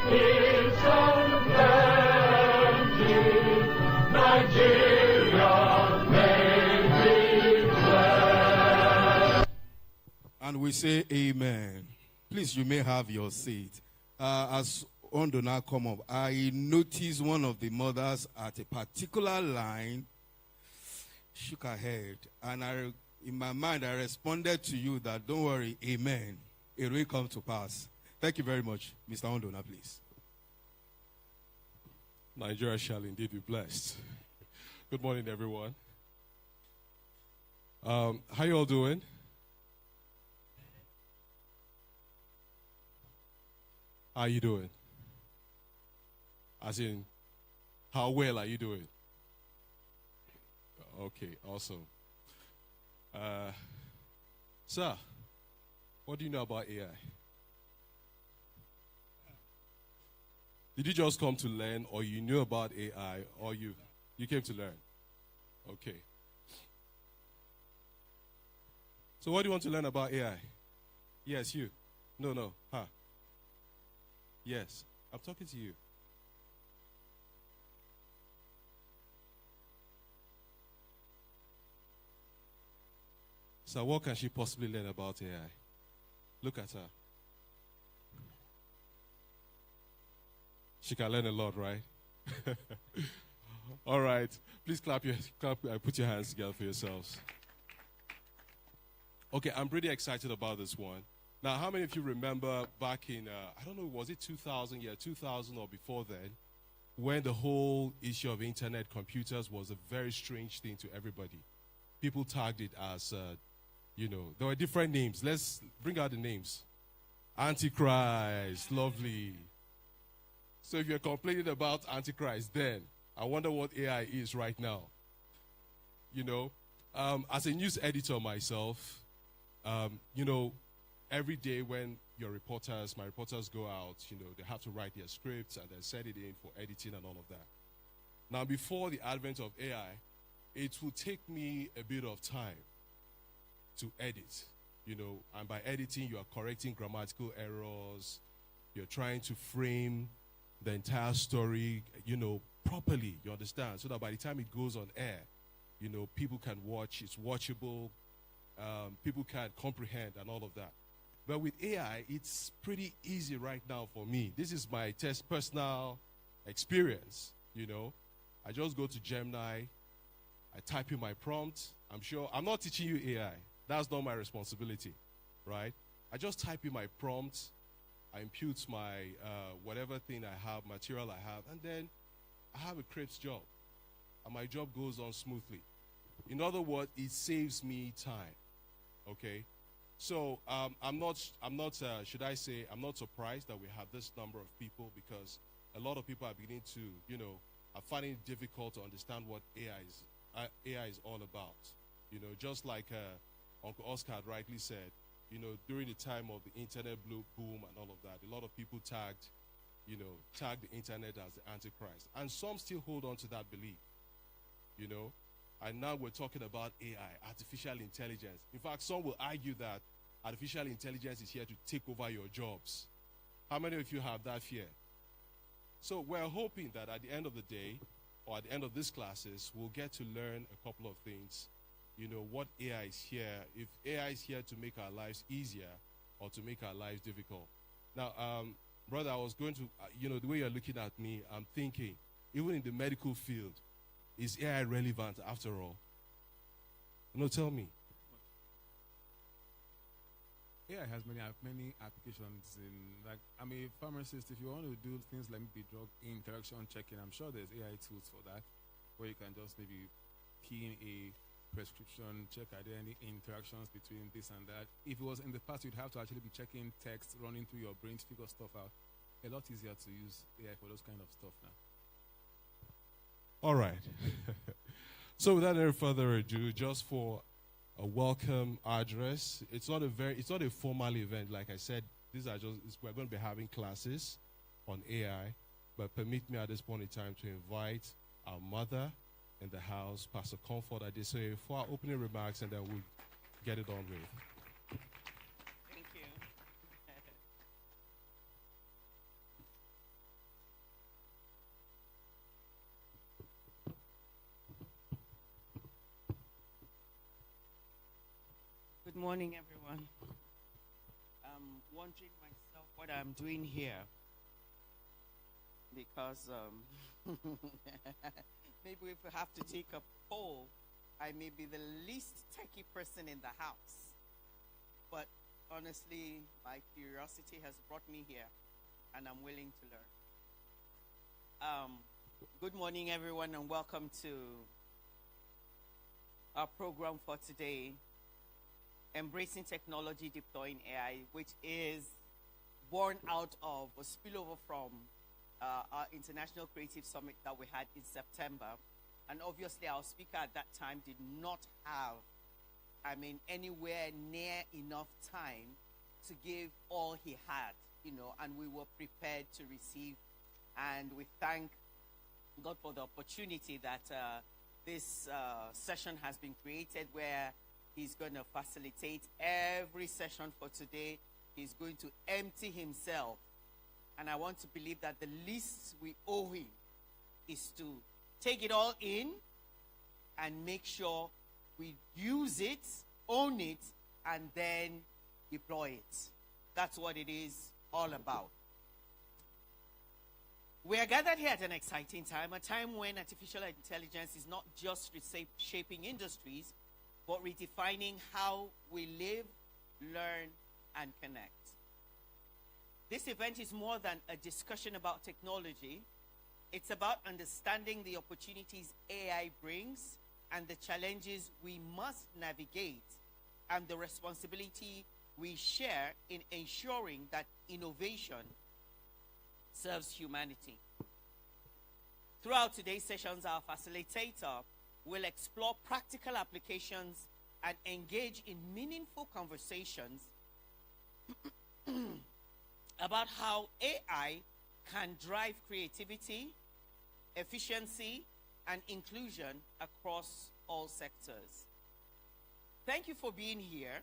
Peace and plenty, Nigeria may be blessed. And we say amen. Please, you may have your seat. As Ondo now come up, I noticed one of the mothers at a particular line shook her head. And in my mind, I responded to you that, don't worry, amen. It will come to pass. Thank you very much. Mr. Ondo, now please. Nigeria shall indeed be blessed. Good morning, everyone. How you all doing? How are you doing? As in, how well are you doing? Okay, awesome. Sir, what do you know about AI? Did you just come to learn, or you knew about AI, or you came to learn? Okay. So what do you want to learn about AI? Yes, you. No. Huh? Yes, I'm talking to you. So what can she possibly learn about AI? Look at her. She can learn a lot, right? All right. Please put your hands together for yourselves. Okay, I'm pretty excited about this one. Now, how many of you remember back in, I don't know, was it 2000? Yeah, 2000 or before then, when the whole issue of internet computers was a very strange thing to everybody. People tagged it as, there were different names. Let's bring out the names. Antichrist, lovely. So if you're complaining about Antichrist then, I wonder what AI is right now. As a news editor myself, every day when my reporters go out, they have to write their scripts and then send it in for editing and all of that. Now, before the advent of AI, it will take me a bit of time to edit, and by editing, you are correcting grammatical errors, you're trying to frame the entire story, properly, you understand, so that by the time it goes on air, people can watch, it's watchable, people can comprehend and all of that. But with AI, it's pretty easy right now for me. This is my personal experience, I just go to Gemini, I type in my prompt. I'm not teaching you AI. That's not my responsibility, right? I just type in my prompt, I impute my whatever thing I have, material I have, and then I have a crisp job. And my job goes on smoothly. In other words, it saves me time, okay? So I'm not surprised that we have this number of people, because a lot of people are beginning to, are finding it difficult to understand what AI is all about. Just like Uncle Oscar had rightly said, during the time of the internet boom and all of that, a lot of people tagged the internet as the Antichrist. And some still hold on to that belief, And now we're talking about AI, artificial intelligence. In fact, some will argue that artificial intelligence is here to take over your jobs. How many of you have that fear? So we're hoping that at the end of the day, or at the end of these classes, we'll get to learn a couple of things. What AI is here, if AI is here to make our lives easier or to make our lives difficult. Now, brother, I was going to, the way you're looking at me, I'm thinking, even in the medical field, is AI relevant after all? Tell me. AI has many applications in, I'm a pharmacist. If you want to do things like maybe drug interaction checking, I'm sure there's AI tools for that, where you can just maybe key in a prescription, check are there any interactions between this and that. If it was in the past, you'd have to actually be checking text, running through your brain to figure stuff out. A lot easier to use AI for those kind of stuff now. All right. So without any further ado, just for a welcome address. It's not a formal event. Like I said, we're going to be having classes on AI, but permit me at this point in time to invite our mother in the house, Pastor Comfort Adesoye, for our opening remarks, and then we'll get it on with. Thank you. Good morning, everyone. I'm wondering myself what I'm doing here because maybe if we have to take a poll, I may be the least techie person in the house. But honestly, my curiosity has brought me here, and I'm willing to learn. Good morning, everyone, and welcome to our program for today, Embracing Technology, Deploying AI, which is born out of a spillover from our International Creative Summit that we had in September. And obviously, our speaker at that time did not have, anywhere near enough time to give all he had, and we were prepared to receive. And we thank God for the opportunity that this session has been created, where he's going to facilitate every session for today. He's going to empty himself. And I want to believe that the least we owe him is to take it all in and make sure we use it, own it, and then deploy it. That's what it is all about. We are gathered here at an exciting time, a time when artificial intelligence is not just reshaping industries, but redefining how we live, learn, and connect. This event is more than a discussion about technology. It's about understanding the opportunities AI brings and the challenges we must navigate, and the responsibility we share in ensuring that innovation serves humanity. Throughout today's sessions, our facilitator will explore practical applications and engage in meaningful conversations about how AI can drive creativity, efficiency, and inclusion across all sectors. Thank you for being here,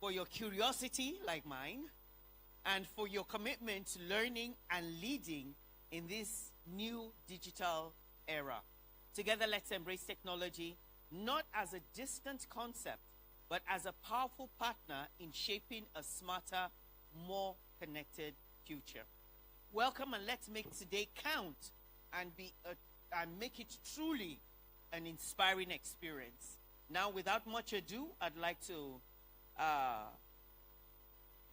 for your curiosity like mine, and for your commitment to learning and leading in this new digital era. Together, let's embrace technology, not as a distant concept, but as a powerful partner in shaping a smarter, more connected future. Welcome, and let's make today count and make it truly an inspiring experience. Now, without much ado, I'd like to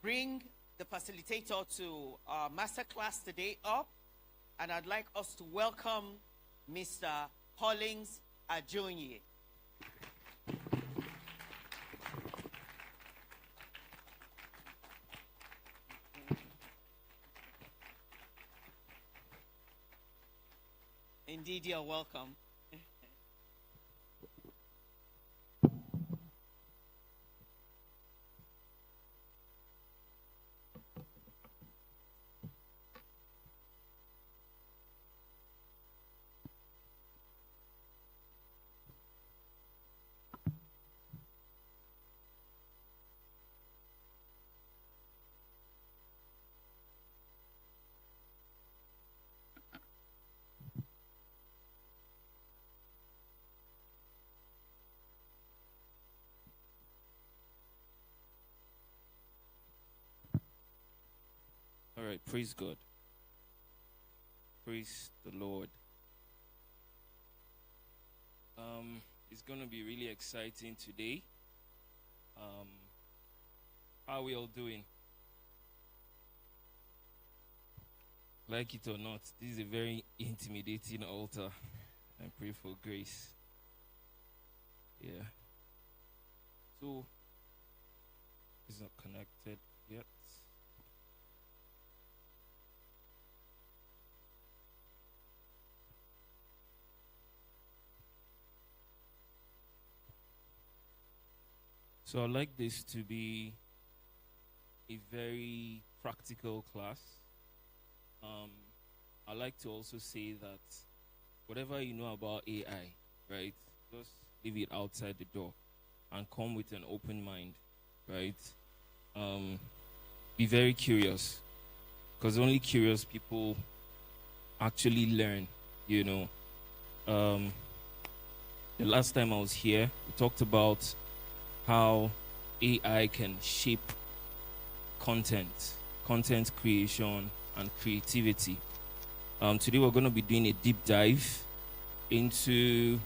bring the facilitator to our masterclass today up, and I'd like us to welcome Mr. Hollings Ajonye. Indeed, you're welcome. All right, praise God. Praise the Lord. It's going to be really exciting today. How are we all doing? Like it or not, this is a very intimidating altar. I pray for grace. Yeah. So, it's not connected yet. So I'd like this to be a very practical class. I'd like to also say that whatever you know about AI, right, just leave it outside the door and come with an open mind, right? Be very curious, because only curious people actually learn, you know. The last time I was here, we talked about how AI can shape content creation, and creativity. Today we're going to be doing a deep dive into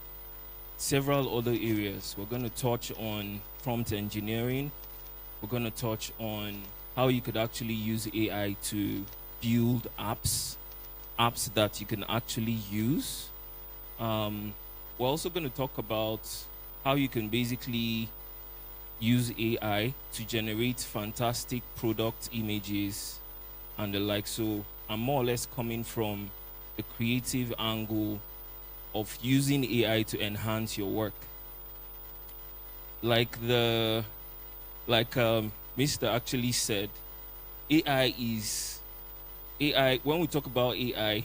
several other areas. We're going to touch on prompt engineering. We're going to touch on how you could actually use AI to build apps that you can actually use. We're also going to talk about how you can basically use AI to generate fantastic product images and the like. So I'm more or less coming from the creative angle of using AI to enhance your work. Like Mr. actually said, AI. When we talk about AI,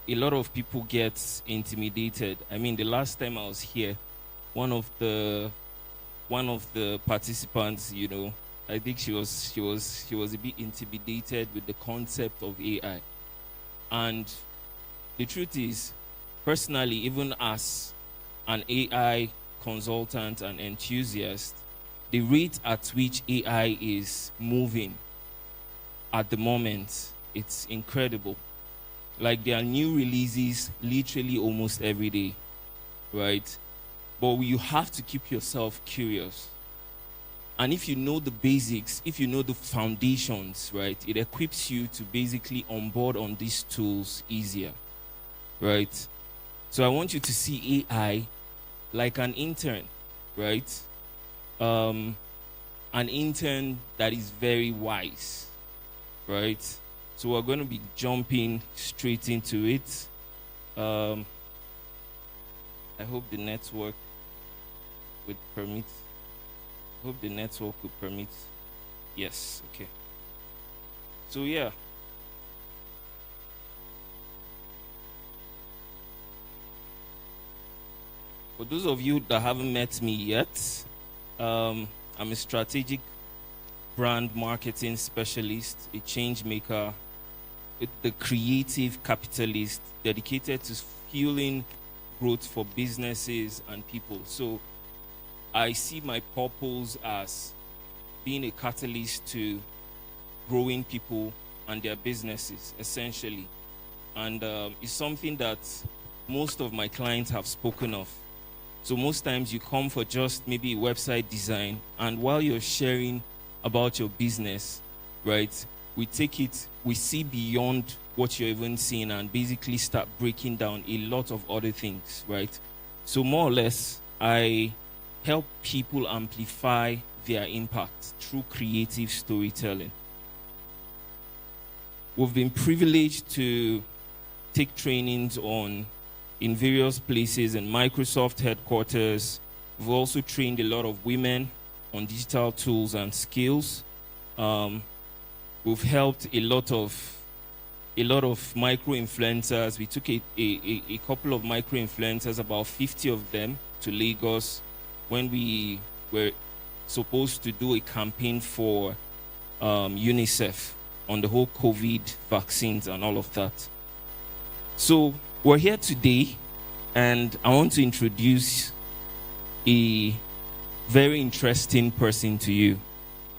a lot of people get intimidated. I mean, the last time I was here, one of the participants, I think she was a bit intimidated with the concept of AI. And the truth is, personally, even as an AI consultant and enthusiast, the rate at which AI is moving at the moment, it's incredible. Like, there are new releases literally almost every day, right? But you have to keep yourself curious. And if you know the basics, if you know the foundations, right, it equips you to basically onboard on these tools easier, right? So I want you to see AI like an intern, right? An intern that is very wise, right? So we're going to be jumping straight into it. I hope the network would permit. Hope the network would permit. Yes, okay. So yeah. For those of you that haven't met me yet, I'm a strategic brand marketing specialist, a change maker, the creative capitalist dedicated to fueling growth for businesses and people. So I see my purpose as being a catalyst to growing people and their businesses, essentially. And it's something that most of my clients have spoken of. So most times you come for just maybe a website design, and while you're sharing about your business, right, we see beyond what you're even seeing and basically start breaking down a lot of other things, right? So more or less, I help people amplify their impact through creative storytelling. We've been privileged to take trainings in various places in Microsoft headquarters. We've also trained a lot of women on digital tools and skills. We've helped a lot of micro-influencers. We took a couple of micro-influencers, about 50 of them, to Lagos when we were supposed to do a campaign for UNICEF on the whole COVID vaccines and all of that. So we're here today, and I want to introduce a very interesting person to you.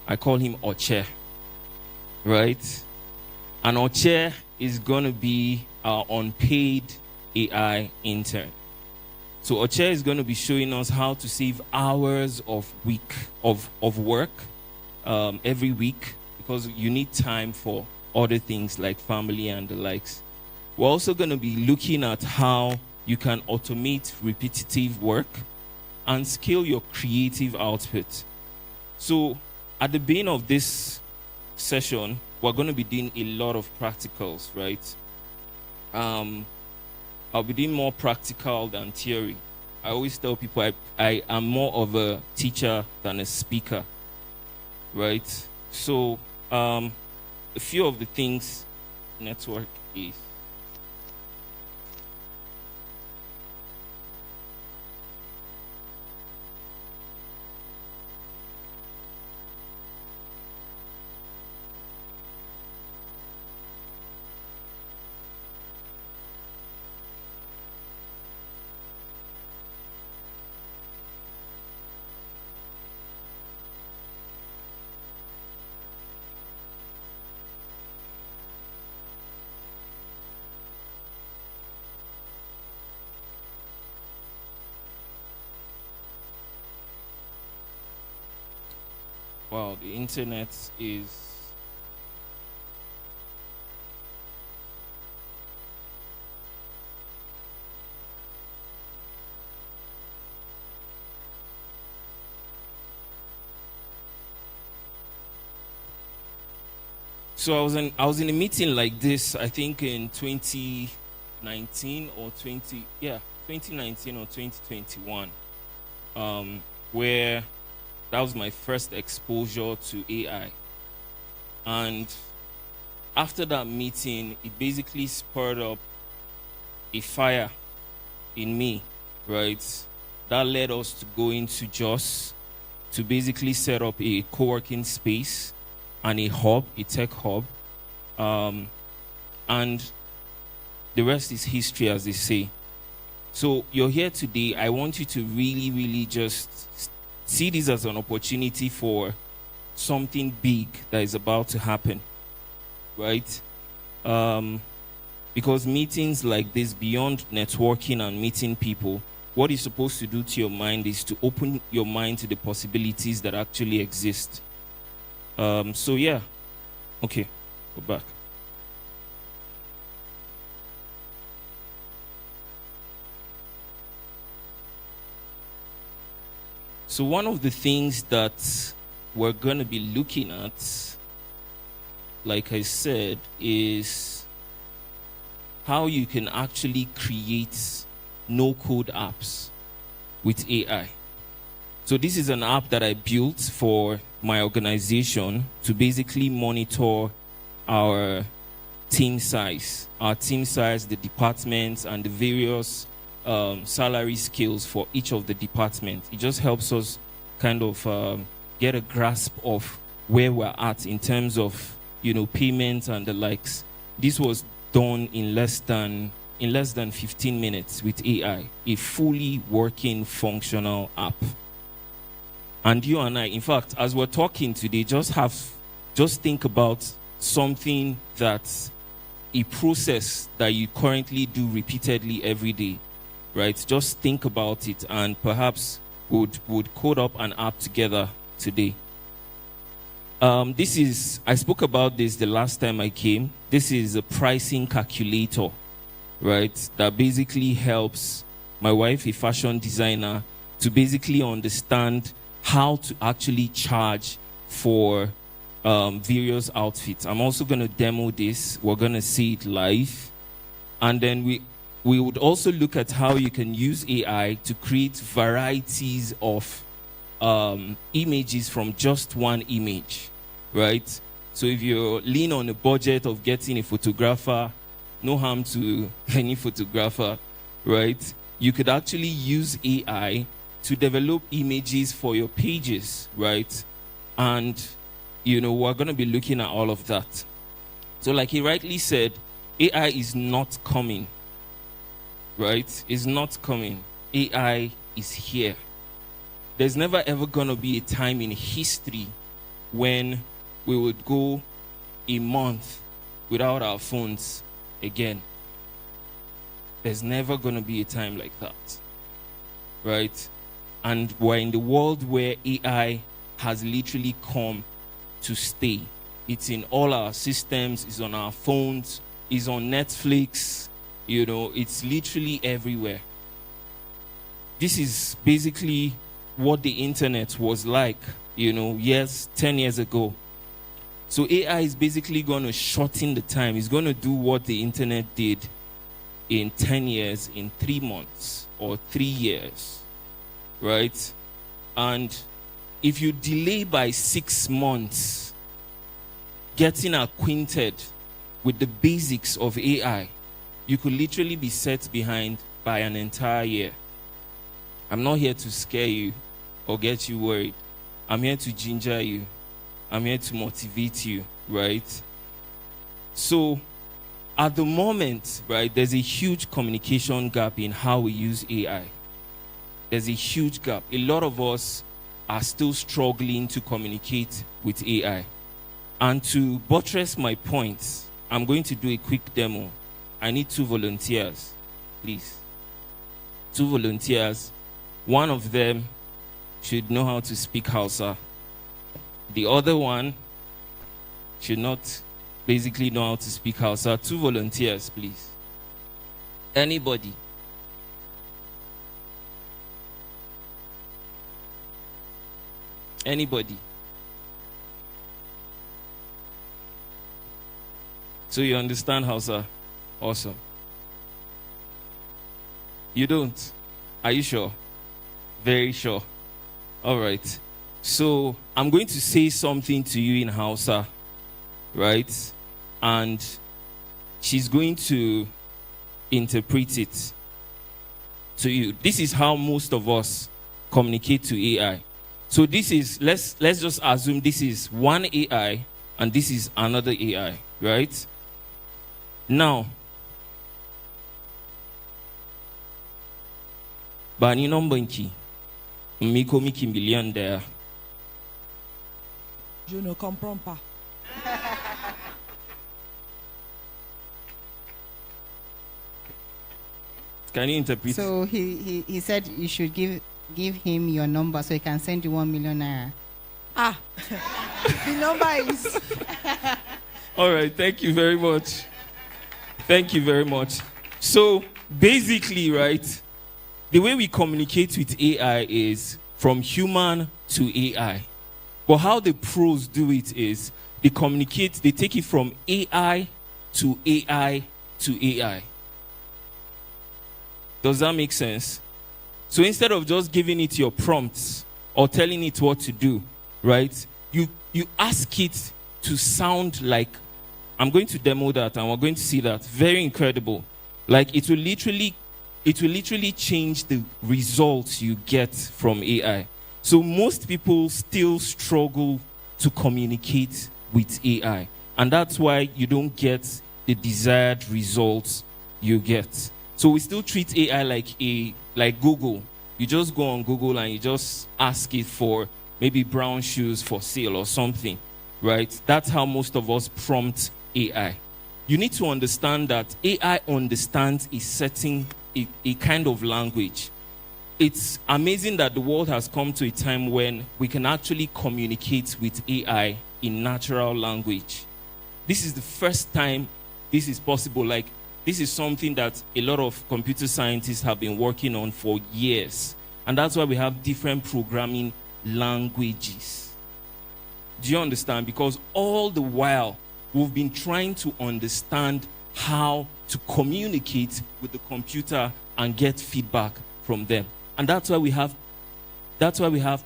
I call him Oche, right? And Oche is going to be our unpaid AI intern. So Oche is going to be showing us how to save hours of work every week, because you need time for other things like family and the likes. We're also going to be looking at how you can automate repetitive work and scale your creative output. So at the beginning of this session, we're going to be doing a lot of practicals, right? I'll be doing more practical than theory. I always tell people I am more of a teacher than a speaker, right? So a few of the things network is. wow, the internet is. So I was in a meeting like this, I think in 2019 or 2019 or 2021, where that was my first exposure to AI. And after that meeting, it basically spurred up a fire in me, right? That led us to go into Jos to basically set up a co-working space and a hub, a tech hub. And the rest is history, as they say. So you're here today. I want you to really, really just see this as an opportunity for something big that is about to happen, right? Because meetings like this, beyond networking and meeting people, what you're supposed to do to your mind is to open your mind to the possibilities that actually exist. So yeah, okay, go back. So one of the things that we're going to be looking at, like I said, is how you can actually create no-code apps with AI. So this is an app that I built for my organization to basically monitor our team size, the departments, and the various salary scales for each of the departments. It just helps us kind of get a grasp of where we're at in terms of, payments and the likes. This was done in less than 15 minutes with AI, a fully working, functional app. And you and I, in fact, as we're talking today, just think about something that's a process that you currently do repeatedly every day, right? Just think about it, and perhaps would code up an app together today. I spoke about this the last time I came. This is a pricing calculator, right? That basically helps my wife, a fashion designer, to basically understand how to actually charge for various outfits. I'm also going to demo this. We're going to see it live. And then we would also look at how you can use AI to create varieties of images from just one image, right? So if you lean on a budget of getting a photographer, no harm to any photographer, right? You could actually use AI to develop images for your pages, right? And, we're going to be looking at all of that. So like he rightly said, AI is not coming, right? It's not coming. AI is here. There's never ever going to be a time in history when we would go a month without our phones again. There's never going to be a time like that, right? And we're in the world where AI has literally come to stay. It's in all our systems, it's on our phones, it's on Netflix, it's literally everywhere. This is basically what the internet was like, 10 years ago. So AI is basically going to shorten the time. It's going to do what the internet did in 10 years, in 3 months or 3 years, right? And if you delay by 6 months getting acquainted with the basics of AI, you could literally be set behind by an entire year. I'm not here to scare you or get you worried. I'm here to ginger you. I'm here to motivate you, right? So at the moment, right, there's a huge communication gap in how we use AI. There's a huge gap. A lot of us are still struggling to communicate with AI. And to buttress my points, I'm going to do a quick demo. I need 2 volunteers, please. 2 volunteers. One of them should know how to speak Hausa. The other one should not basically know how to speak Hausa. 2 volunteers, please. Anybody? Anybody? So you understand Hausa? Awesome. You don't? Are you sure? Very sure. All right. So I'm going to say something to you in Hausa, right? And she's going to interpret it to you. This is how most of us communicate to AI. So this is, let's just assume this is one AI and this is another AI, right? Now, bani nombanki, miko miki million there. Je ne comprends pas. Can you interpret? So he said you should give him your number so he can send you 1 million naira. Ah, the number is. All right, thank you very much. Thank you very much. So basically, right, the way we communicate with AI is from human to AI. But how the pros do it is they communicate, they take it from AI to AI to AI. Does that make sense? So instead of just giving it your prompts or telling it what to do, right, you ask it to sound like, I'm going to demo that and we're going to see that. Very incredible. Like it will literally change the results you get from AI. So most people still struggle to communicate with AI. And that's why you don't get the desired results you get. So we still treat AI like Google. You just go on Google and you just ask it for maybe brown shoes for sale or something, right? That's how most of us prompt AI. You need to understand that AI understands a kind of language. It's amazing that the world has come to a time when we can actually communicate with AI in natural language. This is the first time this is possible. Like, this is something that a lot of computer scientists have been working on for years. And that's why we have different programming languages. Do you understand? Because all the while, we've been trying to understand how to communicate with the computer and get feedback from them. And that's why we have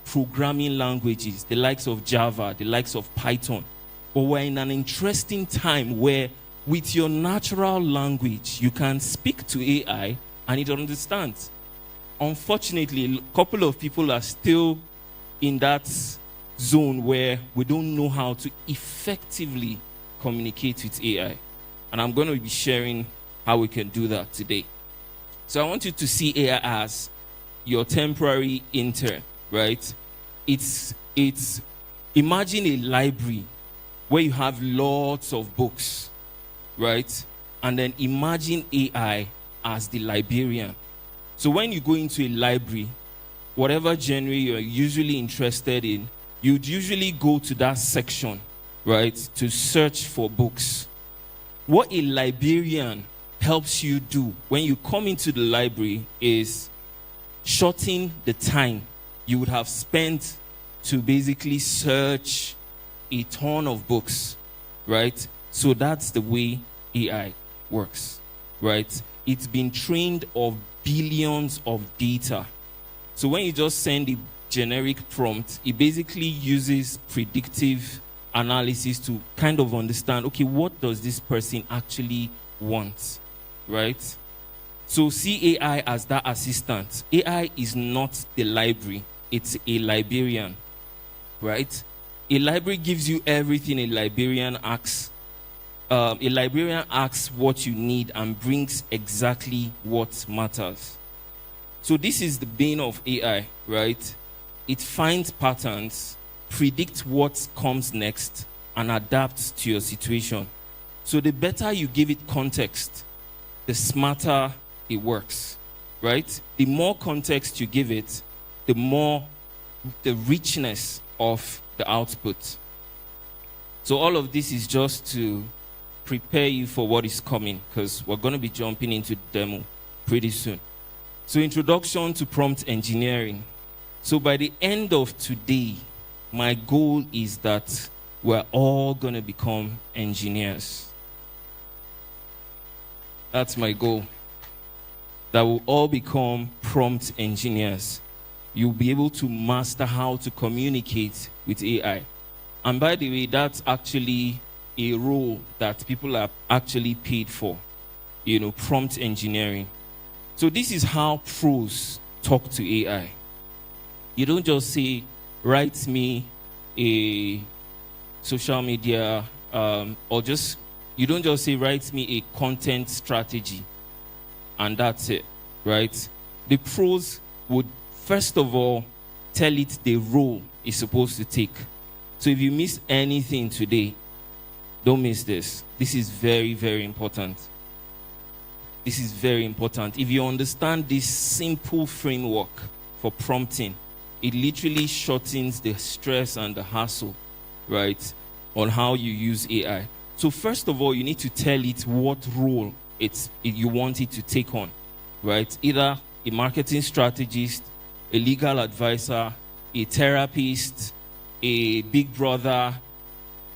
programming languages, the likes of Java, the likes of Python. But we're in an interesting time where with your natural language, you can speak to AI and it understands. Unfortunately, a couple of people are still in that zone where we don't know how to effectively communicate with AI. And I'm going to be sharing how we can do that today. So I want you to see AI as your temporary intern, right? It's imagine a library where you have lots of books, right? And then imagine AI as the librarian. So when you go into a library, whatever genre you're usually interested in, you'd usually go to that section, right, to search for books. What a librarian helps you do when you come into the library is shorten the time you would have spent to basically search a ton of books, right? So that's the way AI works, right? It's been trained of billions of data. So when you just send a generic prompt, it basically uses predictive analysis to kind of understand, okay, what does this person actually want, right? So see AI as that assistant. AI is not the library, it's a librarian, right? A library gives you everything a librarian asks. A librarian asks what you need and brings exactly what matters. So this is the bane of AI, right? It finds patterns, predicts what comes next, and adapts to your situation. So the better you give it context, the smarter it works, right? The more context you give it, the more the richness of the output. So all of this is just to prepare you for what is coming, because we're going to be jumping into the demo pretty soon. So introduction to prompt engineering. So by the end of today, my goal is that we're all going to become engineers. That's my goal. That we'll all become prompt engineers. You'll be able to master how to communicate with AI. And by the way, that's actually a role that people are actually paid for, prompt engineering. So this is how pros talk to AI. You don't just say, write me a social media, you don't just say, write me a content strategy, and that's it, right? The pros would, first of all, tell it the role it's supposed to take. So if you miss anything today, don't miss this. This is very, very important. This is very important. If you understand this simple framework for prompting, it literally shortens the stress and the hassle, right, on how you use AI. So first of all, you need to tell it what role you want it to take on, right? Either a marketing strategist, a legal advisor, a therapist, a big brother,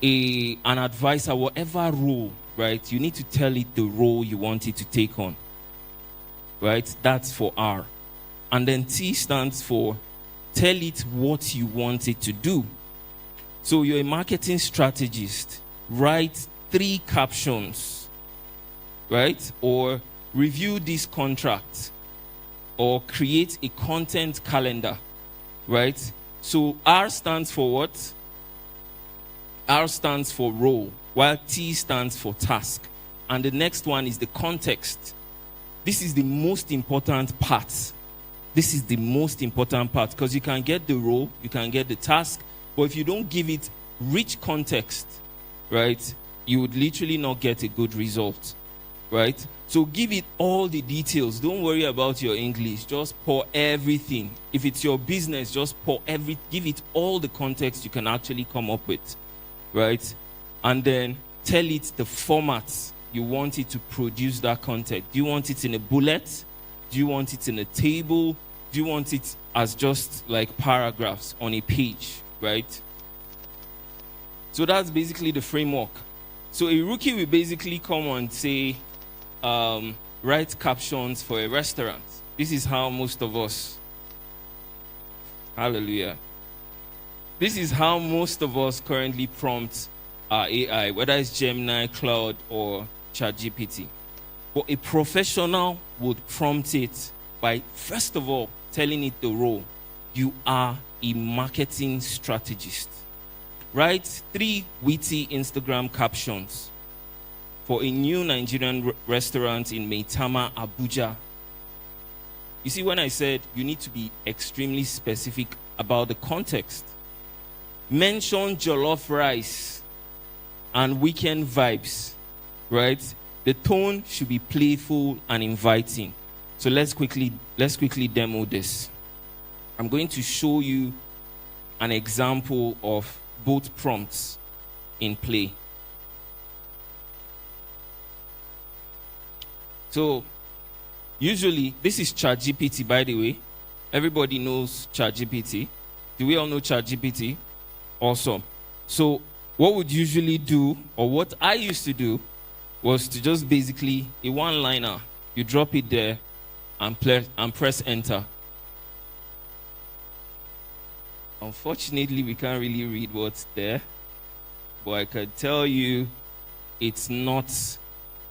an advisor, whatever role, right? You need to tell it the role you want it to take on, right? That's for R. And then T stands for tell it what you want it to do. So you're a marketing strategist. Write 3 captions, right? Or review this contract, or create a content calendar, right? So R stands for what? R stands for role, while T stands for task. And the next one is the context. This is the most important part. This is the most important part, because you can get the role, you can get the task, but if you don't give it rich context, right, you would literally not get a good result, right? So give it all the details. Don't worry about your English. Just pour everything. If it's your business, just give it all the context you can actually come up with, right? And then tell it the format you want it to produce that content. Do you want it in a bullet? Do you want it in a table? Do you want it as just like paragraphs on a page, right? So that's basically the framework. So a rookie will basically come and say, write captions for a restaurant. This is how most of us, hallelujah. This is how most of us currently prompt our AI, whether it's Gemini, Cloud, or ChatGPT. But a professional would prompt it by, first of all, telling it the role. You are a marketing strategist. Write 3 witty Instagram captions for a new Nigerian restaurant in Maitama, Abuja. You see, when I said you need to be extremely specific about the context, mention jollof rice and weekend vibes, right? The tone should be playful and inviting. So let's quickly demo this. I'm going to show you an example of both prompts in play. So usually, this is ChatGPT, by the way. Everybody knows ChatGPT. Do we all know ChatGPT? Awesome. So what would usually do, or what I used to do, was to just basically, a one-liner, you drop it there and press enter. Unfortunately, we can't really read what's there, but I can tell you it's not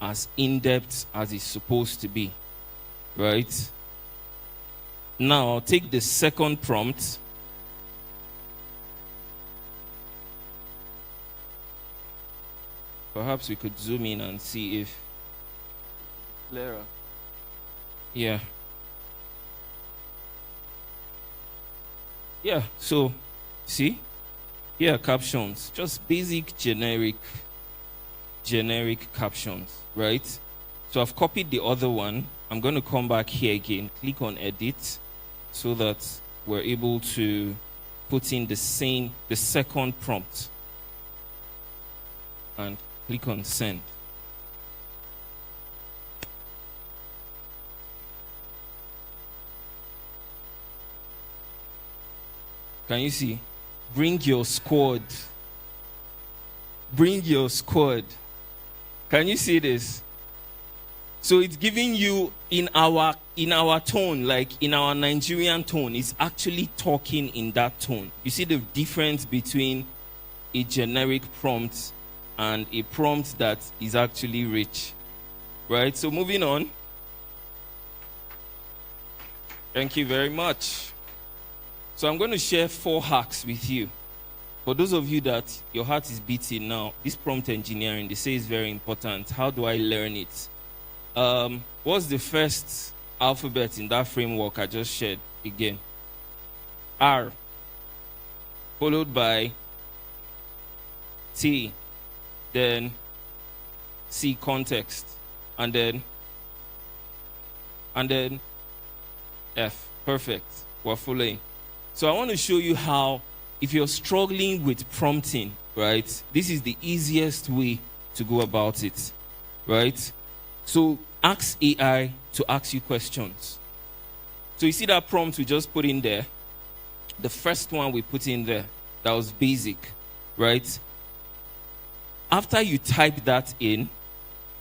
as in-depth as it's supposed to be, right? Now, I'll take the second prompt. Perhaps we could zoom in and see if clearer. Yeah. Yeah, so, see? Here are captions. Just basic, generic captions, right? So I've copied the other one. I'm going to come back here again, click on edit, so that we're able to put in the second prompt and click on send. Can you see? Bring your squad. Bring your squad. Can you see this? So it's giving you in our tone, like in our Nigerian tone, it's actually talking in that tone. You see the difference between a generic prompt and a prompt that is actually rich. Right? So moving on. Thank you very much. So I'm going to share 4 hacks with you. For those of you that your heart is beating now, this prompt engineering, they say is very important. How do I learn it? What's the first alphabet in that framework I just shared again? R, followed by T, then C, context, and then F. Perfect. We're following. So I want to show you how, if you're struggling with prompting, right, this is the easiest way to go about it, right? So ask AI to ask you questions. So you see that prompt we just put in there? The first one we put in there, that was basic, right? After you type that in,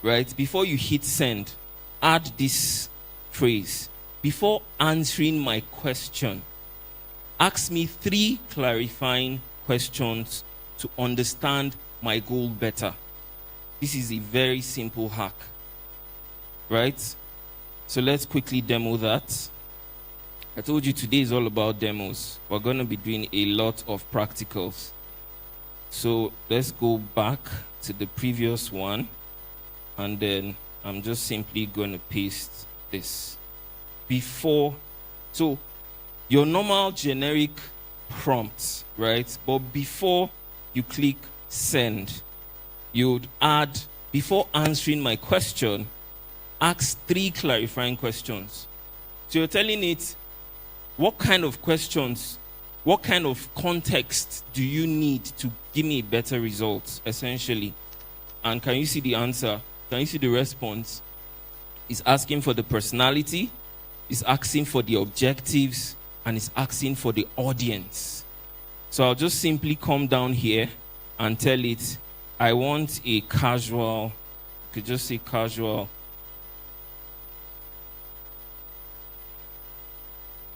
right, before you hit send, add this phrase. Before answering my question, ask me 3 clarifying questions to understand my goal better. This is a very simple hack, right? So let's quickly demo that. I told you today is all about demos. We're going to be doing a lot of practicals. So let's go back to the previous one, and then I'm just simply going to paste this. So your normal generic prompt, right? But before you click send, you'd add, before answering my question, ask 3 clarifying questions. So you're telling it, what kind of questions, what kind of context do you need to give me a better result, essentially? And can you see the answer? Can you see the response? It's asking for the personality, it's asking for the objectives, and it's asking for the audience. So I'll just simply come down here and tell it, I want a casual, you could just say casual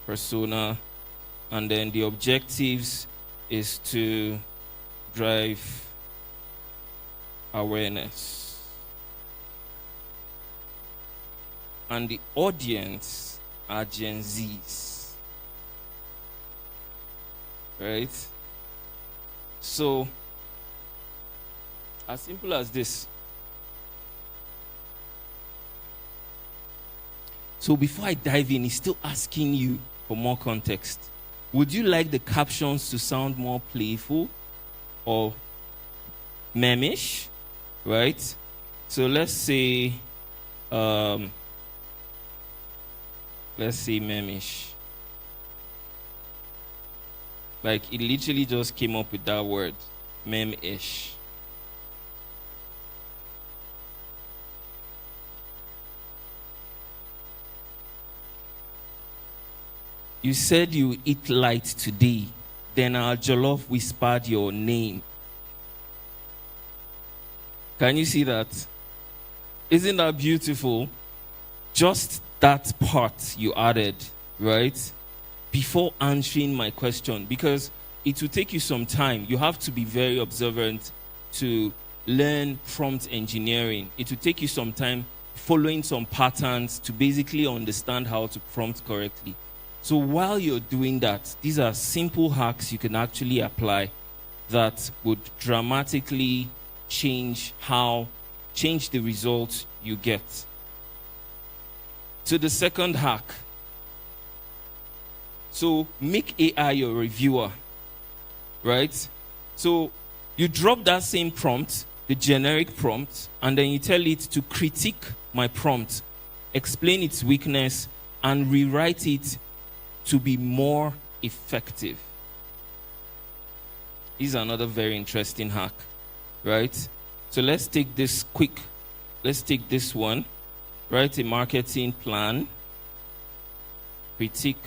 persona, and then the objectives is to drive awareness. And the audience are Gen Zs. Right? So, as simple as this. So before I dive in, he's still asking you for more context. Would you like the captions to sound more playful or memish? Right? So let's say memish. Like, it literally just came up with that word, mem-ish. You said you eat light today, then our jollof whispered your name. Can you see that? Isn't that beautiful? Just that part you added, right? Before answering my question, because it will take you some time. You have to be very observant to learn prompt engineering. It will take you some time following some patterns to basically understand how to prompt correctly. So while you're doing that, these are simple hacks you can actually apply that would dramatically change the results you get. So the second hack. So make AI your reviewer, right? So you drop that same prompt, the generic prompt, and then you tell it to critique my prompt, explain its weakness, and rewrite it to be more effective. This is another very interesting hack, right? So let's take this one, write a marketing plan, critique.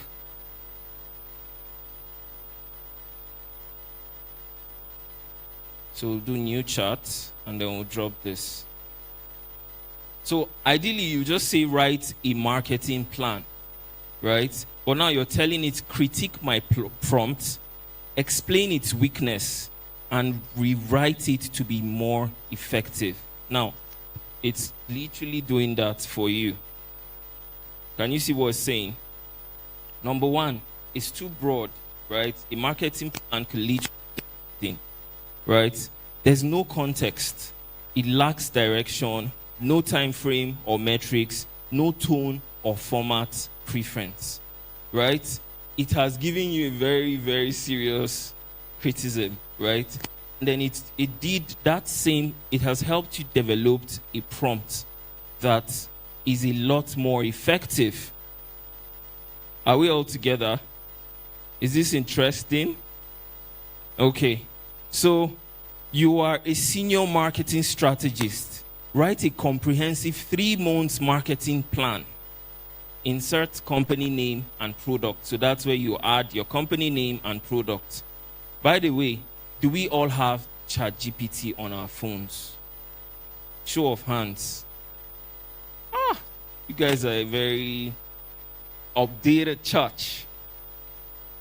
So we'll do new chart, and then we'll drop this. So ideally, you just say write a marketing plan, right? But now you're telling it critique my prompt, explain its weakness, and rewrite it to be more effective. Now, it's literally doing that for you. Can you see what it's saying? Number one, it's too broad, right? A marketing plan could literally thing, right? There's no context. It lacks direction, no time frame or metrics, no tone or format preference, right? It has given you a very, very serious criticism, right? And then it did that same, it has helped you develop a prompt that is a lot more effective. Are we all together? Is this interesting? Okay. So you are a senior marketing strategist. Write a comprehensive 3 months marketing plan. Insert company name and product. So that's where you add your company name and product. By the way, do we all have ChatGPT on our phones? Show of hands. You guys are a very updated church.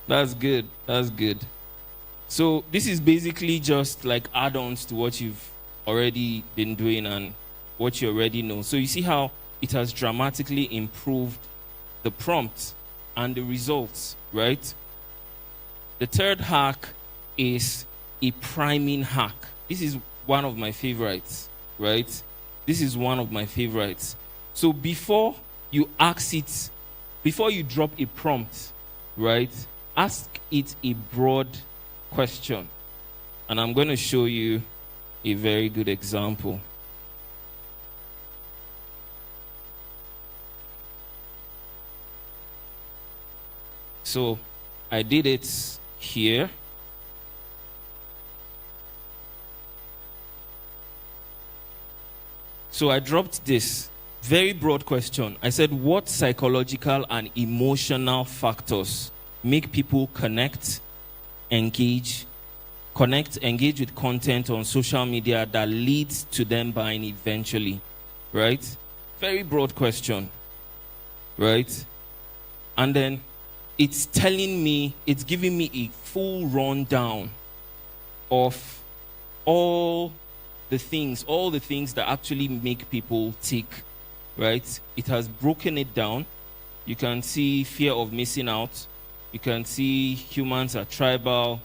That's good. That's good. So this is basically just like add-ons to what you've already been doing and what you already know. So you see how it has dramatically improved the prompt and the results, right? The third hack is a priming hack. This is one of my favorites, right? This is one of my favorites. So before you drop a prompt, right, ask it a broad question. And I'm going to show you a very good example. So I did it here. So I dropped this very broad question. I said, what psychological and emotional factors make people engage with content on social media that leads to them buying eventually, right? Very broad question, right? And then it's giving me a full rundown of all the things that actually make people tick, right? It has broken it down. You can see fear of missing out. You can see humans are tribal.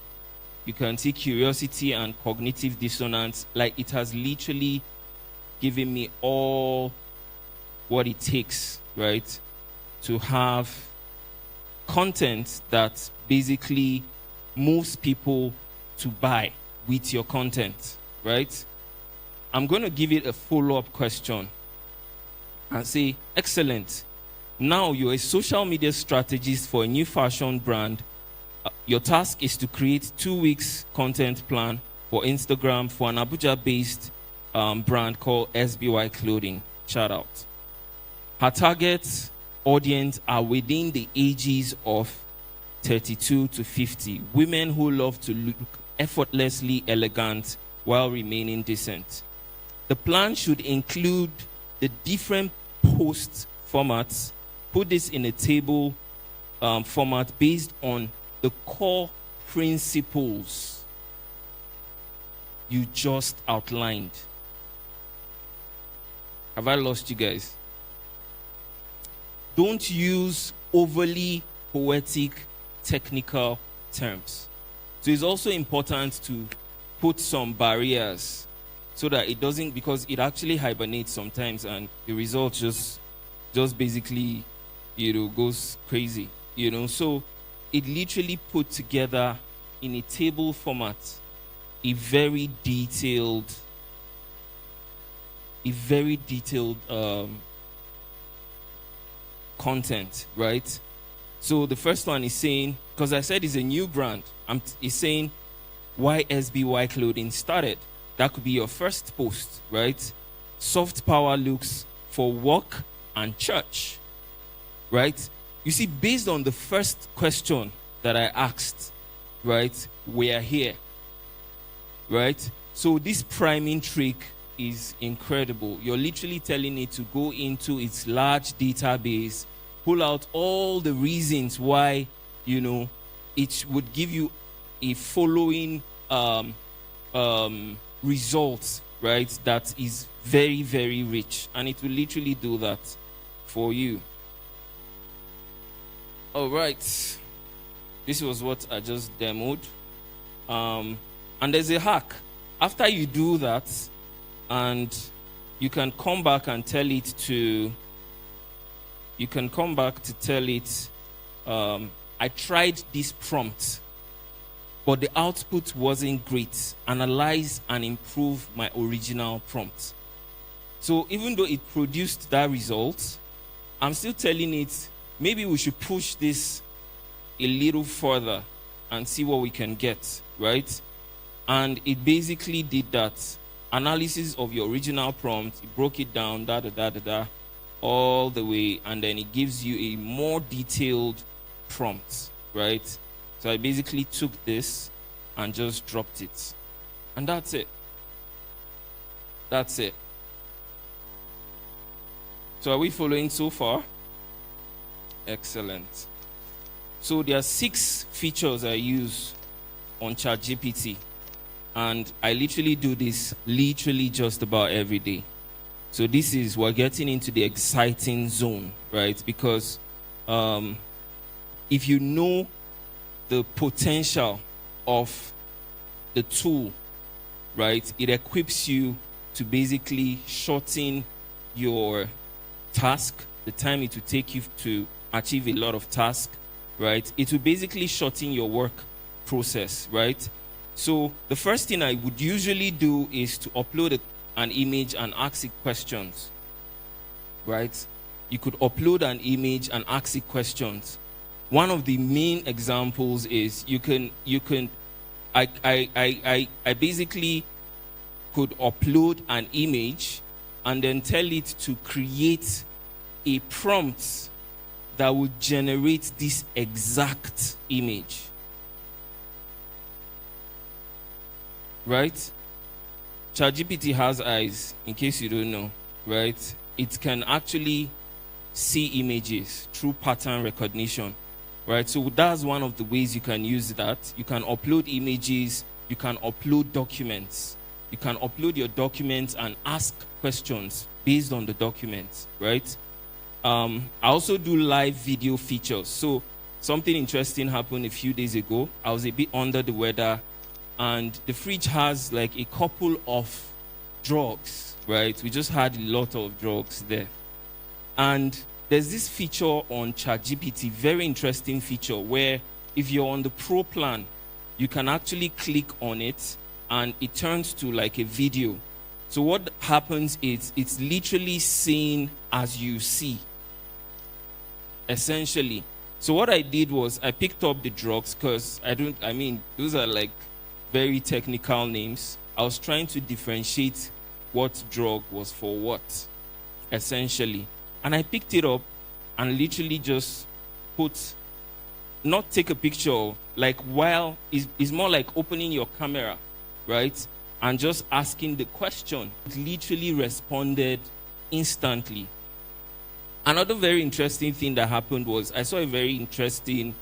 You can see curiosity and cognitive dissonance. Like, it has literally given me all what it takes, right, to have content that basically moves people to buy with your content, right? I'm going to give it a follow-up question and say, excellent. Now you're a social media strategist for a new fashion brand. Your task is to create 2 weeks content plan for Instagram for an Abuja-based brand called SBY Clothing. Shout out. Her target audience are within the ages of 32 to 50. Women who love to look effortlessly elegant while remaining decent. The plan should include the different post formats. Put this in a table format based on the core principles you just outlined. Have I lost you guys? Don't use overly poetic technical terms. So it's also important to put some barriers so that it doesn't, because it actually hibernates sometimes and the result just basically, goes crazy, So it literally put together in a table format a very detailed content, right? So the first one is saying, because I said it's a new brand, it's saying why SBY clothing started. That could be your first post, right? Soft power looks for work and church, right? You see, based on the first question that I asked, right, we are here, right? So this priming trick is incredible. You're literally telling it to go into its large database, pull out all the reasons why, it would give you a following results, right, that is very, very rich. And it will literally do that for you. All right. This was what I just demoed. And there's a hack. After you do that, and you can come back and tell it to, I tried this prompt, but the output wasn't great. Analyze and improve my original prompt. So even though it produced that result, I'm still telling it, maybe we should push this a little further and see what we can get, right? And it basically did that. Analysis of your original prompt, it broke it down, all the way, and then it gives you a more detailed prompt, right? So I basically took this and just dropped it. And that's it. That's it. So are we following so far? Excellent. So there are 6 features I use on ChatGPT. And I literally do this just about every day. So we're getting into the exciting zone, right? Because if you know the potential of the tool, right, it equips you to basically shorten your task, the time it will take you to achieve a lot of tasks, right? It will basically shorten your work process, right? So the first thing I would usually do is to upload an image and ask it questions, right? You could upload an image and ask it questions. One of the main examples is I basically could upload an image and then tell it to create a prompt that would generate this exact image. Right? ChatGPT has eyes, in case you don't know, right? It can actually see images through pattern recognition, right? So that's one of the ways you can use that. You can upload images, you can upload documents. You can upload your documents and ask questions based on the documents, right? I also do live video features. So something interesting happened a few days ago. I was a bit under the weather, and the fridge has like a couple of drugs, right? We just had a lot of drugs there. And there's this feature on ChatGPT, very interesting feature, where if you're on the Pro plan, you can actually click on it and it turns to like a video. So what happens is it's literally seen as you see, essentially. So what I did was I picked up the drugs because those are like very technical names. I was trying to differentiate what drug was for what, essentially. And I picked it up and literally just not take a picture, like while it's more like opening your camera, right? And just asking the question. It literally responded instantly. Another very interesting thing that happened was I saw a very interesting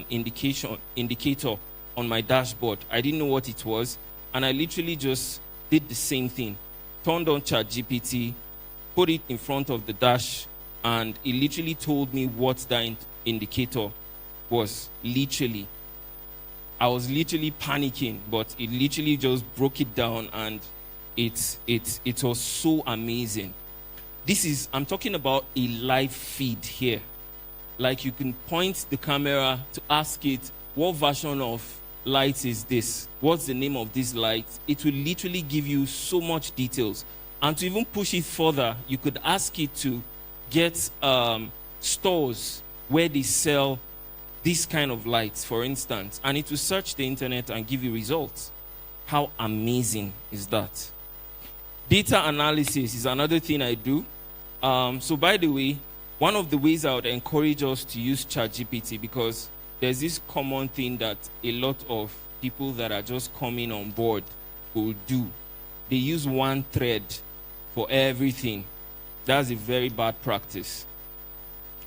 indicator on my dashboard. I didn't know what it was, and I literally just did the same thing. Turned on ChatGPT, put it in front of the dash, and it literally told me what that indicator was. Literally. I was literally panicking, but it literally just broke it down, and it was so amazing. I'm talking about a live feed here. Like you can point the camera to ask it, what version of light is this? What's the name of this light? It will literally give you so much details. And to even push it further, you could ask it to get stores where they sell this kind of lights, for instance, and it will search the internet and give you results. How amazing is that? Data analysis is another thing I do. So by the way, one of the ways I would encourage us to use ChatGPT, because there's this common thing that a lot of people that are just coming on board will do. They use one thread for everything. That's a very bad practice,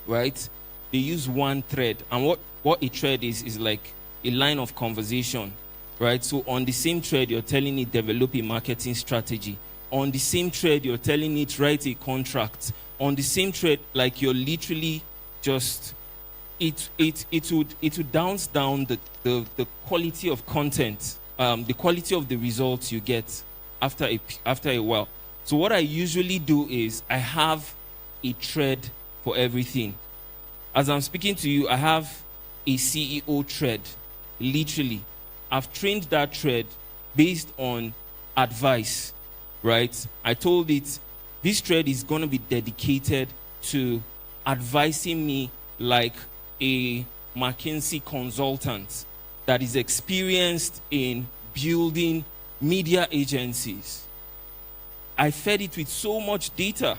right? They use one thread. And what a thread is like a line of conversation, right? So on the same thread, you're telling it develop a marketing strategy. On the same thread, you're telling it write a contract. On the same thread, like you're literally just, it would downs down the quality of content, the quality of the results you get after a while. So what I usually do is I have a thread for everything. As I'm speaking to you, I have a CEO thread, literally. I've trained that thread based on advice, right? I told it, this thread is going to be dedicated to advising me like a McKinsey consultant that is experienced in building media agencies. I fed it with so much data,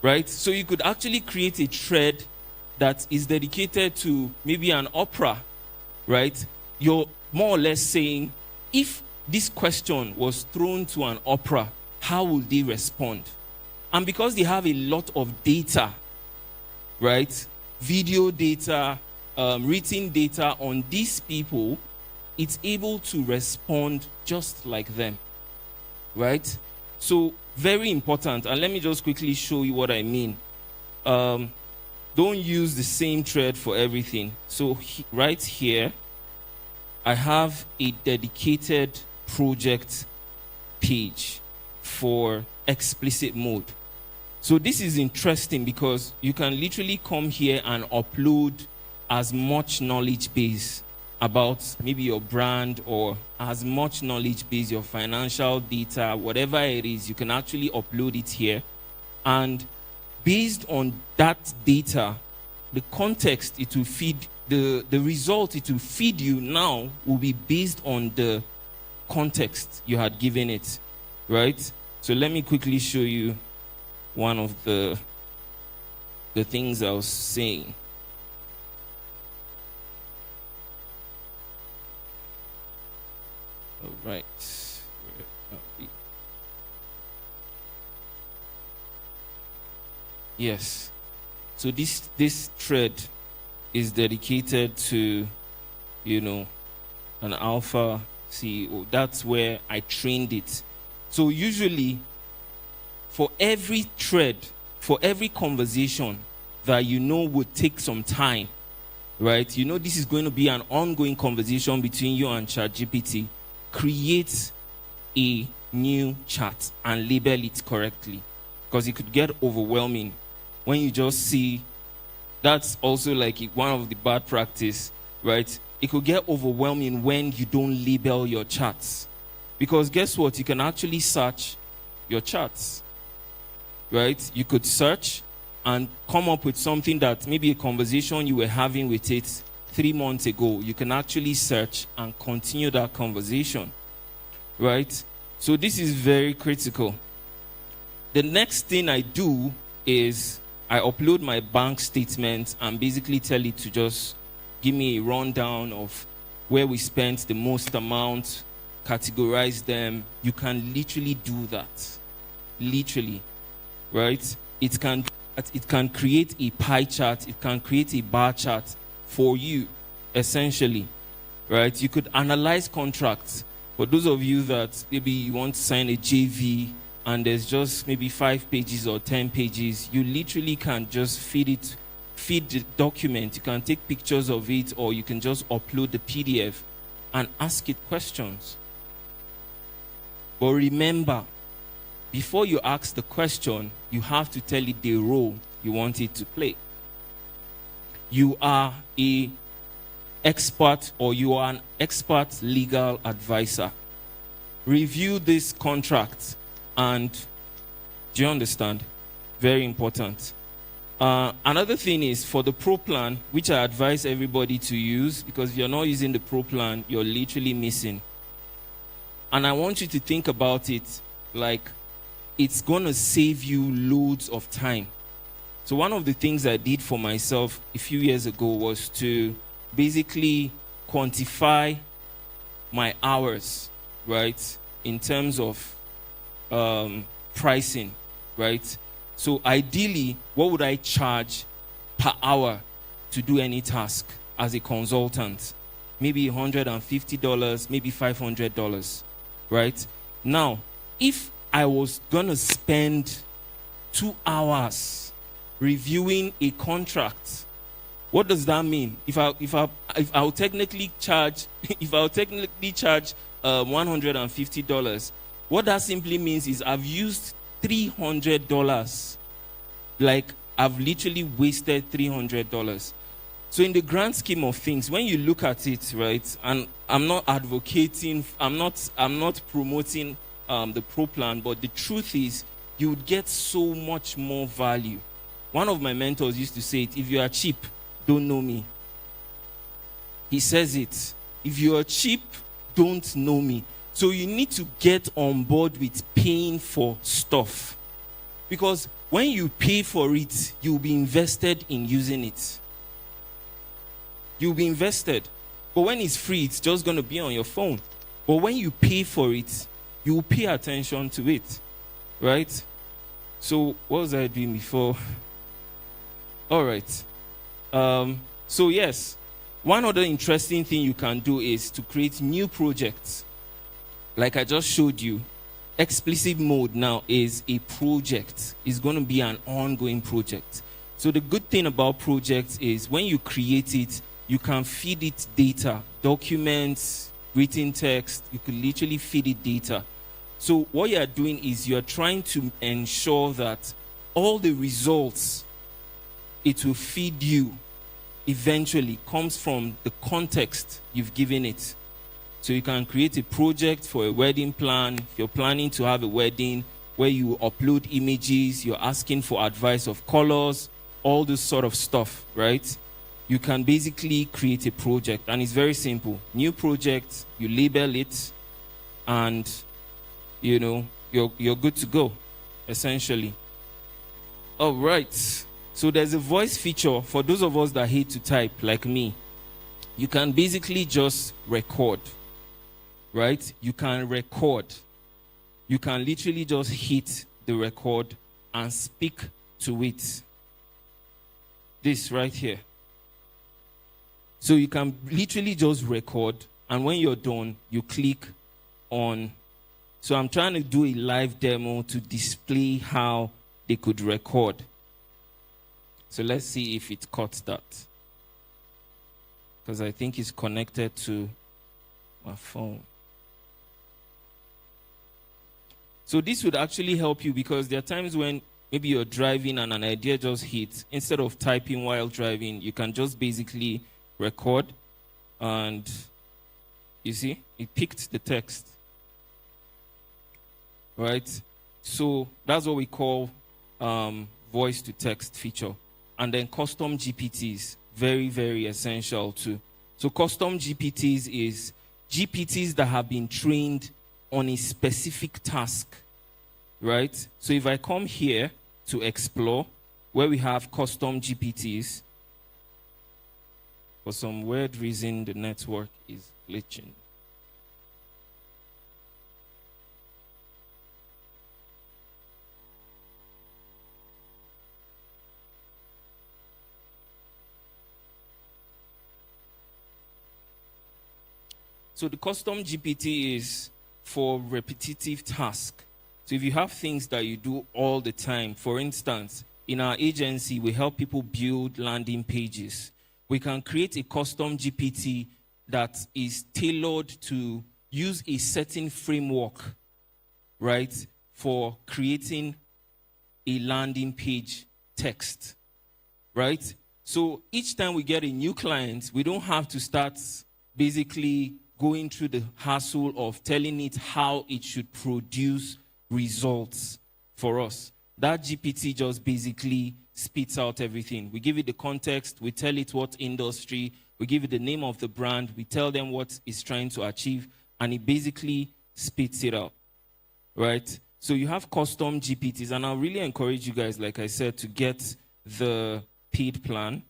right? So you could actually create a thread that is dedicated to maybe an opera, right? You're more or less saying, if this question was thrown to an opera, how would they respond? And because they have a lot of data, right? Video data, written data on these people, it's able to respond just like them, right? So very important. And let me just quickly show you what I mean. Don't use the same thread for everything. So right here, I have a dedicated project page for explicit mode. So this is interesting because you can literally come here and upload as much knowledge base about maybe your brand, or as much knowledge base, your financial data, whatever it is, you can actually upload it here. And based on that data, the context it will feed, the result it will feed you now will be based on the context you had given it, right? So let me quickly show you one of the things I was saying. All right. Yes. So this thread is dedicated to, an alpha CEO. That's where I trained it. So usually, for every thread, for every conversation that would take some time, right? This is going to be an ongoing conversation between you and ChatGPT. Create a new chat and label it correctly, because it could get overwhelming when you just see. That's also like one of the bad practice, right? It could get overwhelming when you don't label your chats, because guess what? You can actually search your chats, right? You could search and come up with something that maybe a conversation you were having with it 3 months ago. You can actually search and continue that conversation, right? So this is very critical. The next thing I do is I upload my bank statement and basically tell it to just give me a rundown of where we spent the most amount, categorize them. You can literally do that. Literally, right? It can create a pie chart. It can create a bar chart for you, essentially, right? You could analyze contracts. For those of you that maybe you want to sign a JV and there's just maybe 5 pages or 10 pages, you literally can just feed the document. You can take pictures of it, or you can just upload the PDF and ask it questions. But remember, before you ask the question, you have to tell it the role you want it to play. You are an expert, or you are an expert legal advisor. Review this contract, and do you understand? Very important. Another thing is for the pro plan, which I advise everybody to use, because if you're not using the pro plan, you're literally missing. And I want you to think about it like it's going to save you loads of time. So one of the things I did for myself a few years ago was to basically quantify my hours, right, in terms of pricing, right? So ideally, what would I charge per hour to do any task as a consultant? Maybe $150, maybe $500, right? Now, if I was going to spend 2 hours reviewing a contract, what does that mean? If I'll technically charge $150, what that simply means is I've used $300. Like I've literally wasted $300. So in the grand scheme of things, when you look at it, right, and I'm not advocating, I'm not promoting the pro plan, but the truth is you would get so much more value. One of my mentors used to say it: if you are cheap, don't know me. He says it: if you are cheap, don't know me. So you need to get on board with paying for stuff. Because when you pay for it, you'll be invested in using it. You'll be invested. But when it's free, it's just going to be on your phone. But when you pay for it, you will pay attention to it. Right? So what was I doing before? All right. So yes, one other interesting thing you can do is to create new projects. Like I just showed you, explicit mode now is a project. It's going to be an ongoing project. So the good thing about projects is when you create it, you can feed it data, documents, written text. You can literally feed it data. So what you are doing is you are trying to ensure that all the results it will feed you eventually comes from the context you've given it. So you can create a project for a wedding plan. If you're planning to have a wedding where you upload images, you're asking for advice of colors, all this sort of stuff, right? You can basically create a project, and it's very simple. New project, you label it, and you're good to go, essentially. All right. So there's a voice feature for those of us that hate to type, like me. You can basically just record. Right? You can record. You can literally just hit the record and speak to it. This right here. So you can literally just record, and when you're done, you click on. So I'm trying to do a live demo to display how they could record. So let's see if it cuts that. Because I think it's connected to my phone. So this would actually help you, because there are times when maybe you're driving and an idea just hits. Instead of typing while driving, you can just basically record, and you see, it picked the text. Right? So that's what we call voice to text feature. And then custom GPTs, very, very essential too. So custom GPTs is GPTs that have been trained on a specific task, right? So if I come here to explore, where we have custom GPTs, for some weird reason, the network is glitching. So the custom GPT is for repetitive tasks. So if you have things that you do all the time, for instance, in our agency, we help people build landing pages. We can create a custom GPT that is tailored to use a certain framework, right, for creating a landing page text, right? So each time we get a new client, we don't have to start basically going through the hassle of telling it how it should produce results for us. that GPT just basically spits out everything. We give it the context, we tell it what industry, we give it the name of the brand, we tell them what it's trying to achieve, and it basically spits it out, right? So you have custom GPTs, and I really encourage you guys, like I said, to get the paid plan.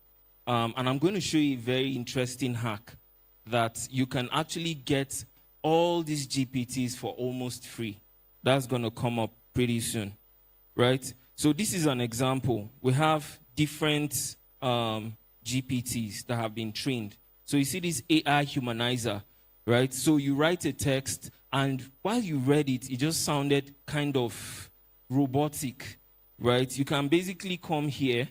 And I'm going to show you a very interesting hack that you can actually get all these GPTs for almost free. That's going to come up pretty soon, right? So this is an example. We have different GPTs that have been trained. So you see this AI humanizer, right? So you write a text, and while you read it, it just sounded kind of robotic, right? You can basically come here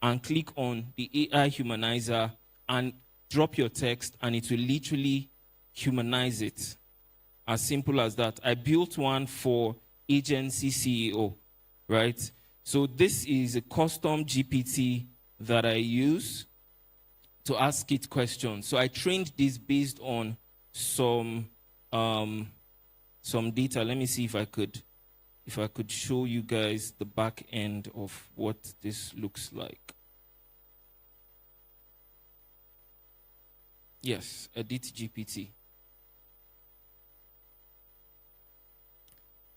and click on the AI humanizer and drop your text, and it will literally humanize it. As simple as that. I built one for agency CEO, right? So this is a custom GPT that I use to ask it questions. So I trained this based on some data. Let me see if I could show you guys the back end of what this looks like. Yes, edit GPT.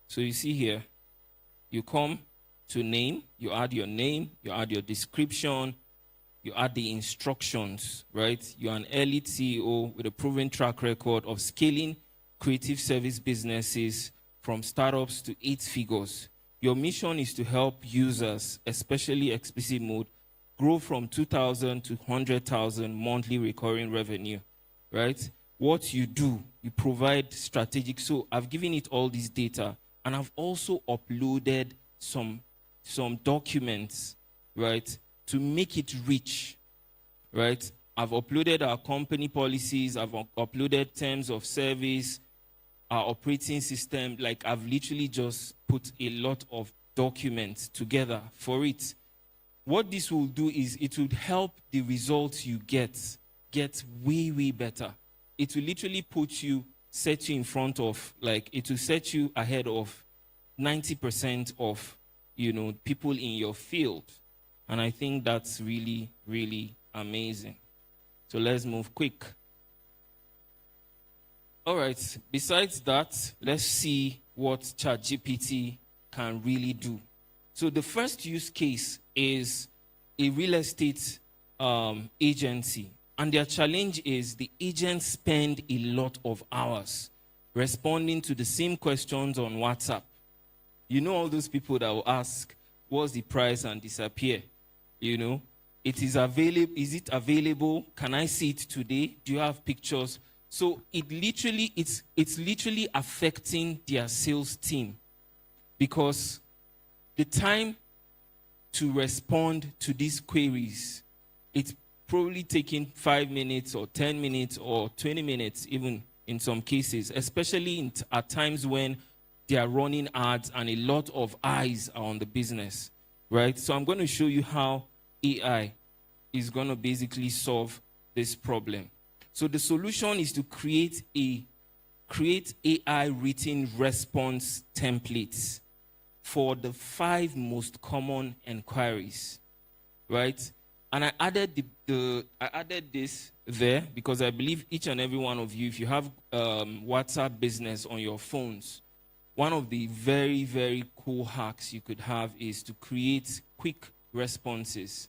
So you see here, you come to name, you add your name, you add your description, you add the instructions, right? You're an elite CEO with a proven track record of scaling creative service businesses from startups to 8 figures. Your mission is to help users, especially explicit mode, grow from 2,000 to 100,000 monthly recurring revenue, right? What you do, you provide strategic. So I've given it all this data, and I've also uploaded some documents, right, to make it rich, right? I've uploaded our company policies, I've uploaded terms of service, our operating system. Like, I've literally just put a lot of documents together for it. What this will do is it will help the results you get way, way better. It will literally set you in front of, like, it will set you ahead of 90% of, people in your field. And I think that's really, really amazing. So let's move quick. All right, besides that, let's see what ChatGPT can really do. So the first use case is a real estate agency. And their challenge is the agents spend a lot of hours responding to the same questions on WhatsApp. You know, all those people that will ask, what's the price, and disappear. It is available. Is it available? Can I see it today? Do you have pictures? So it's literally affecting their sales team, because the time to respond to these queries, it's probably taking 5 minutes or 10 minutes or 20 minutes, even in some cases, especially at times when they are running ads and a lot of eyes are on the business, right? So I'm going to show you how AI is going to basically solve this problem. So the solution is to create AI written response templates for the 5 most common inquiries, right? And I added this there because I believe each and every one of you, if you have WhatsApp business on your phones, one of the very, very cool hacks you could have is to create quick responses,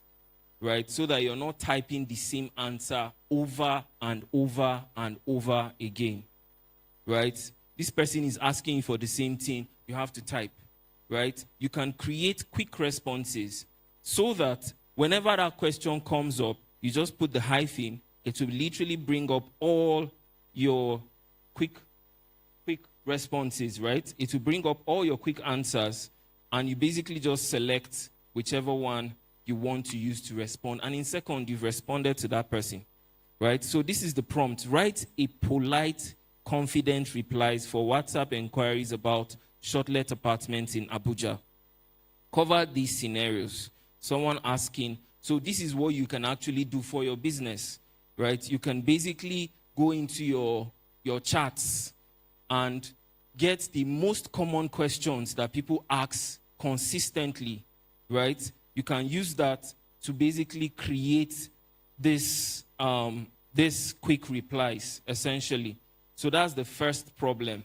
right? So that you're not typing the same answer over and over and over again, right? This person is asking you for the same thing, you have to type, right? You can create quick responses so that whenever that question comes up, you just put the hyphen, it will literally bring up all your quick responses, right? It will bring up all your quick answers, and you basically just select whichever one you want to use to respond. And in second, you've responded to that person, right? So this is the prompt. Write a polite, confident replies for WhatsApp inquiries about shortlet apartments in Abuja. Cover these scenarios. Someone asking, so this is what you can actually do for your business, right? You can basically go into your chats and get the most common questions that people ask consistently, right? You can use that to basically create this quick replies, essentially. So that's the first problem.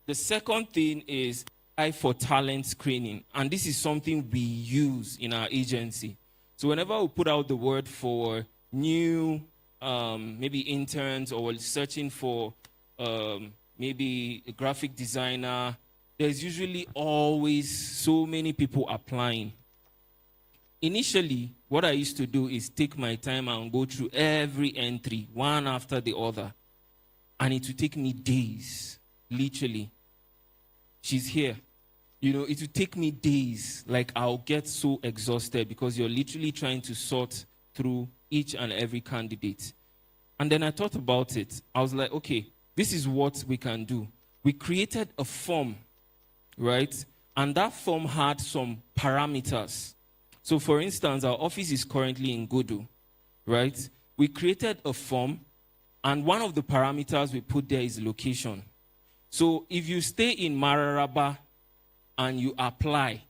The second thing is AI for talent screening, and this is something we use in our agency. So whenever we put out the word for new maybe interns, or we're searching for maybe a graphic designer, there's usually always so many people applying. Initially, what I used to do is take my time and go through every entry, one after the other. And it would take me days, literally. She's here. You know, it would take me days. Like, I'll get so exhausted because you're literally trying to sort through each and every candidate. And then I thought about it. I was like, okay, this is what we can do. We created a form, right? And that form had some parameters. So, for instance, our office is currently in Godo, right? We created a form, and one of the parameters we put there is location. So, if you stay in Mararaba and you apply,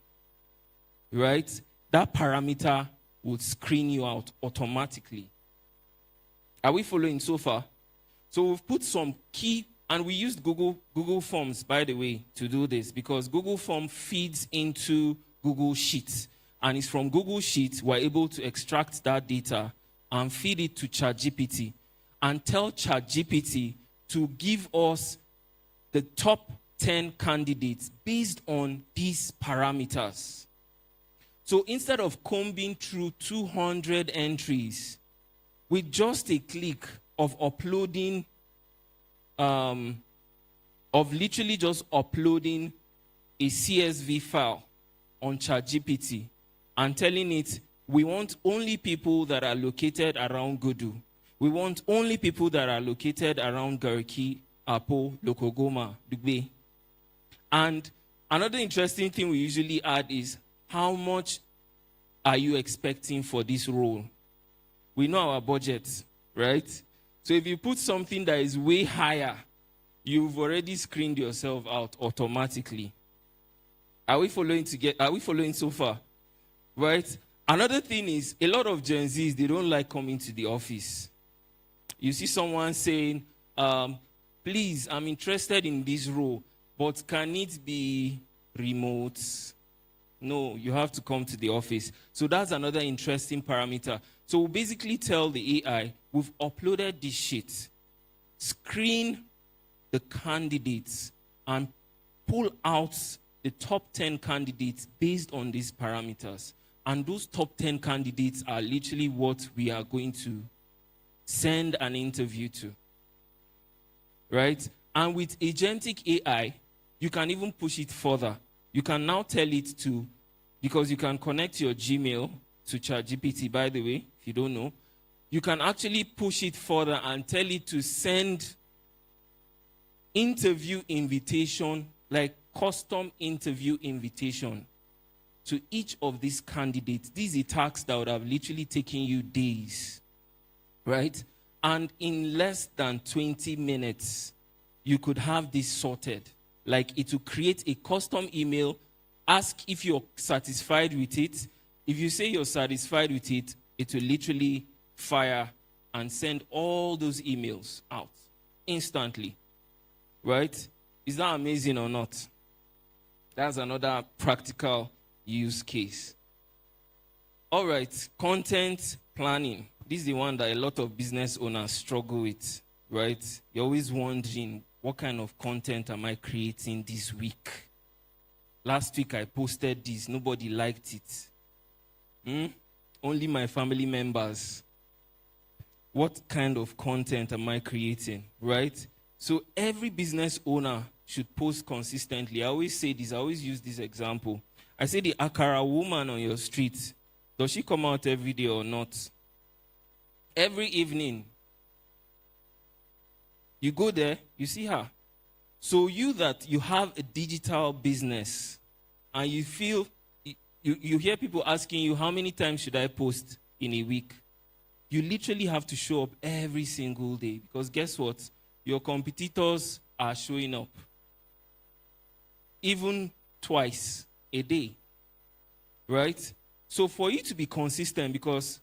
right, that parameter would screen you out automatically. Are we following so far? So, we've put some key, and we used Google Forms, by the way, to do this, because Google Form feeds into Google Sheets. And it's from Google Sheets we're able to extract that data and feed it to ChatGPT and tell ChatGPT to give us the top 10 candidates based on these parameters. So instead of combing through 200 entries, with just a click of uploading, of literally just uploading a CSV file on ChatGPT, and telling it, we want only people that are located around Godu. We want only people that are located around Gariki, Apo, Lokogoma, Dugbe. And another interesting thing we usually add is, how much are you expecting for this role? We know our budget, right? So if you put something that is way higher, you've already screened yourself out automatically. Are we following so far? Right? Another thing is, a lot of Gen Zs, they don't like coming to the office. You see someone saying, please, I'm interested in this role, but can it be remote? No, you have to come to the office. So that's another interesting parameter. So we basically tell the AI, we've uploaded this sheet, screen the candidates, and pull out the top 10 candidates based on these parameters. And those top 10 candidates are literally what we are going to send an interview to. Right? And with agentic AI, you can even push it further. You can now tell it to, because you can connect your Gmail to ChatGPT, by the way, if you don't know, you can actually push it further and tell it to send interview invitation, like custom interview invitation, to each of these candidates. These are tasks that would have literally taken you days, right? And in less than 20 minutes, you could have this sorted. Like, it will create a custom email, ask if you're satisfied with it. If you say you're satisfied with it, it will literally fire and send all those emails out instantly, right? Is that amazing or not? That's another practical use case. All right, content planning. This is the one that a lot of business owners struggle with, right? You're always wondering, what kind of content am I creating this week? Last week I posted this, nobody liked it. Only my family members. What kind of content am I creating, right? So every business owner should post consistently. I always say this, I always use this example. I say, the Akara woman on your street, does she come out every day or not? Every evening, you go there, you see her. So you have a digital business, and you feel, you hear people asking you, how many times should I post in a week? You literally have to show up every single day, because guess what? Your competitors are showing up. Even twice a day, right? So for you to be consistent, because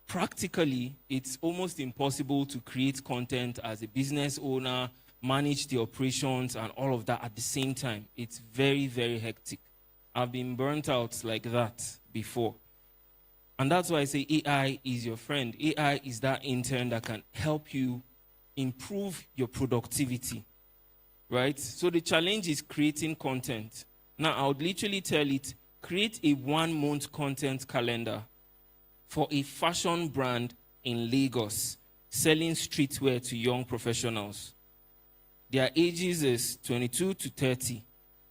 practically it's almost impossible to create content as a business owner, manage the operations and all of that at the same time. It's very, very hectic. I've been burnt out like that before. And that's why I say AI is your friend. AI is that intern that can help you improve your productivity, right? So the challenge is creating content. Now, I would literally tell it, create a 1-month content calendar for a fashion brand in Lagos selling streetwear to young professionals. Their ages is 22 to 30.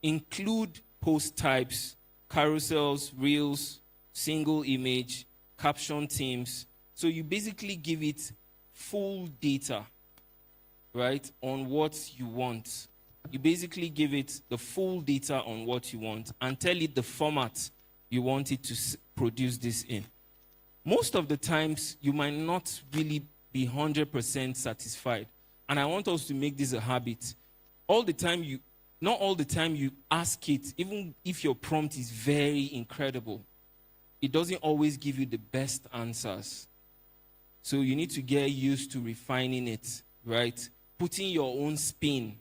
Include post types, carousels, reels, single image, caption themes. So you basically give it full data, right, on what you want. You basically give it the full data on what you want and tell it the format you want it to produce this in. Most of the times, you might not really be 100% satisfied. And I want us to make this a habit. Not all the time you ask it, even if your prompt is very incredible, it doesn't always give you the best answers. So you need to get used to refining it, right? Putting your own spin,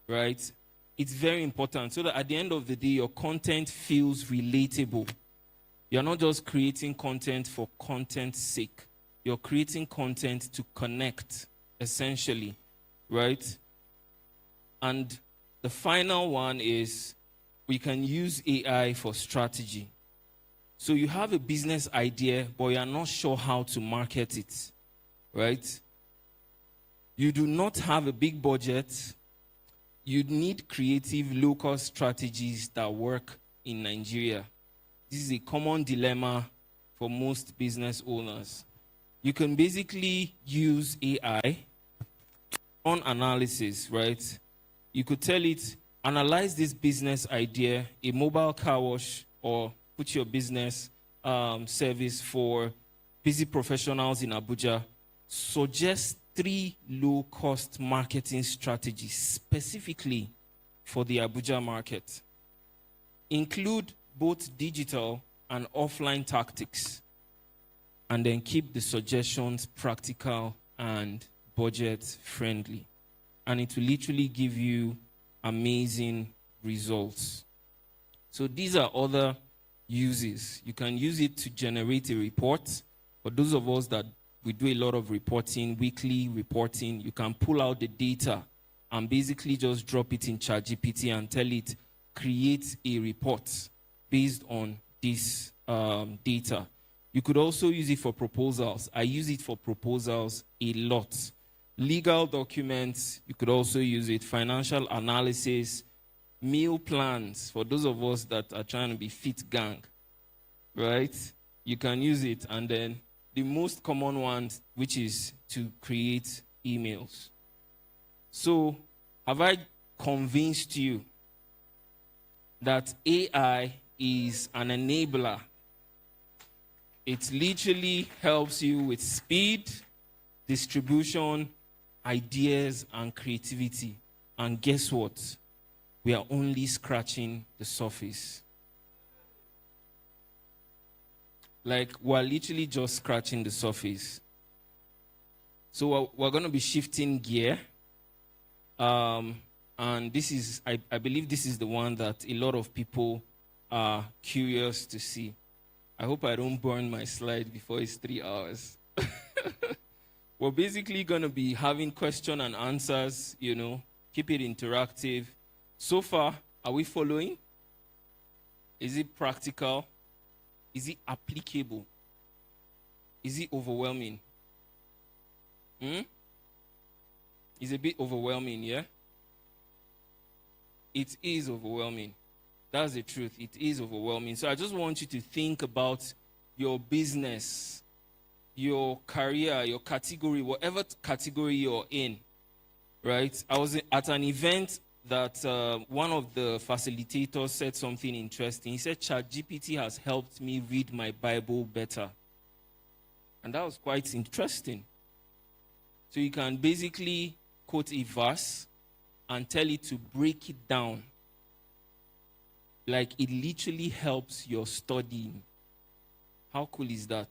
right? It's very important so that at the end of the day, your content feels relatable. You're not just creating content for content's sake. You're creating content to connect, essentially, right? And the final one is we can use AI for strategy. So you have a business idea, but you're not sure how to market it, right? You do not have a big budget. You need creative local strategies that work in Nigeria. This is a common dilemma for most business owners. You can basically use AI on analysis, right? You could tell it, analyze this business idea, a mobile car wash, or put your business service for busy professionals in Abuja. Suggest 3 low-cost marketing strategies specifically for the Abuja market. Include both digital and offline tactics, and then keep the suggestions practical and budget-friendly. And it will literally give you amazing results. So these are other uses. You can use it to generate a report. For those of us that we do a lot of reporting, weekly reporting, you can pull out the data and basically just drop it in ChatGPT and tell it, create a report based on this data. You could also use it for proposals. I use it for proposals a lot. Legal documents, you could also use it. Financial analysis, meal plans, for those of us that are trying to be fit gang, right? You can use it. And then the most common one, which is to create emails. So, have I convinced you that AI is an enabler? It literally helps you with speed, distribution, ideas, and creativity. And guess what? We are only scratching the surface. Like, we're literally just scratching the surface. So we're going to be shifting gear. And this is, I believe this is the one that a lot of people are curious to see. I hope I don't burn my slide before it's 3 hours. We're basically going to be having question and answers, keep it interactive. So far, are we following? Is it practical? Is it applicable? Is it overwhelming? It's a bit overwhelming, yeah? It is overwhelming. That's the truth. It is overwhelming. So I just want you to think about your business, your career, your category, whatever category you're in, right? I was at an event that one of the facilitators said something interesting. He said, ChatGPT has helped me read my Bible better. And that was quite interesting. So you can basically quote a verse and tell it to break it down. Like, it literally helps your studying. How cool is that?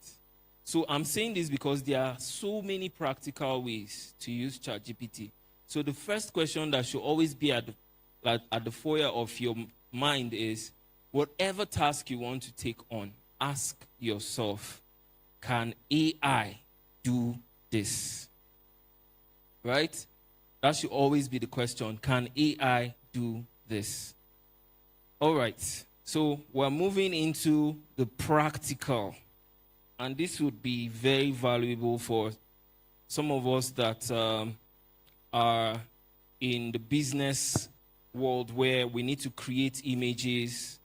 So I'm saying this because there are so many practical ways to use ChatGPT. So the first question that should always be at the foyer of your mind is, whatever task you want to take on, ask yourself, can AI do this? Right? That should always be the question. Can AI do this? All right. So we're moving into the practical. And this would be very valuable for some of us that are in the business world where we need to create images,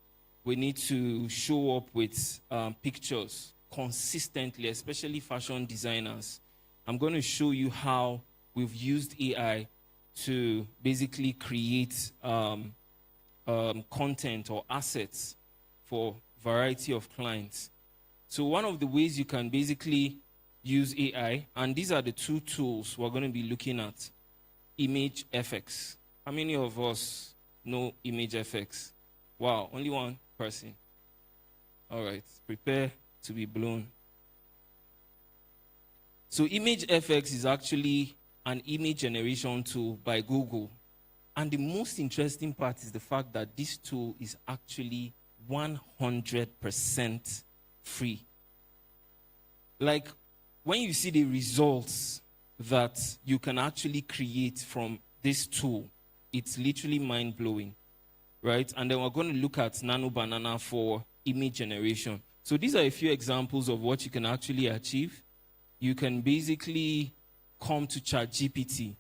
we need to show up with pictures consistently, especially fashion designers. I'm going to show you how we've used AI to basically create content or assets for a variety of clients. So one of the ways you can basically use AI, and these are the two tools we're going to be looking at. Image FX. How many of us know Image FX? Wow, only one person. All right, prepare to be blown. So Image FX is actually an image generation tool by Google. And the most interesting part is the fact that this tool is actually 100% free. Like, when you see the results that you can actually create from this tool, it's literally mind-blowing, right? And then we're going to look at Nano Banana for image generation. So these are a few examples of what you can actually achieve. You can basically come to ChatGPT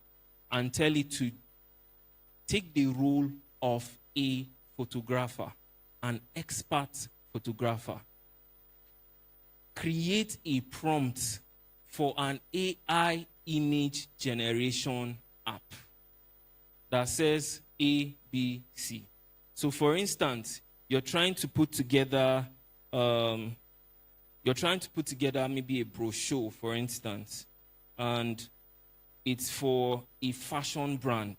and tell it to take the role of a photographer, an expert photographer. Create a prompt for an AI image generation app that says A, B, C. So, for instance, you're trying to put together maybe a brochure, for instance, and it's for a fashion brand.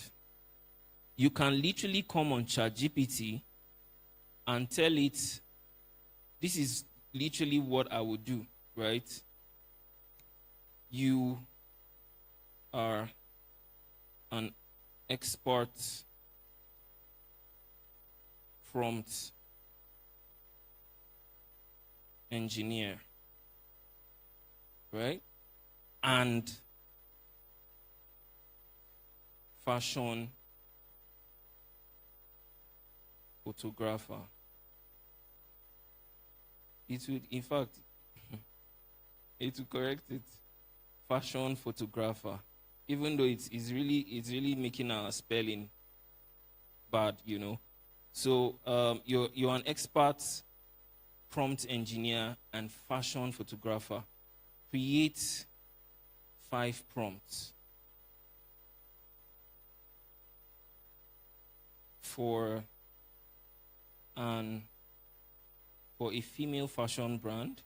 You can literally come on ChatGPT and tell it, this is literally what I would do, right? You are an expert prompt engineer, right? And fashion photographer. It would, in fact, it will correct it. Fashion photographer. Even though it's really making our spelling bad, you know. So you're an expert prompt engineer and fashion photographer. Create 5 prompts for a female fashion brand.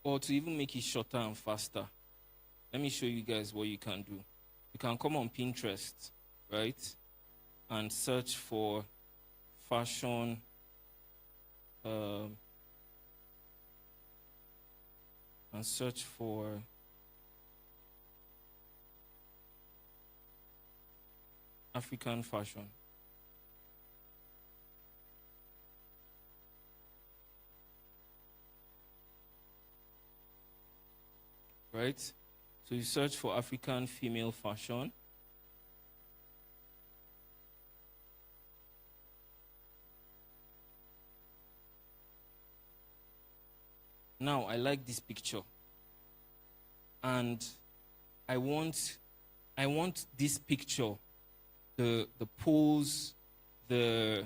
Or to even make it shorter and faster. Let me show you guys what you can do. You can come on Pinterest, right? And search for fashion and search for African fashion. Right? So you search for African female fashion. Now, I like this picture. And I want this picture, the pose, the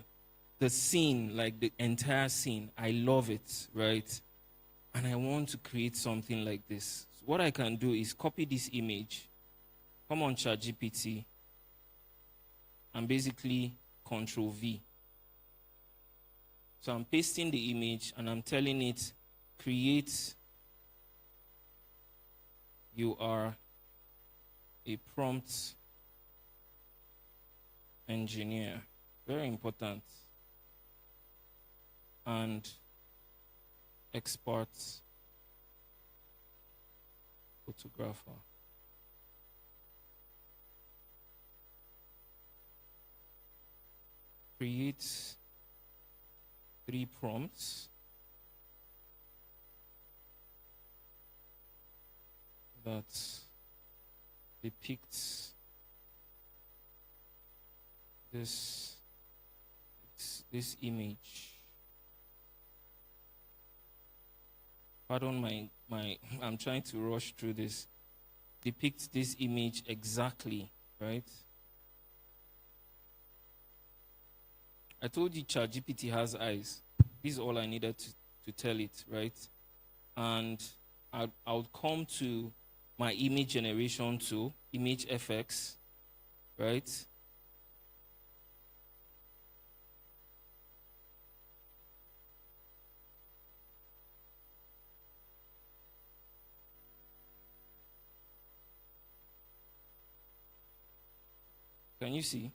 scene, like the entire scene. I love it, right? And I want to create something like this. So what I can do is copy this image, come on ChatGPT, and basically Control V. So I'm pasting the image and I'm telling it, create, you are a prompt engineer. Very important. And expert photographer. Create 3 prompts that depicts this image. Pardon my I'm trying to rush through this. Depicts this image exactly, right? I told you ChatGPT has eyes. This is all I needed to tell it, right? And I'll come to my image generation tool, Image FX, right? Can you see?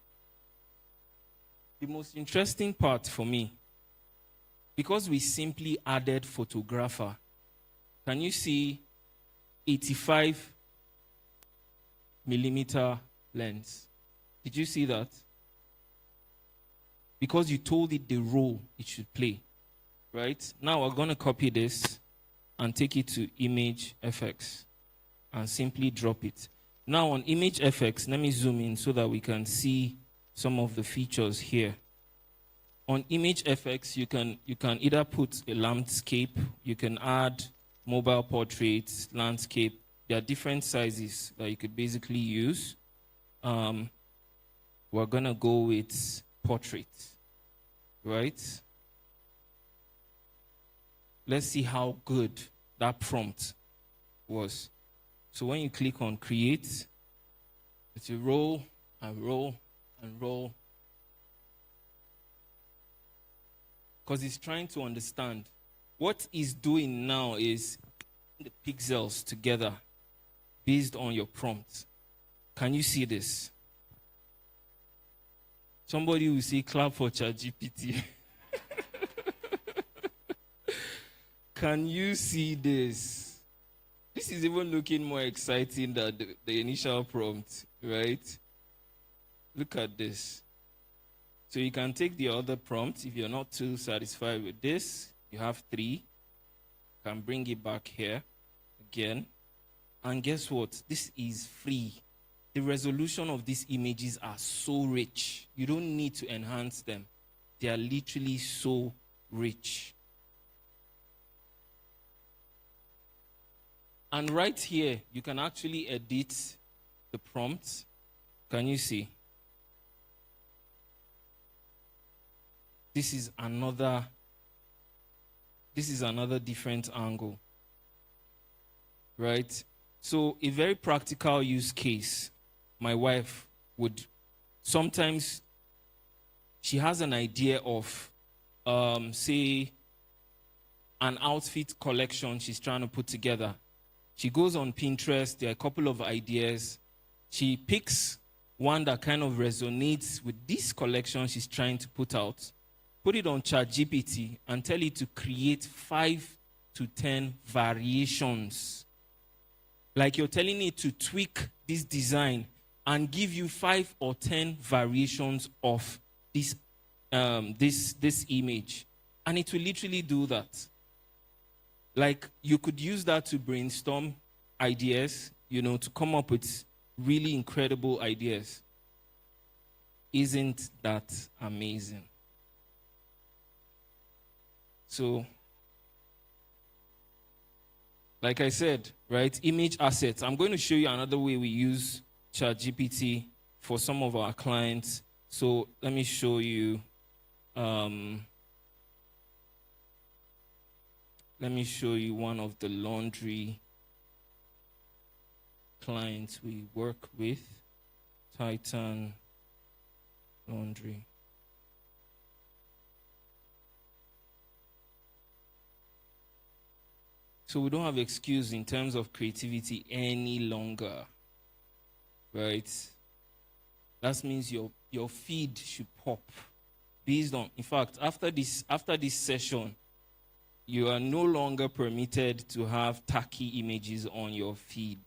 The most interesting part for me, because we simply added photographer, can you see 85 millimeter lens? Did you see that? Because you told it the role it should play, right? Now we're going to copy this and take it to Image FX and simply drop it. Now on Image FX, let me zoom in so that we can see some of the features here. On Image FX, you can either put a landscape, you can add mobile portraits, landscape. There are different sizes that you could basically use. We're going to go with portrait, right? Let's see how good that prompt was. So when you click on create, it's a roll and roll and roll. Because it's trying to understand. What it's doing now is the pixels together based on your prompt. Can you see this? Somebody will say, clap for ChatGPT. Can you see this? This is even looking more exciting than the initial prompt, right? Look at this. So you can take the other prompt. If you're not too satisfied with this, you have 3. You can bring it back here again. And guess what? This is free. The resolution of these images are so rich. You don't need to enhance them. They are literally so rich. And right here, you can actually edit the prompt. Can you see? This is another different angle, right? So a very practical use case, my wife would sometimes, she has an idea of, say, an outfit collection she's trying to put together. She goes on Pinterest, there are a couple of ideas. She picks one that kind of resonates with this collection she's trying to put out. Put it on ChatGPT and tell it to create 5 to 10 variations. Like you're telling it to tweak this design and give you 5 or 10 variations of this image. And it will literally do that. Like you could use that to brainstorm ideas, to come up with really incredible ideas. Isn't that amazing? So, like I said, right, image assets. I'm going to show you another way we use ChatGPT for some of our clients. So let me show you. Let me show you one of the laundry clients we work with, Titan Laundry. So we don't have excuse in terms of creativity any longer, right? That means your feed should pop based on. In fact, after this session, you are no longer permitted to have tacky images on your feed.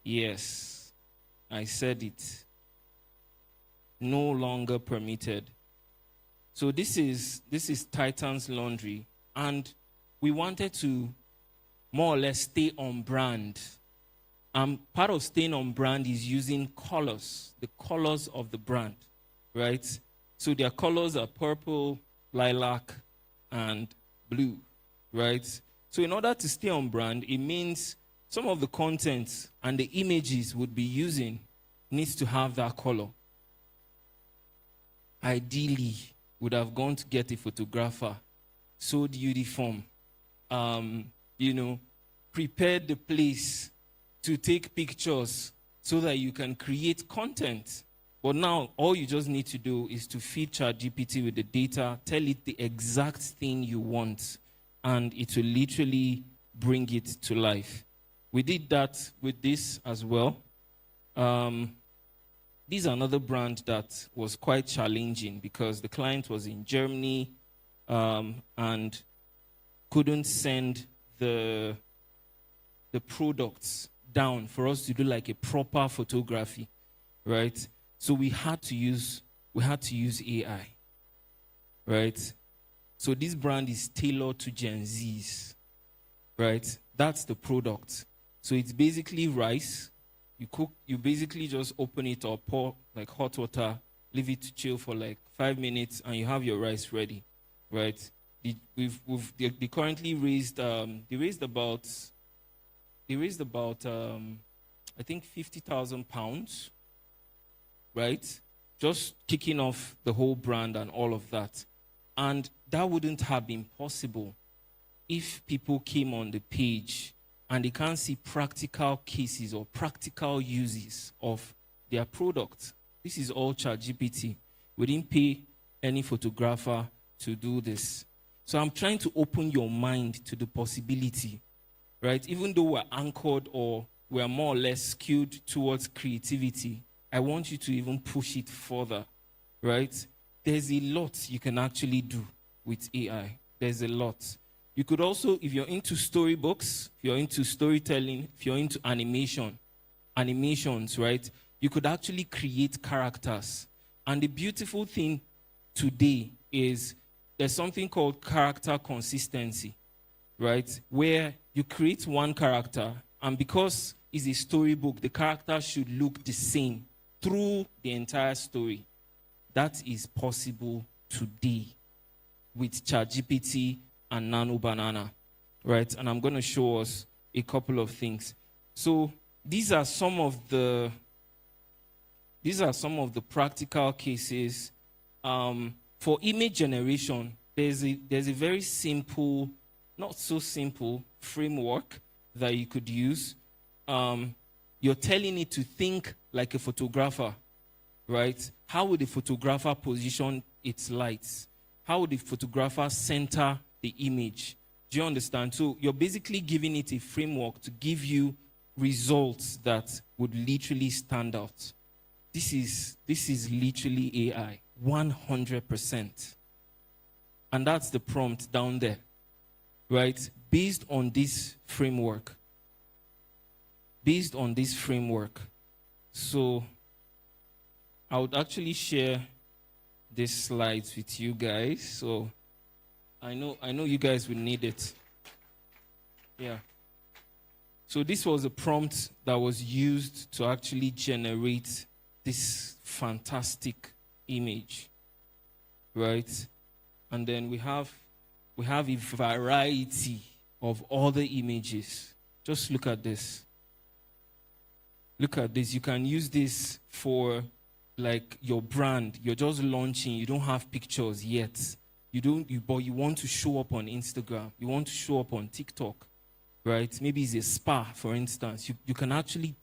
Yes, I said it. No longer permitted. So this is Titan's Laundry, and we wanted to more or less stay on brand. Part of staying on brand is using colors, the colors of the brand, right? So their colors are purple, lilac, and blue, right? So in order to stay on brand, it means some of the content and the images would be using needs to have that color. Ideally, would have gone to get a photographer, sewed uniform, prepared the place to take pictures so that you can create content. But now, all you just need to do is to feed ChatGPT with the data, tell it the exact thing you want, and it will literally bring it to life. We did that with this as well. This is another brand that was quite challenging because the client was in Germany and couldn't send the products down for us to do like a proper photography, right? So we had to use AI, right? So this brand is tailored to Gen Zs, right? That's the product. So it's basically rice. You basically just open it or pour like hot water, leave it to chill for like 5 minutes, and you have your rice ready, right? They currently raised about I think £50,000, right? Just kicking off the whole brand and all of that. And that wouldn't have been possible if people came on the page and they can't see practical cases or practical uses of their product. This is all ChatGPT. We didn't pay any photographer to do this. So I'm trying to open your mind to the possibility, right? Even though we're anchored or we're more or less skewed towards creativity, I want you to even push it further, right? There's a lot you can actually do with AI. There's a lot. You could also, if you're into storybooks, if you're into storytelling, if you're into animations, right? You could actually create characters. And the beautiful thing today is there's something called character consistency, right? Where you create one character, and because it's a storybook, the character should look the same through the entire story. That is possible today with ChatGPT and Nano Banana, right? And I'm going to show us a couple of things. So these are some of the practical cases. For image generation, there's a very simple, not so simple framework that you could use. You're telling it to think like a photographer, right? How would the photographer position its lights? How would the photographer center the image? Do you understand? So you're basically giving it a framework to give you results that would literally stand out. This is literally AI, 100%. And that's the prompt down there, right? Based on this framework. So I would actually share these slides with you guys. So I know you guys will need it. Yeah. So this was a prompt that was used to actually generate this fantastic image, right? And then we have a variety of other images. Just look at this. Look at this. You can use this for like your brand. You're just launching. You don't have pictures yet. But you want to show up on Instagram. You want to show up on TikTok, right? Maybe it's a spa, for instance. You can actually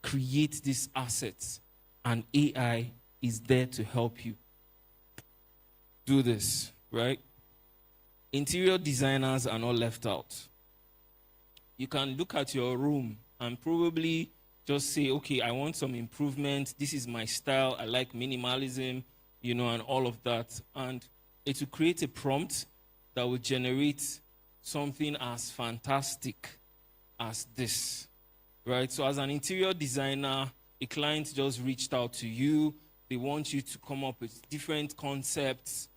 create these assets, and AI is there to help you do this, right? Interior designers are not left out. You can look at your room and probably just say, okay, I want some improvement. This is my style. I like minimalism, and all of that. And it will create a prompt that will generate something as fantastic as this, right? So as an interior designer, a client just reached out to you. They want you to come up with different concepts.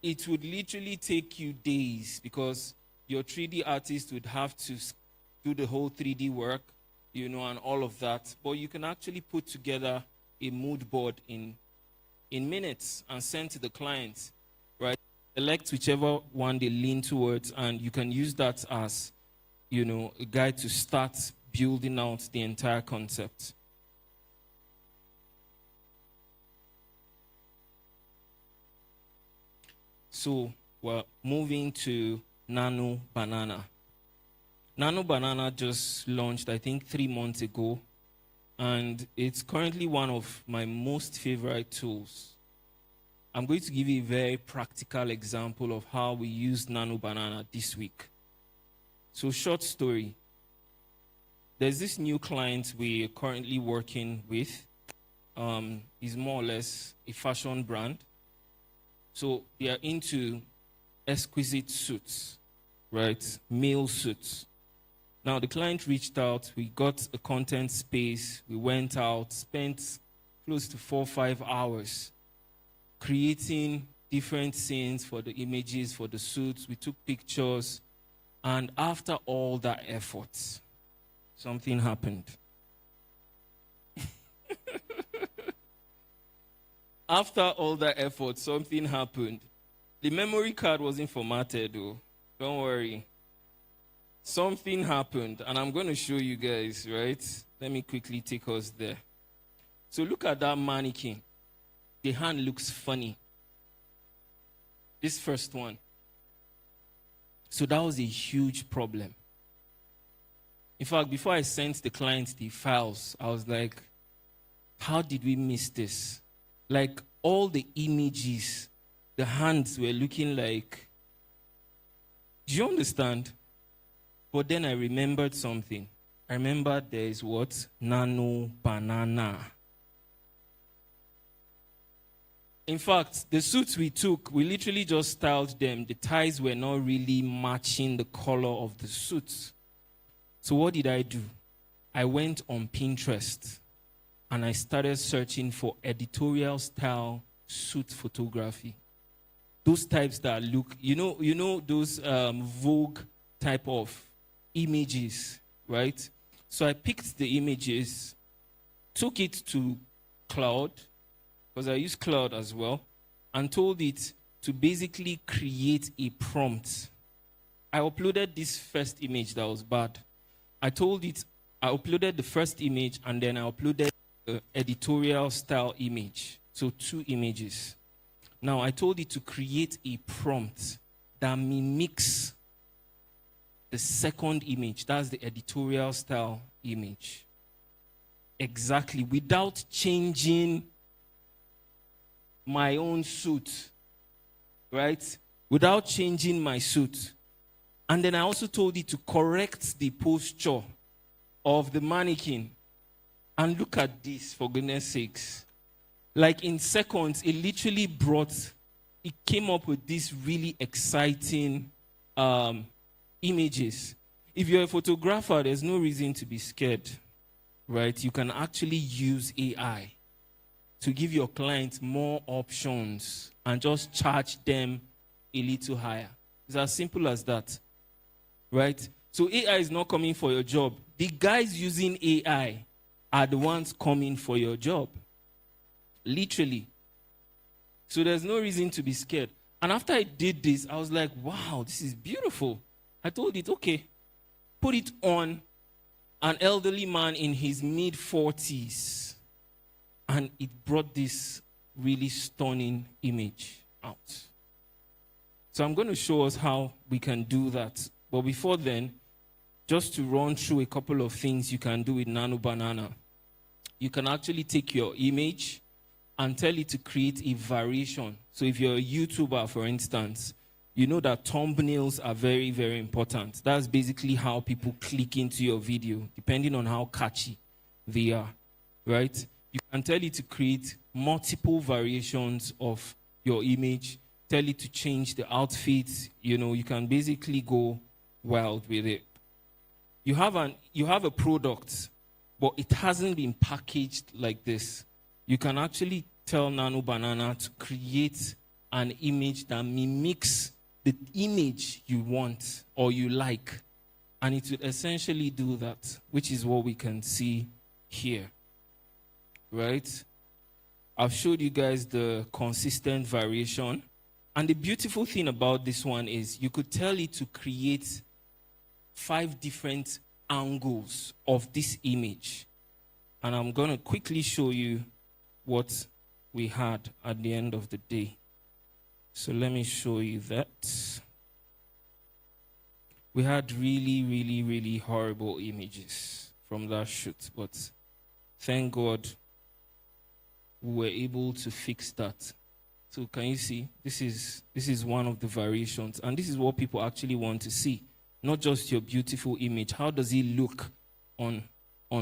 It would literally take you days because your 3D artist would have to do the whole 3D work, and all of that. But you can actually put together a mood board in minutes and send to the client, right? Select whichever one they lean towards, and you can use that as, a guide to start building out the entire concept. So we're moving to Nano Banana. Nano Banana just launched, I think, 3 months ago, and it's currently one of my most favorite tools. I'm going to give you a very practical example of how we use Nano Banana this week. So, short story. There's this new client we're currently working with. He's more or less a fashion brand. So they are into exquisite suits, right? Male suits. Now the client reached out. We got a content space. We went out, spent close to 4 or 5 hours creating different scenes for the images, for the suits. We took pictures. And after all that effort, something happened. After all that effort, something happened. The memory card wasn't formatted, though. Don't worry. Something happened, and I'm going to show you guys, right? Let me quickly take us there. So look at that mannequin. The hand looks funny. This first one. So that was a huge problem. In fact, before I sent the client the files, I was like, how did we miss this? Like, all the images, the hands were looking like... Do you understand? But then I remembered something. I remembered there is what? Nano Banana. In fact, the suits we took, we literally just styled them. The ties were not really matching the color of the suits. So what did I do? I went on Pinterest and I started searching for editorial style suit photography. Those types that look, those Vogue type of images, right? So I picked the images, took it to Cloud, because I use Cloud as well, and told it to basically create a prompt. I uploaded this first image that was bad. I uploaded the first image, and then I uploaded the editorial style image. So 2 images. Now, I told it to create a prompt that mimics the second image. That's the editorial style image. Exactly. Without changing my own suit. Right? Without changing my suit. And then I also told it to correct the posture of the mannequin. And look at this, for goodness sakes. Like in seconds, it literally came up with these really exciting images. If you're a photographer, there's no reason to be scared, right? You can actually use AI to give your clients more options and just charge them a little higher. It's as simple as that, right? So AI is not coming for your job. The guys using AI are the ones coming for your job. Literally. So there's no reason to be scared. And after I did this, I was like, wow, this is beautiful. I told it, okay, put it on an elderly man in his mid-40s. And it brought this really stunning image out. So I'm going to show us how we can do that. But before then, just to run through a couple of things you can do with Nano Banana. You can actually take your image and tell it to create a variation. So if you're a YouTuber, for instance, you know that thumbnails are very, very important. That's basically how people click into your video, depending on how catchy they are, right? You can tell it to create multiple variations of your image, tell it to change the outfit. You can basically go wild with it. You have a product, but it hasn't been packaged like this. You can actually tell Nano Banana to create an image that mimics the image you want or you like. And it will essentially do that, which is what we can see here. Right? I've showed you guys the consistent variation. And the beautiful thing about this one is you could tell it to create 5 different angles of this image. And I'm going to quickly show you what we had at the end of the day. So let me show you that. We had really, really, really horrible images from that shoot. But thank God we were able to fix that. So can you see? This is one of the variations. And this is what people actually want to see. Not just your beautiful image. How does it look on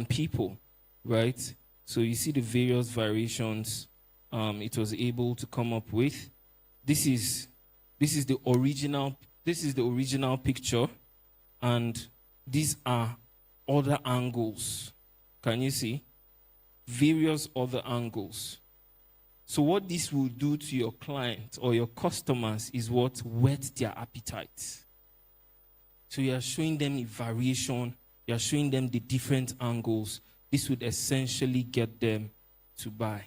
people, right? So you see the various variations it was able to come up with. This is the original picture, and these are other angles. Can you see? Various other angles. So what this will do to your client or your customers is what whet their appetite. So you are showing them a variation, you are showing them the different angles. This would essentially get them to buy.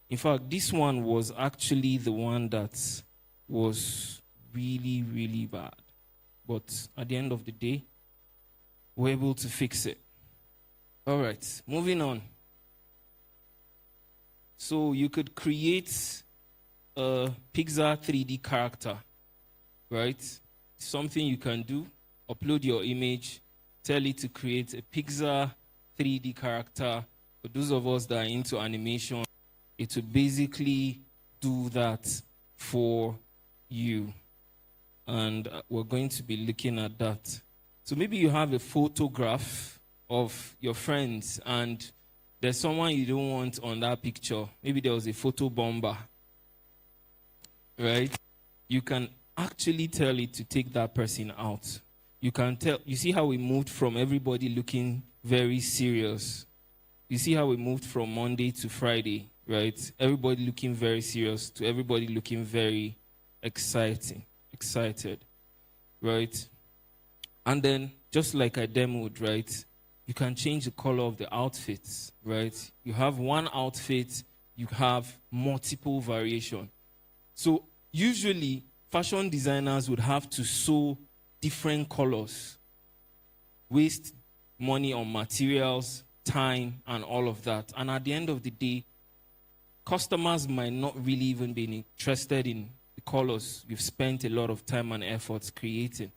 In fact, this one was actually the one that was really, really bad. But at the end of the day, we're able to fix it. All right, moving on. So you could create a Pixar 3D character, right? Something you can do, upload your image, tell it to create a Pixar 3D character. For those of us that are into animation, it will basically do that for you. And we're going to be looking at that. So maybe you have a photograph of your friends and there's someone you don't want on that picture. Maybe there was a photo bomber, right? You can actually tell it to take that person out. You can tell, you see how we moved from everybody looking very serious. You see how we moved from Monday to Friday, right? Everybody looking very serious to everybody looking very excited, right? And then, just like I demoed, right? You can change the color of the outfits, right? You have one outfit, you have multiple variation. So usually, fashion designers would have to sew different colors, waste money on materials, time, and all of that. And at the end of the day, customers might not really even be interested in the colors you've spent a lot of time and efforts creating.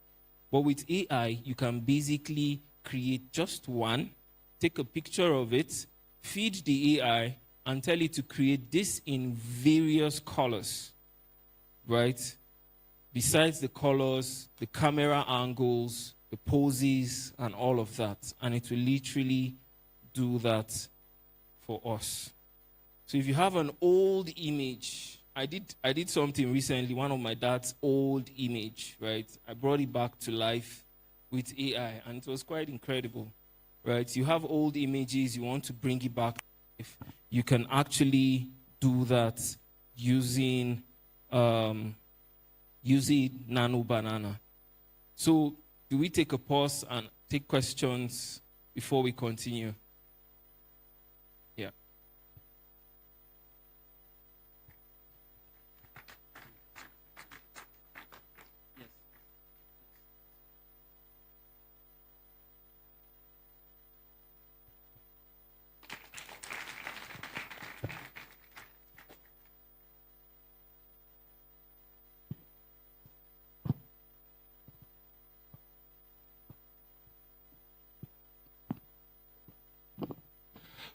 But with AI, you can basically create just one, take a picture of it, feed the AI, and tell it to create this in various colors, right? Besides the colors, the camera angles, the poses, and all of that. And it will literally do that for us. So if you have an old image, I did something recently, one of my dad's old image, right? I brought it back to life with AI, and it was quite incredible, right? You have old images, you want to bring it back. If you can actually do that using Nano Banana. So do we take a pause and take questions before we continue? Yeah.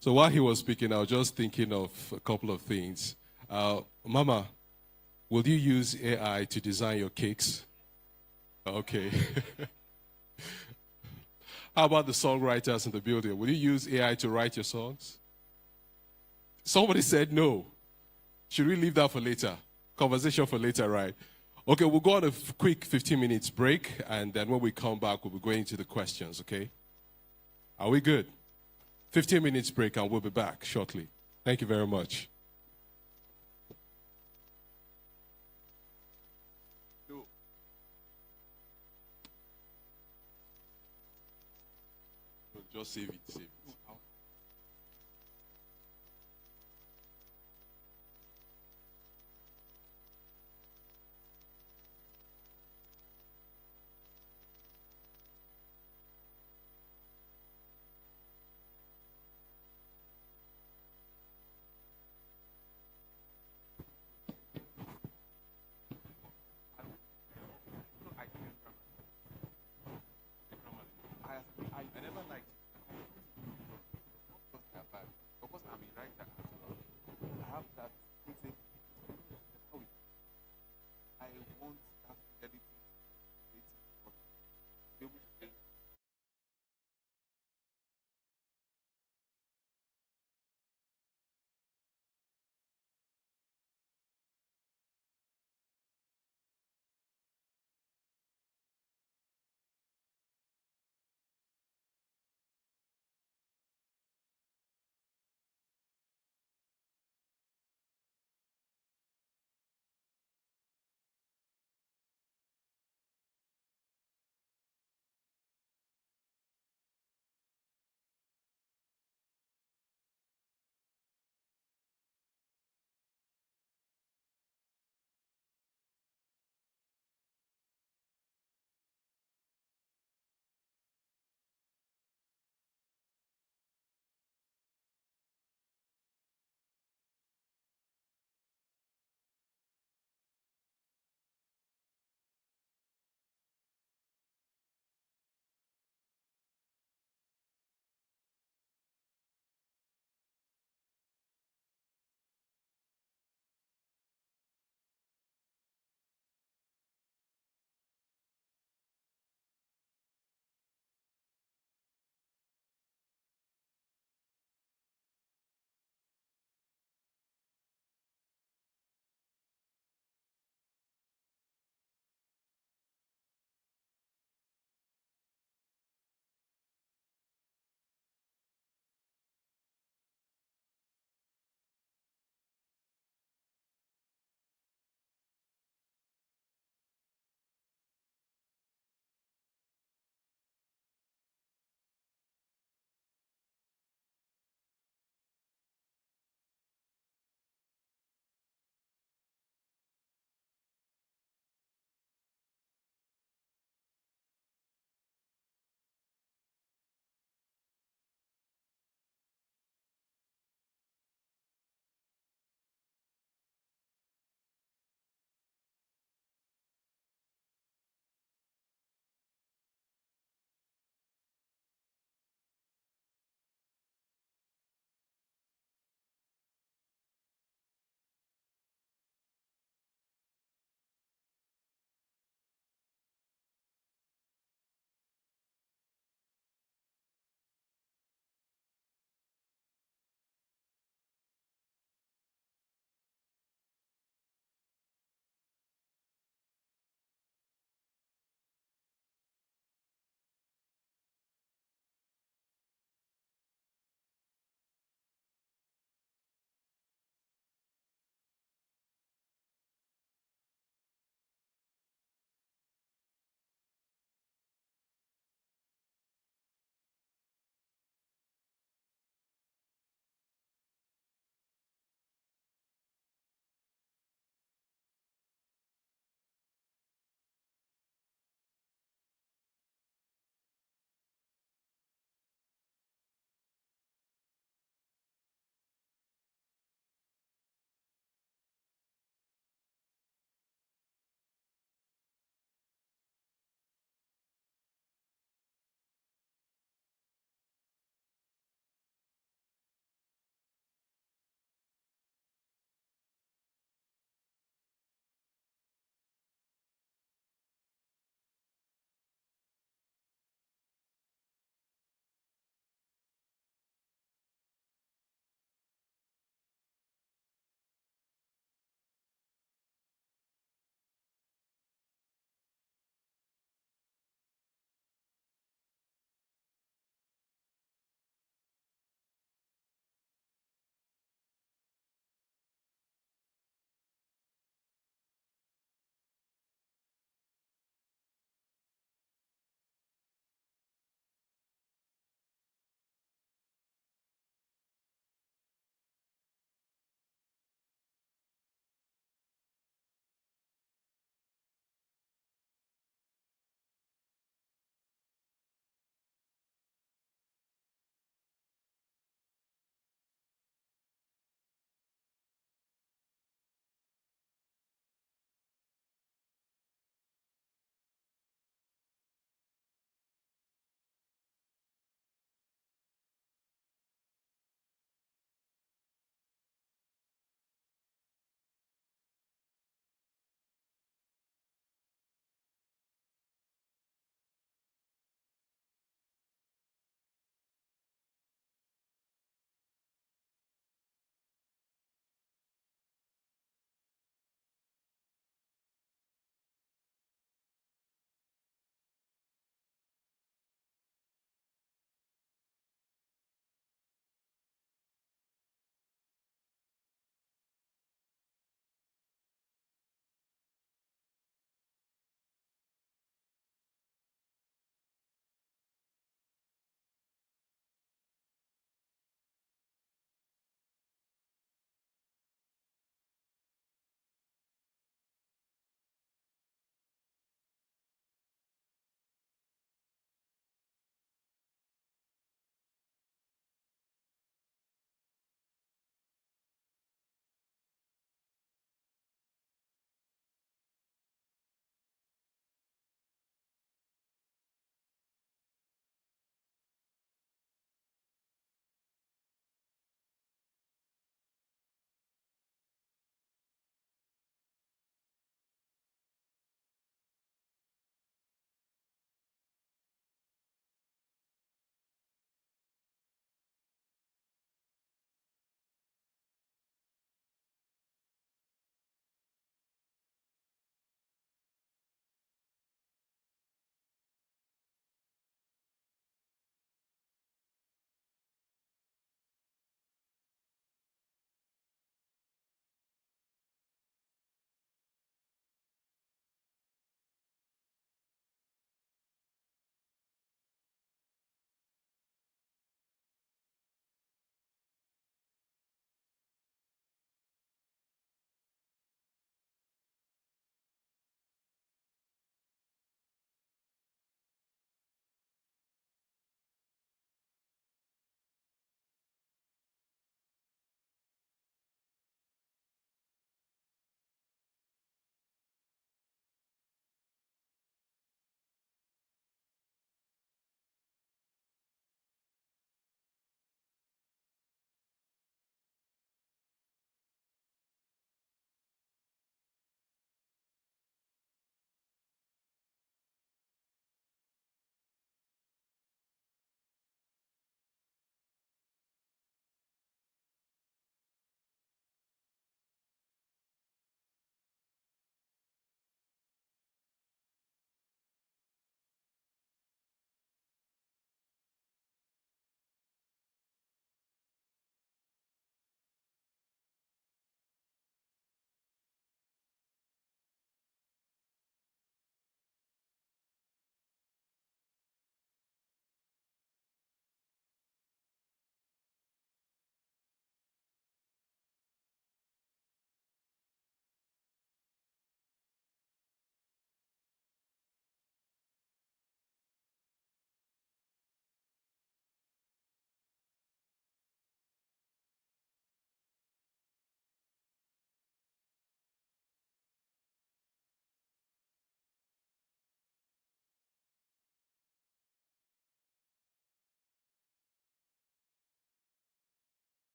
So while he was speaking, I was just thinking of a couple of things. Mama, will you use AI to design your cakes? Okay. How about the songwriters in the building? Will you use AI to write your songs? Somebody said no. Should we leave that for later? Conversation for later, right? Okay, we'll go on a quick 15 minutes break, and then when we come back, we'll be going to the questions, okay? Are we good? 15 minutes break, and we'll be back shortly. Thank you very much. Just save it, save it. I never liked it.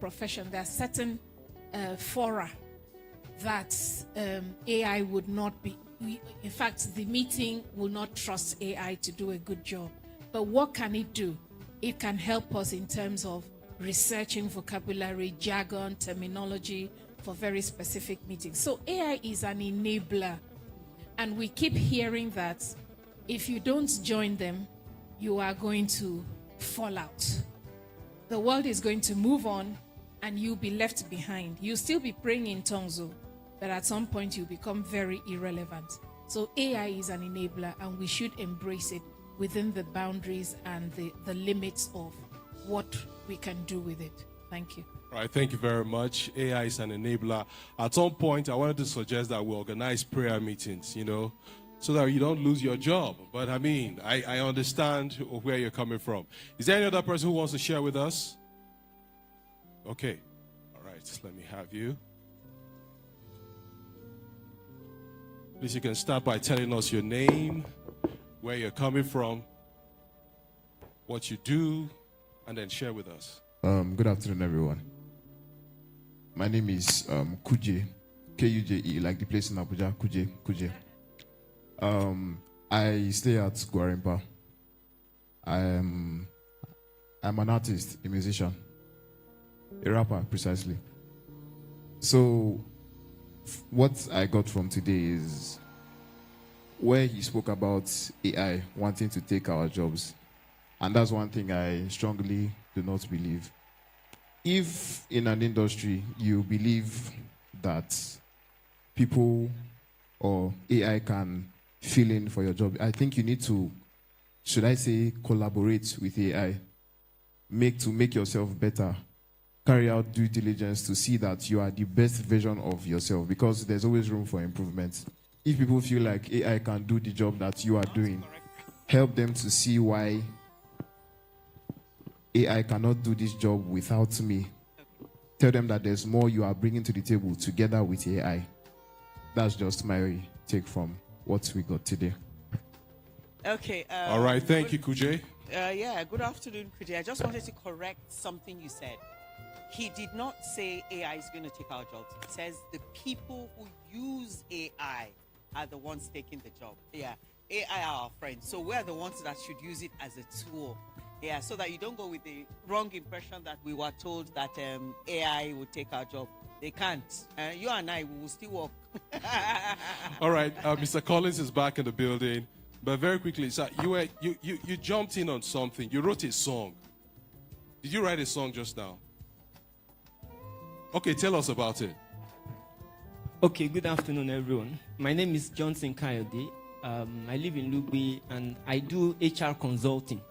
profession, there are certain fora that AI would not be. In fact, the meeting will not trust AI to do a good job. But what can it do? It can help us in terms of researching vocabulary, jargon, terminology for very specific meetings. So AI is an enabler. And we keep hearing that if you don't join them, you are going to fall out. The world is going to move on and you'll be left behind. You'll still be praying in tongues, but at some point you become very irrelevant. So AI is an enabler and we should embrace it within the boundaries and the limits of what we can do with it. Thank you. All right, thank you very much. AI is an enabler. At some point, I wanted to suggest that we organize prayer meetings, so that you don't lose your job. But I understand where you're coming from. Is there any other person who wants to share with us? Okay. All right, let me have you. Please, you can start by telling us your name, where you're coming from, what you do, and then share with us. Good afternoon, everyone. My name is Kuje, K-U-J-E, like the place in Abuja, Kuje. I stay at Guarimpa. I'm an artist, a musician, a rapper, precisely. So, what I got from today is where he spoke about AI wanting to take our jobs. And that's one thing I strongly do not believe. If in an industry you believe that people or AI can fill in for your job, I think you need to, should I say, collaborate with AI, make yourself better, carry out due diligence to see that you are the best version of yourself, because there's always room for improvement. If people feel like AI can do the job that you are doing, help them to see why AI cannot do this job without me. Tell them that there's more you are bringing to the table together with AI. That's just my take from what we got today. Okay. All right, thank you, Kuje. Good afternoon, Kuje. I just wanted to correct something you said. He did not say AI is going to take our jobs. He says the people who use AI are the ones taking the job. Yeah, AI are our friends. So we're the ones that should use it as a tool. Yeah, so that you don't go with the wrong impression that we were told that AI would take our job. They can't. You and I, we will still work. All right, Mr. Collins is back in the building. But very quickly, sir, you jumped in on something. You wrote a song. Did you write a song just now? Okay, tell us about it. Okay, good afternoon, everyone. My name is Johnson Kayode. I live in Lugbe, and I do HR consulting.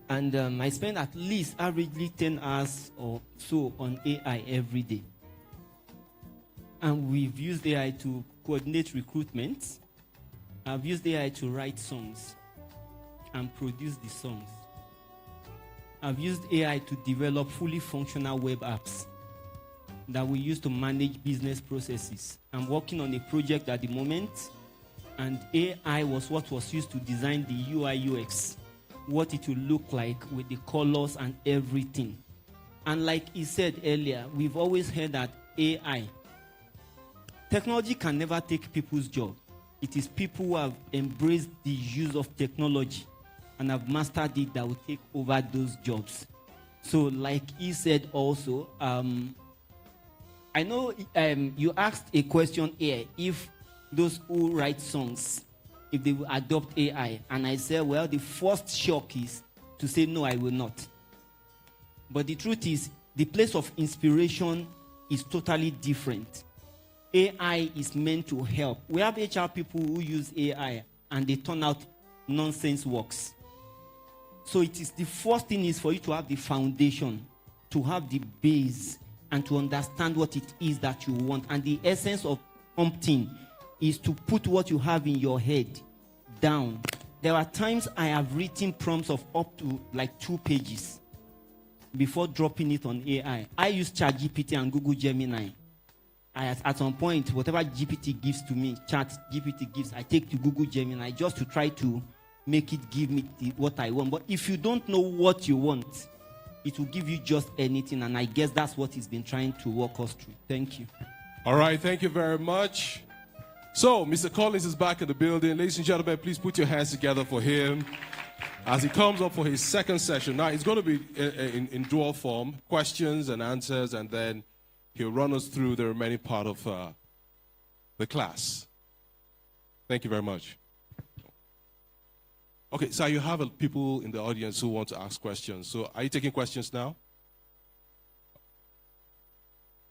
And I spend at least averagely 10 hours or so on AI every day. And we've used AI to coordinate recruitment. I've used AI to write songs and produce the songs. I've used AI to develop fully functional web apps that we use to manage business processes. I'm working on a project at the moment, and AI was what was used to design the UI UX, what it will look like with the colors and everything. And like he said earlier, we've always heard that AI, technology can never take people's job. It is people who have embraced the use of technology and have mastered it that will take over those jobs. So like he said also, I know you asked a question here, if those who write songs, if they will adopt AI. And I said, well, the first shock is to say, no, I will not. But the truth is, the place of inspiration is totally different. AI is meant to help. We have HR people who use AI and they turn out nonsense works. So it is the first thing is for you to have the foundation, to have the base, and to understand what it is that you want. And the essence of prompting is to put what you have in your head down. There are times I have written prompts of up to like 2 pages before dropping it on AI. I use ChatGPT and Google Gemini. At some point, whatever GPT gives to me, ChatGPT gives, I take to Google Gemini just to try to make it give me what I want. But if you don't know what you want, it will give you just anything. And I guess that's what he's been trying to walk us through. Thank you. All right, thank you very much. So, Mr. Collins is back in the building. Ladies and gentlemen, please put your hands together for him as he comes up for his second session. Now, it's going to be in dual form, questions and answers, and then he'll run us through the remaining part of the class. Thank you very much. Okay, so you have people in the audience who want to ask questions. So are you taking questions now?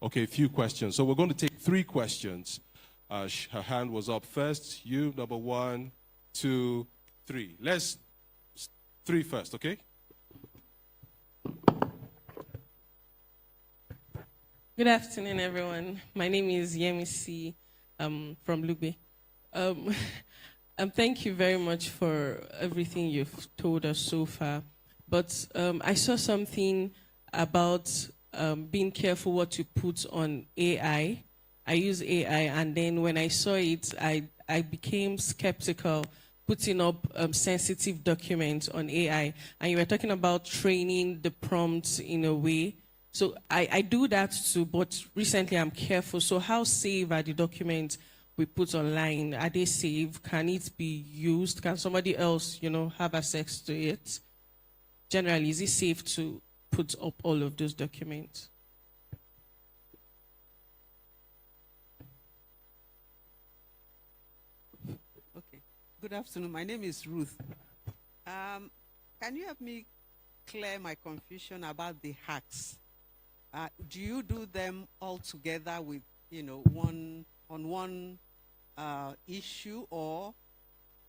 Okay, a few questions. So we're going to take 3 questions. Her hand was up first. You, number 1, 2, 3. Let's 3 first, okay? Good afternoon, everyone. My name is Yemisi from Lube. Thank you very much for everything you've told us so far. But I saw something about being careful what you put on AI. I use AI, and then when I saw it, I became skeptical putting up sensitive documents on AI. And you were talking about training the prompts in a way. So I do that too, but recently I'm careful. So how safe are the documents we put online? Are they safe? Can it be used? Can somebody else, have access to it? Generally, is it safe to put up all of those documents? Okay. Good afternoon. My name is Ruth. Can you help me clear my confusion about the hacks? Do you do them all together with, one issue, or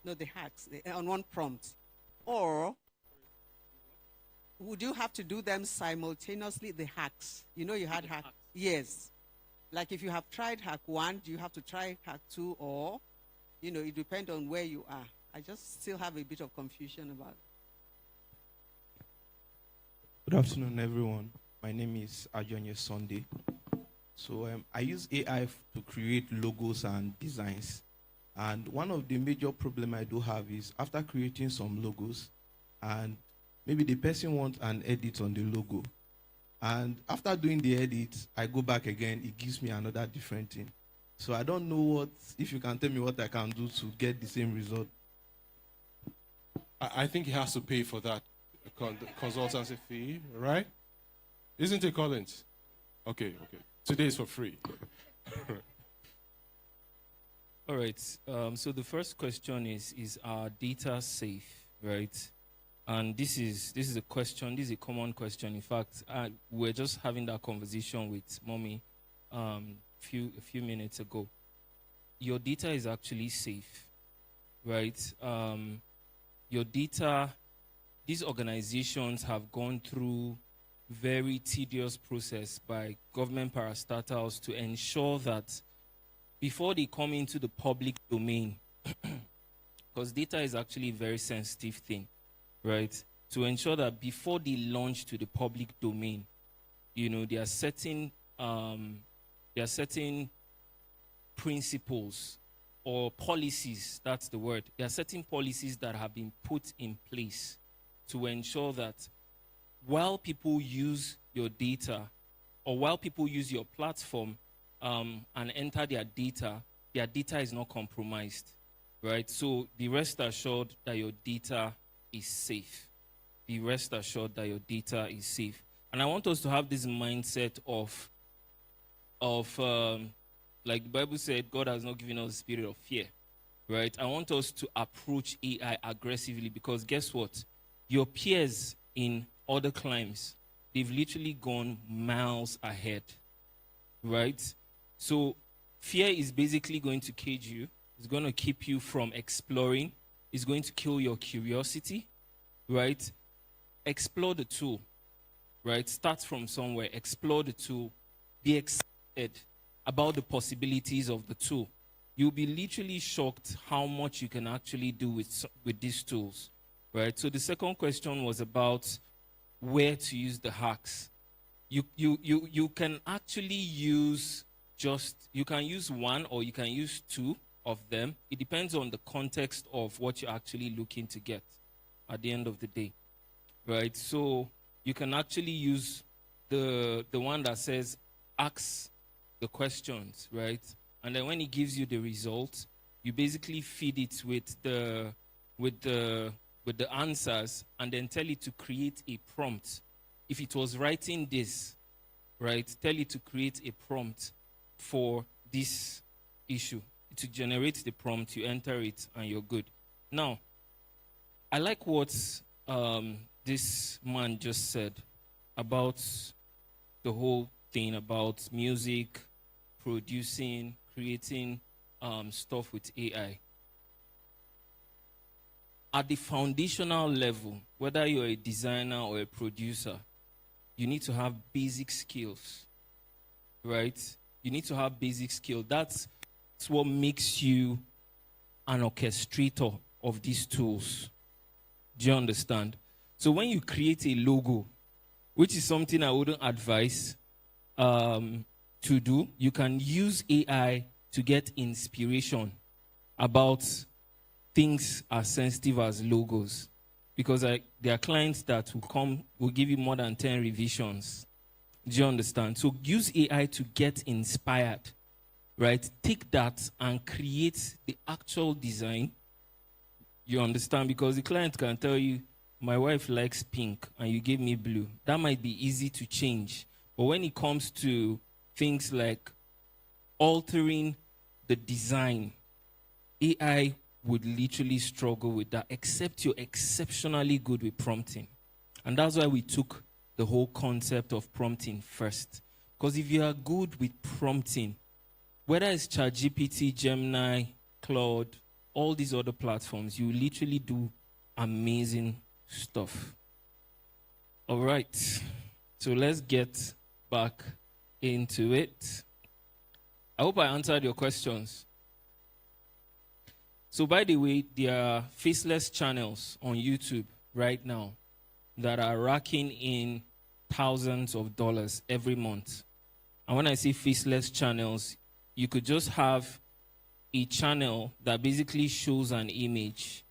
no, the hacks on one prompt, or would you have to do them simultaneously? The hacks, you had hack. Yes, like if you have tried hack 1, do you have to try hack 2, or it depends on where you are? I just still have a bit of confusion about it. Good afternoon, everyone. My name is Ajonye Sunday. So I use AI to create logos and designs. And one of the major problems I do have is after creating some logos, and maybe the person wants an edit on the logo. And after doing the edit, I go back again, it gives me another different thing. So I don't know if you can tell me what I can do to get the same result. I think he has to pay for that consultancy fee, right? Isn't it, Collins? Okay. Today is for free. All right. So the first question is our data safe, right? And this is a question. This is a common question. In fact, we're just having that conversation with Mommy a few minutes ago. Your data is actually safe, right? Your data. These organizations have gone through very tedious process by government parastatals to ensure that before they come into the public domain, because data is actually a very sensitive thing, right? To ensure that before they launch to the public domain, there are certain principles or policies, that's the word. There are certain policies that have been put in place to ensure that while people use your data or while people use your platform and enter their data is not compromised, right? So be rest assured that your data is safe. Be rest assured that your data is safe. And I want us to have this mindset of like the Bible said, God has not given us a spirit of fear, right? I want us to approach AI aggressively because guess what? Your peers in other climes, they've literally gone miles ahead, right? So fear is basically going to cage you. It's going to keep you from exploring. It's going to kill your curiosity, right? Explore the tool, right? Start from somewhere. Explore the tool. Be excited about the possibilities of the tool. You'll be literally shocked how much you can actually do with these tools, right? So the second question was about where to use the hacks. You can actually use you can use one or you can use 2 of them. It depends on the context of what you're actually looking to get at the end of the day, right? So you can actually use the one that says ask the questions, right? And then when it gives you the result, you basically feed it with the answers, and then tell it to create a prompt. If it was writing this, right, tell it to create a prompt for this issue. To generate the prompt, you enter it, and you're good. Now, I like what this man just said about the whole thing about music, producing, creating stuff with AI. At the foundational level, whether you're a designer or a producer, you need to have basic skills, right? You need to have basic skills. That's what makes you an orchestrator of these tools. Do you understand? So when you create a logo, which is something I wouldn't advise to do, you can use AI to get inspiration about things as sensitive as logos. Because there are clients that will give you more than 10 revisions. Do you understand? So use AI to get inspired, right? Take that and create the actual design. You understand? Because the client can tell you, my wife likes pink and you gave me blue. That might be easy to change. But when it comes to things like altering the design, AI would literally struggle with that, except you're exceptionally good with prompting. And that's why we took the whole concept of prompting first. Because if you are good with prompting, whether it's ChatGPT, Gemini, Claude, all these other platforms, you literally do amazing stuff. All right. So let's get back into it. I hope I answered your questions. So by the way, there are faceless channels on YouTube right now that are racking in thousands of dollars every month. And when I say faceless channels, you could just have a channel that basically shows an image.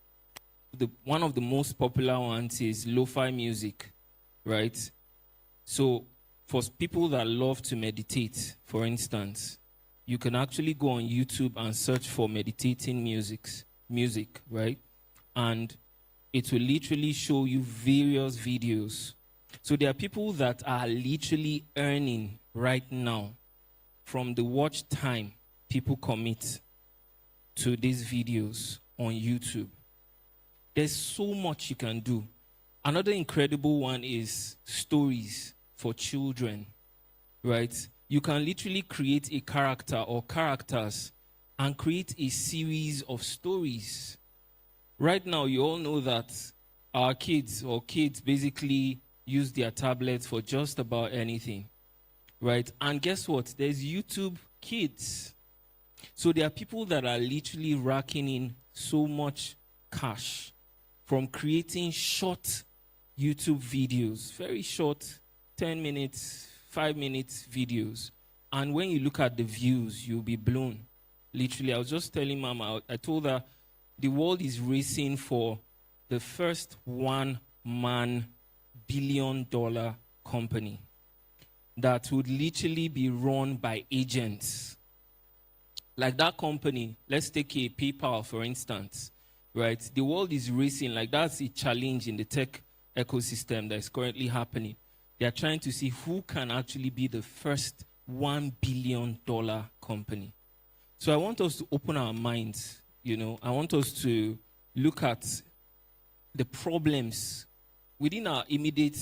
One of the most popular ones is lo-fi music, right? So for people that love to meditate, for instance, you can actually go on YouTube and search for meditating music, right? And it will literally show you various videos. So there are people that are literally earning right now from the watch time people commit to these videos on YouTube. There's so much you can do. Another incredible one is stories for children, right? You can literally create a character or characters and create a series of stories. Right now, you all know that our kids basically use their tablets for just about anything, right? And guess what? There's YouTube Kids. So there are people that are literally racking in so much cash from creating short YouTube videos, very short, 10 minutes, 5 minutes videos. And when you look at the views, you'll be blown. Literally, I was just telling Mama, I told her the world is racing for the first one-man billion-dollar company that would literally be run by agents. Like that company, let's take a PayPal, for instance, right? The world is racing. Like that's a challenge in the tech ecosystem that is currently happening. They are trying to see who can actually be the first $1 billion company. So I want us to open our minds, I want us to look at the problems within our immediate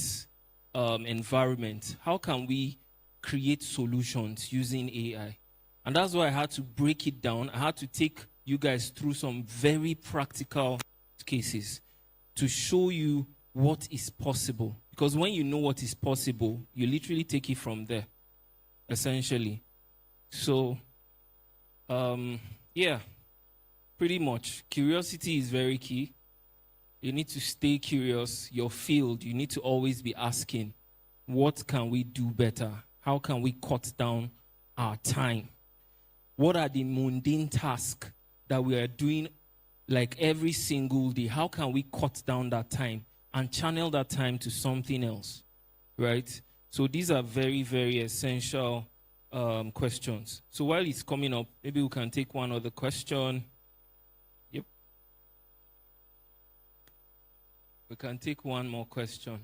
environment. How can we create solutions using AI? And that's why I had to break it down. I had to take you guys through some very practical cases to show you what is possible. Because when you know what is possible, you literally take it from there, essentially. So, pretty much. Curiosity is very key. You need to stay curious. Your field, you need to always be asking, what can we do better? How can we cut down our time? What are the mundane tasks that we are doing like every single day? How can we cut down that time and channel that time to something else? right? So these are very, very essential questions. So while it's coming up, maybe we can take one other question. Yep. We can take one more question.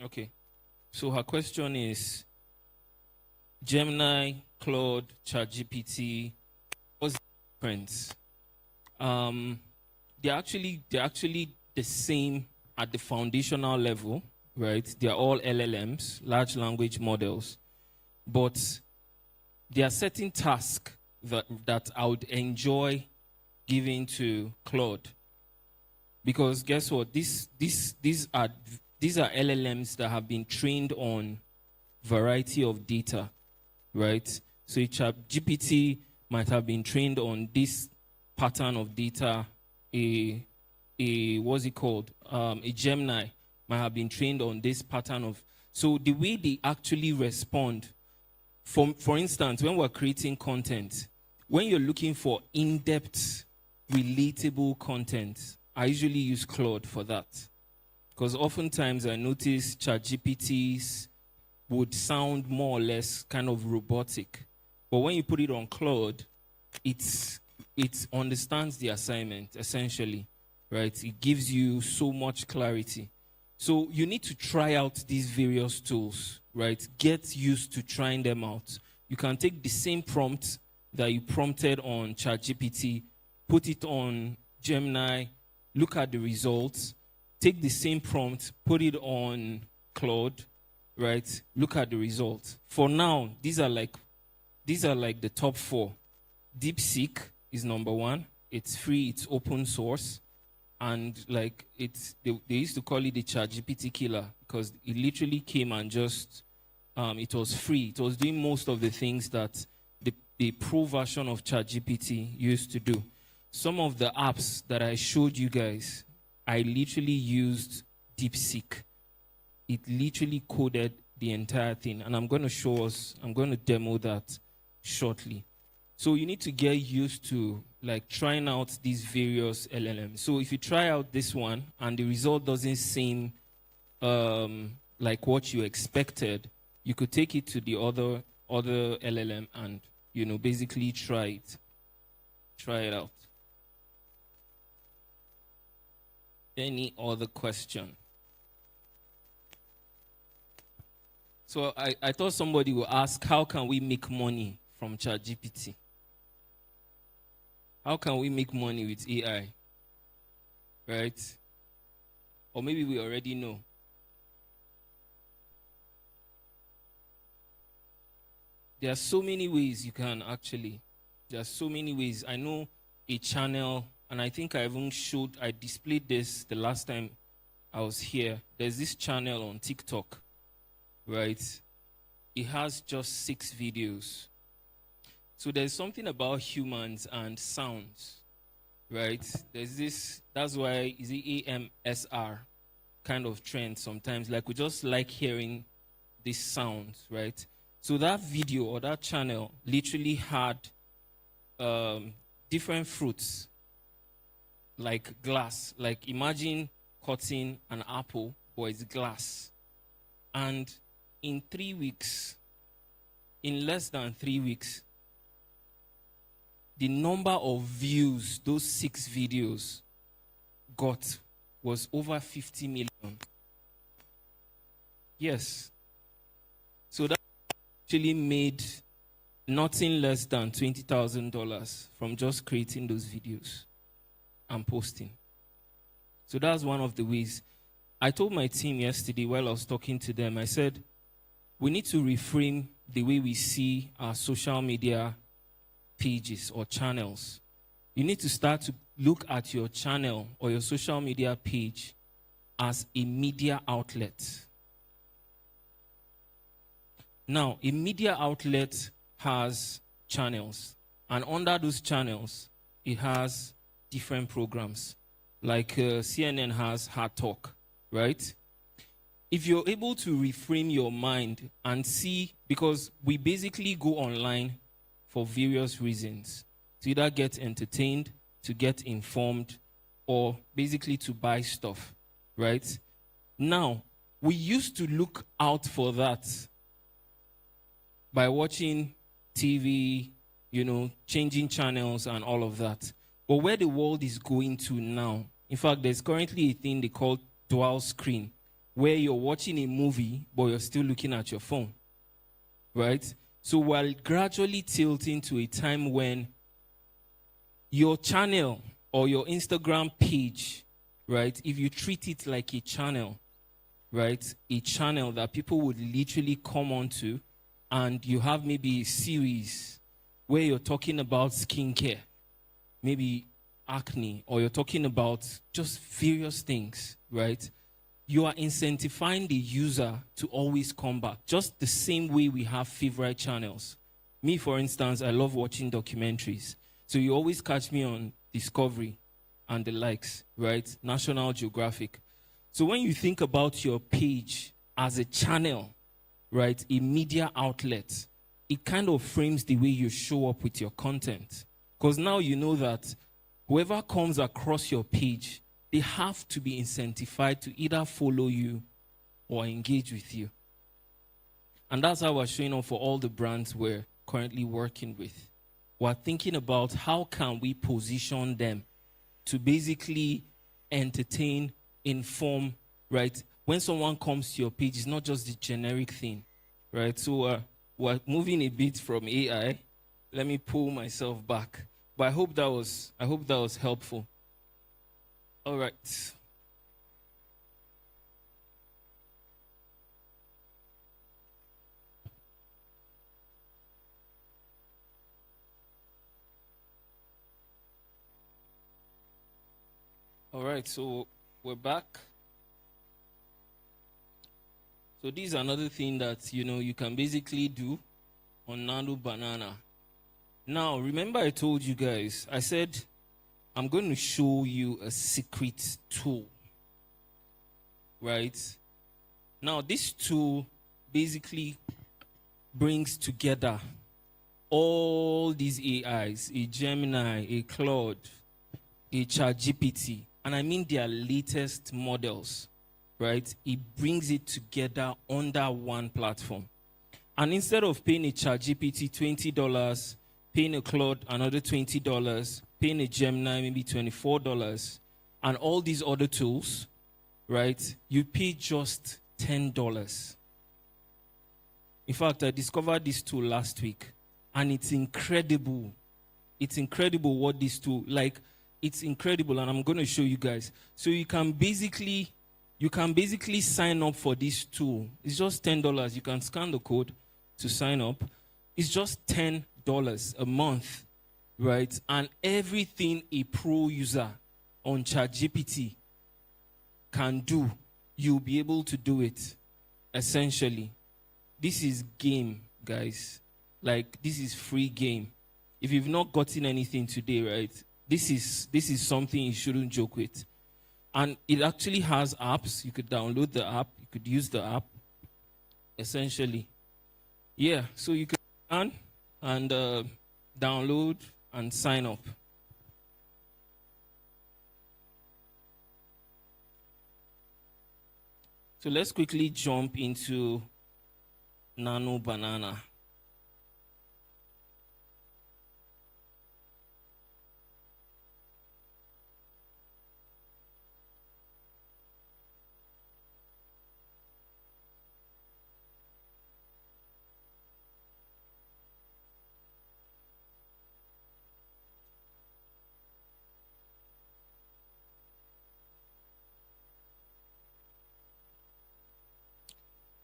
Okay. So her question is Gemini, Claude, ChatGPT, what's the difference? They're actually the same at the foundational level, right? They're all LLMs, large language models. But there are certain tasks that I would enjoy giving to Claude. Because guess what? These are LLMs that have been trained on variety of data, right? So a ChatGPT might have been trained on this pattern of data. What's it called? A Gemini might have been trained on this pattern of. So the way they actually respond, for instance, when we're creating content, when you're looking for in-depth, relatable content, I usually use Claude for that. Because oftentimes I notice ChatGPTs would sound more or less kind of robotic. But when you put it on Claude, it understands the assignment, essentially, right? It gives you so much clarity. So you need to try out these various tools, right? Get used to trying them out. You can take the same prompt that you prompted on ChatGPT, put it on Gemini, look at the results, take the same prompt, put it on Claude, right? Look at the results. For now, these are like the top 4. DeepSeek is number 1. It's free, it's open source. And like they used to call it the ChatGPT killer because it literally came and just it was free. It was doing most of the things that the pro version of ChatGPT used to do. Some of the apps that I showed you guys, I literally used DeepSeek. It literally coded the entire thing. And I'm going to demo that shortly. So you need to get used to like trying out these various LLMs. So if you try out this one and the result doesn't seem like what you expected, you could take it to the other LLM and, basically try it. Try it out. Any other question? So I thought somebody would ask, how can we make money from ChatGPT? How can we make money with AI? Right? Or maybe we already know. There are so many ways you can actually. There are so many ways. I know a channel, and I think I displayed this the last time I was here. There's this channel on TikTok, right? It has just 6 videos. So there's something about humans and sounds, right? That's why is it AMSR kind of trend sometimes. Like we just like hearing these sounds, right? So that video or that channel literally had different fruits, like glass. Like imagine cutting an apple, but it's glass. And in less than 3 weeks, the number of views those 6 videos got was over 50 million. Yes. So that actually made nothing less than $20,000 from just creating those videos and posting. So that's one of the ways. I told my team yesterday while I was talking to them, I said, we need to reframe the way we see our social media pages or channels. You need to start to look at your channel or your social media page as a media outlet. Now, a media outlet has channels, and under those channels, it has different programs. Like CNN has Hard Talk, right? if you're able to reframe your mind and see, because we basically go online for various reasons, to either get entertained, to get informed, or basically to buy stuff, right? Now, we used to look out for that by watching TV, changing channels and all of that. But where the world is going to now, in fact, there's currently a thing they call dual screen, where you're watching a movie, but you're still looking at your phone, right? So we're gradually tilting to a time when your channel or your Instagram page, right, if you treat it like a channel, right, a channel that people would literally come onto, and you have maybe a series where you're talking about skincare, maybe acne, or you're talking about just various things, right? You are incentivizing the user to always come back, just the same way we have favorite channels. Me, for instance, I love watching documentaries. So you always catch me on Discovery and the likes, right? National Geographic. So when you think about your page as a channel, right, a media outlet, it kind of frames the way you show up with your content. Because now you know that whoever comes across your page, they have to be incentivized to either follow you or engage with you. And that's how we're showing up for all the brands we're currently working with. We're thinking about how can we position them to basically entertain, inform, right? When someone comes to your page, it's not just the generic thing, right? So we're moving a bit from AI. Let me pull myself back. But I hope that was helpful. All right. All right, so we're back. So this is another thing that, you can basically do on Nano Banana. Now, remember I told you guys, I said, I'm going to show you a secret tool, right? Now, this tool basically brings together all these AIs, a Gemini, a Claude, a ChatGPT, and I mean their latest models, right? It brings it together under one platform. And instead of paying a ChatGPT $20, paying a Claude another $20, paying a Gemini maybe $24, and all these other tools, right? You pay just $10. In fact, I discovered this tool last week, and it's incredible. It's incredible what this tool, it's incredible, and I'm going to show you guys. So you can basically sign up for this tool. It's just $10. You can scan the code to sign up. It's just $10 a month, right? And everything a pro user on ChatGPT can do, you'll be able to do it, essentially. This is game, guys. This is free game. If you've not gotten anything today, right, this is something you shouldn't joke with. And it actually has apps. You could download the app. You could use the app, essentially. Yeah, so you can scan and download and sign up. So let's quickly jump into Nano Banana.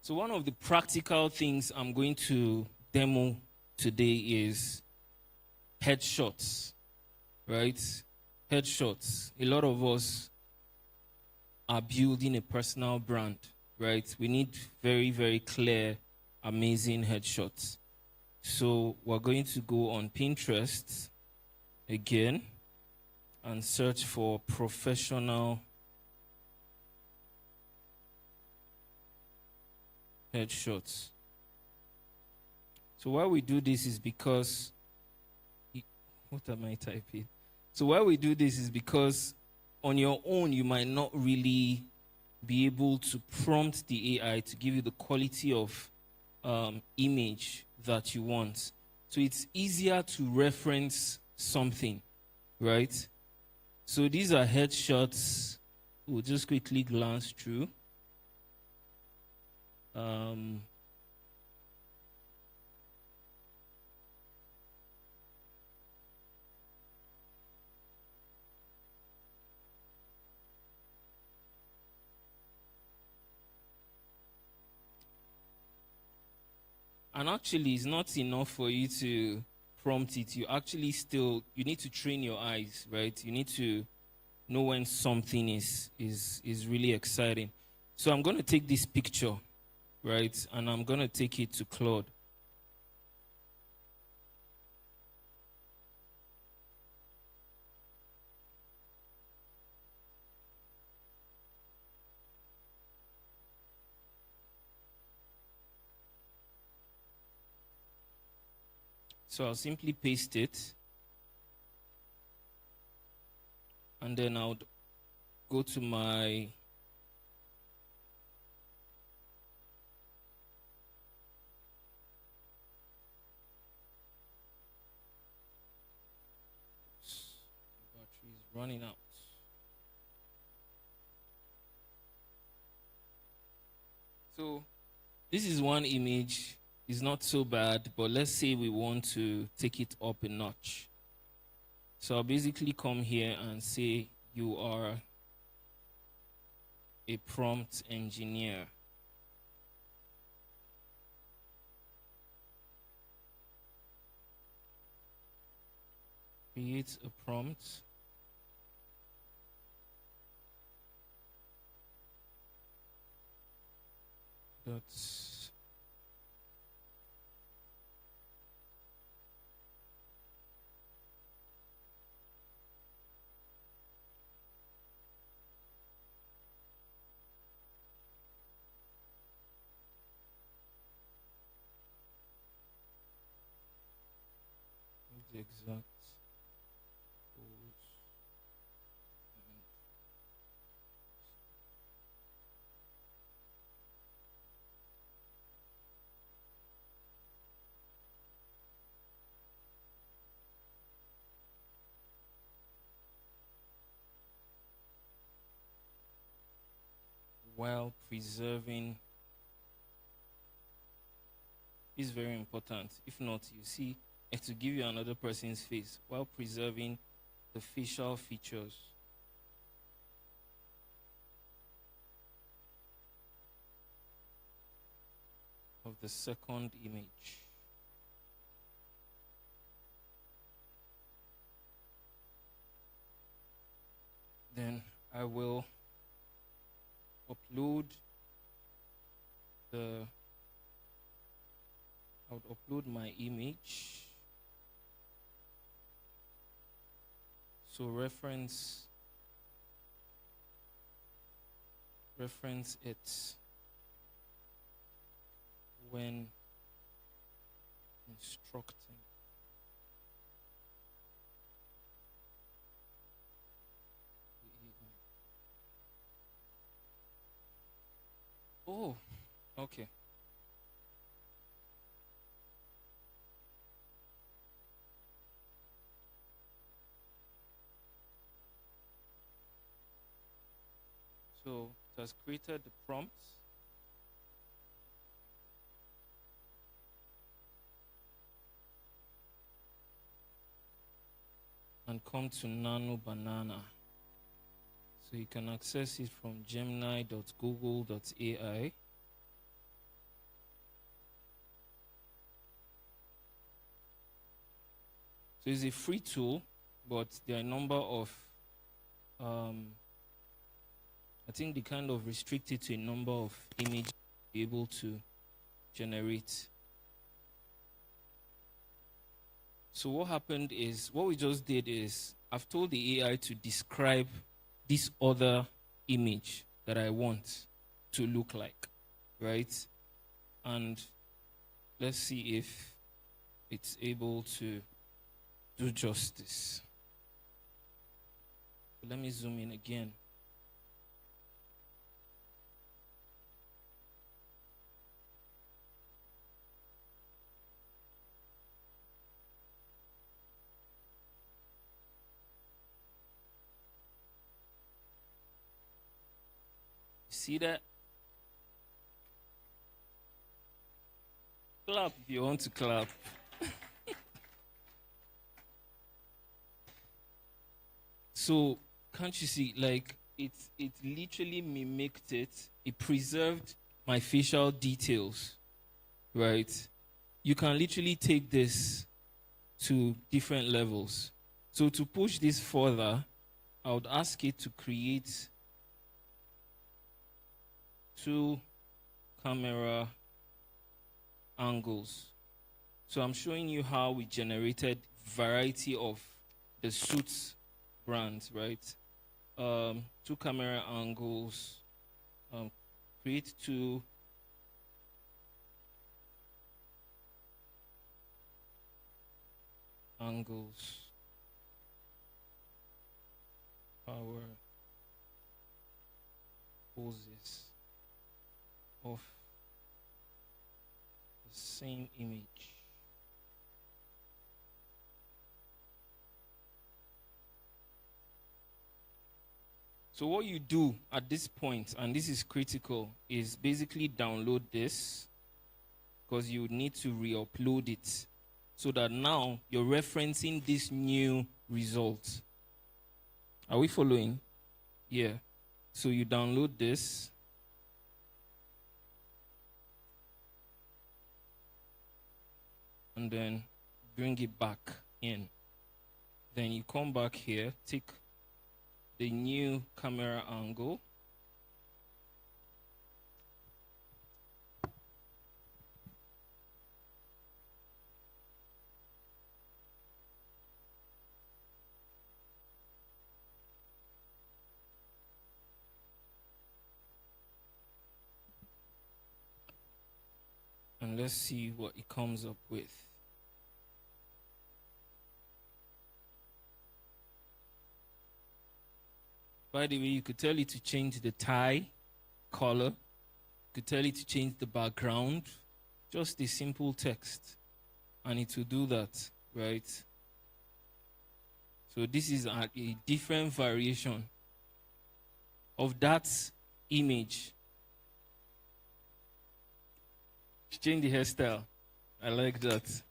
So one of the practical things I'm going to demo today is headshots, right? Headshots. A lot of us are building a personal brand, right? We need very, very clear, amazing headshots. So we're going to go on Pinterest again and search for professional headshots. So why we do this is because what am I typing? So why we do this is because on your own you might not really be able to prompt the AI to give you the quality of image that you want. So it's easier to reference something, right? So these are headshots. We'll just quickly glance through. And actually, it's not enough for you to prompt it. You need to train your eyes, right? You need to know when something is really exciting. So I'm going to take this picture, right? And I'm going to take it to Claude. So I'll simply paste it. And then I'll go to my battery is running out. So this is one image. It's not so bad, but let's say we want to take it up a notch. So I'll basically come here and say you are a prompt engineer. Create a prompt. That's the exact pose. While preserving is very important. If not, you see, it will give you another person's face while preserving the facial features. Of the second image. Then I will upload I would upload my image. So reference it when instructing. Oh, okay. So it has created the prompts. And come to Nano Banana. So you can access it from gemini.google.ai. So it's a free tool, but there are a number of, I think they kind of restrict it to a number of images to be able to generate. So what happened is, what we just did is, I've told the AI to describe this other image that I want to look like, right? and let's see if it's able to do justice. Let me zoom in again. See that? Clap if you want to clap. So, can't you see, like, it literally mimicked it. It preserved my facial details, right? You can literally take this to different levels. So to push this further, I would ask it to create 2 camera angles. So I'm showing you how we generated variety of the suits brands, right? 2 camera angles, create 2 angles, power poses of the same image. So what you do at this point, and this is critical, is basically download this, because you need to re-upload it so that now you're referencing this new result. Are we following? Yeah. So you download this. And then bring it back in. Then you come back here, take the new camera angle. And let's see what it comes up with. By the way, you could tell it to change the tie color. You could tell it to change the background. Just a simple text. And it will do that, right? So this is a different variation of that image. Change the hairstyle. I like that.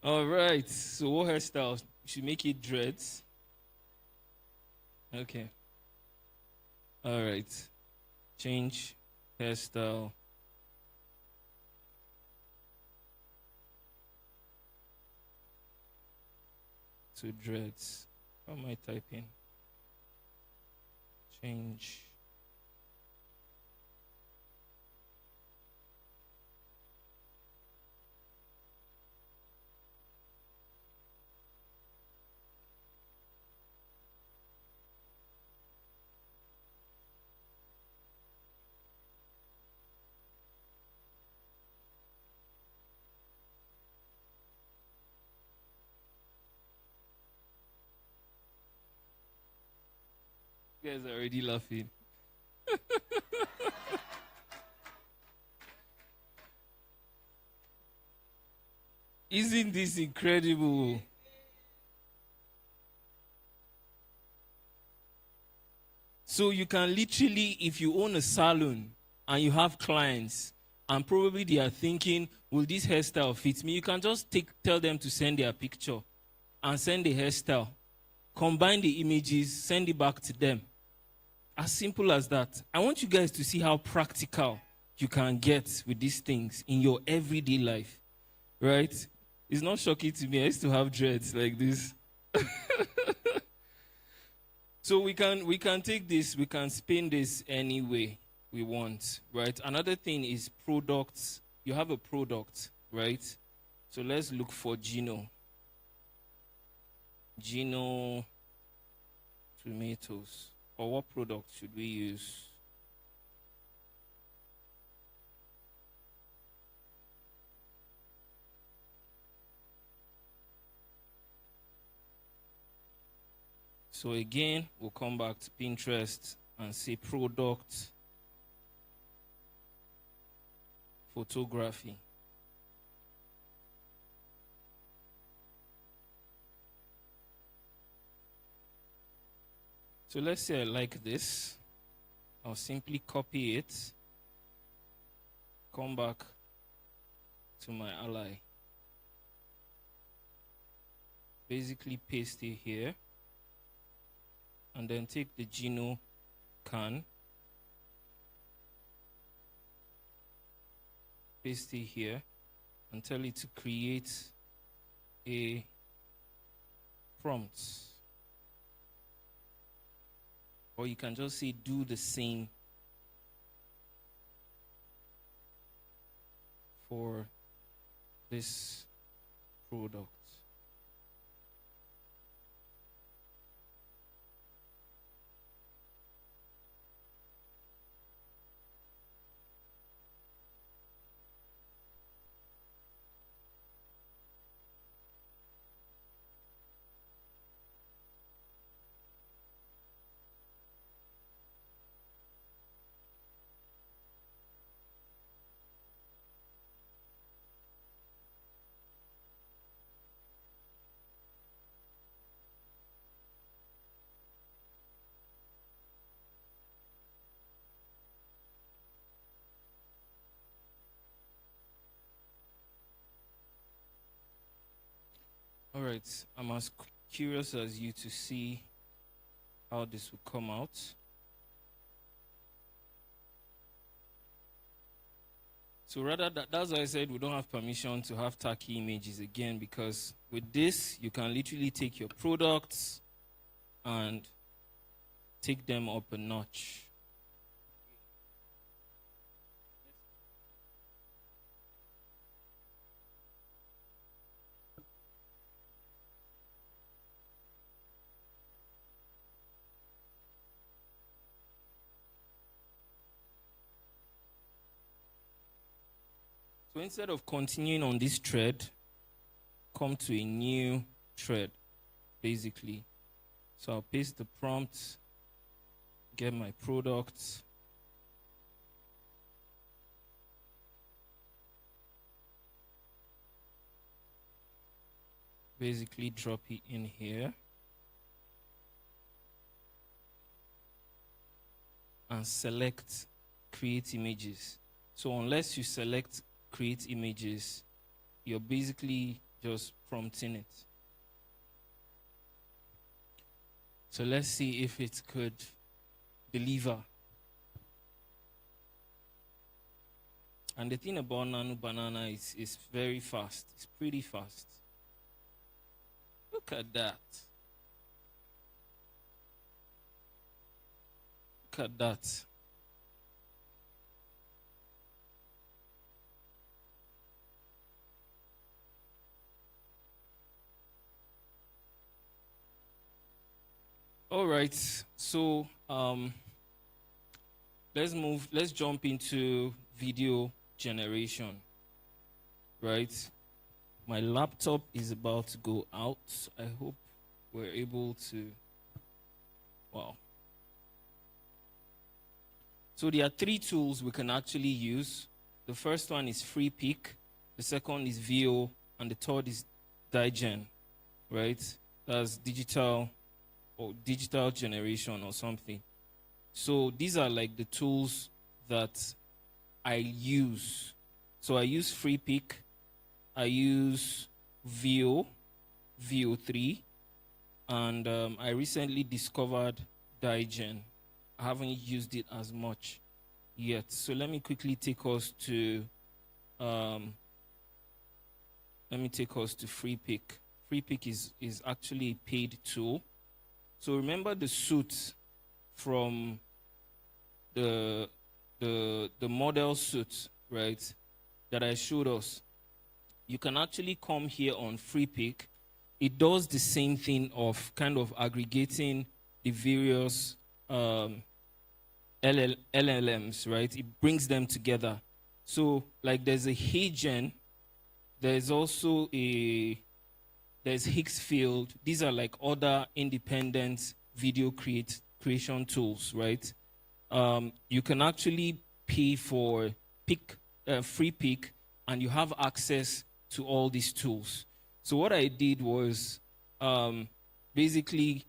All right. So what hairstyle? You should make it dreads. Okay. All right. Change hairstyle. To dreads. How am I typing? Change. You guys are already laughing. Isn't this incredible? So you can literally, if you own a salon and you have clients, and probably they are thinking, will this hairstyle fit me? You can just tell them to send their picture and send the hairstyle. Combine the images, send it back to them. As simple as that. I want you guys to see how practical you can get with these things in your everyday life. Right? It's not shocking to me. I used to have dreads like this. So we can take this, we can spin this any way we want, right? Another thing is products. You have a product, right? So let's look for Gino tomatoes. Or what product should we use? So again, we'll come back to Pinterest and say product photography. So let's say I like this. I'll simply copy it, come back to my ally. Basically paste it here, and then take the Geno can, paste it here, and tell it to create a prompt. Or you can just say do the same for this product. All right, I'm as curious as you to see how this will come out. So rather, that's why I said we don't have permission to have tacky images again, because with this, you can literally take your products and take them up a notch. So instead of continuing on this thread, come to a new thread, basically. So I'll paste the prompt, get my product, basically drop it in here, and select create images. So unless you select create images, you're basically just prompting it. So let's see if it could deliver. And the thing about Nano Banana is very fast. It's pretty fast. Look at that. Look at that. All right, so let's jump into video generation, right? My laptop is about to go out. I hope we're able to, wow. So there are 3 tools we can actually use. The first one is FreePic, the second is VO, and the third is Digen, right? That's digital generation or something. So these are like the tools that I use. So I use FreePic, I use VO3, and I recently discovered Digen. I haven't used it as much yet. So let me quickly take us to FreePic. FreePic is actually a paid tool. So remember the suit from the model suit, right, that I showed us. You can actually come here on FreePic. It does the same thing of kind of aggregating the various LLMs, right? It brings them together. So like there's a Hagen, there's also there's Higgsfield. These are like other independent video creation tools, right? You can actually pay for free pick, and you have access to all these tools. So what I did was basically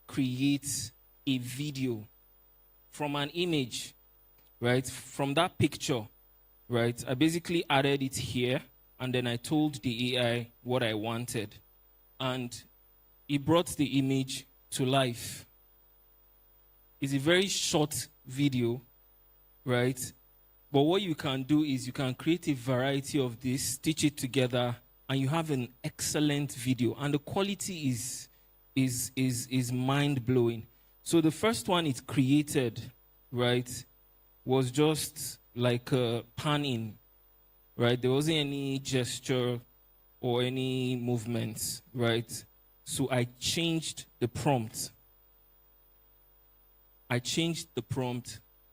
create a video from an image, right? From that picture, right? I basically added it here, and then I told the AI what I wanted. And it brought the image to life. It's a very short video, right? But what you can do is you can create a variety of this, stitch it together, and you have an excellent video. And the quality is mind-blowing. So the first one it created, right, was just like a pan-in, right? There wasn't any gesture or any movements, right? So I changed the prompt.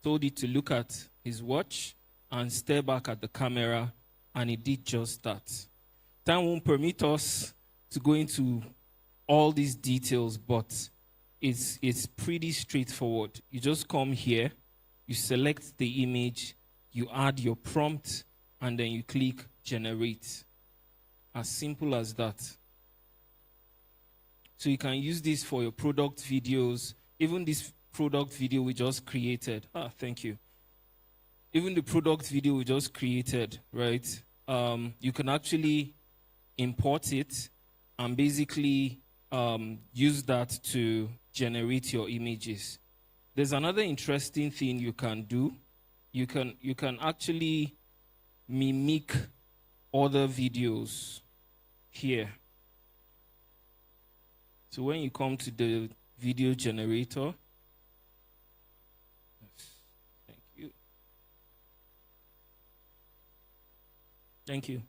Told it to look at his watch and stare back at the camera, and it did just that. Time won't permit us to go into all these details, but it's pretty straightforward. You just come here, you select the image, you add your prompt, and then you click generate. As simple as that. So you can use this for your product videos. Even this product video we just created. Thank you. Even the product video we just created, right? You can actually import it and basically use that to generate your images. There's another interesting thing you can do. You can actually mimic other videos here. So when you come to the video generator, thank you.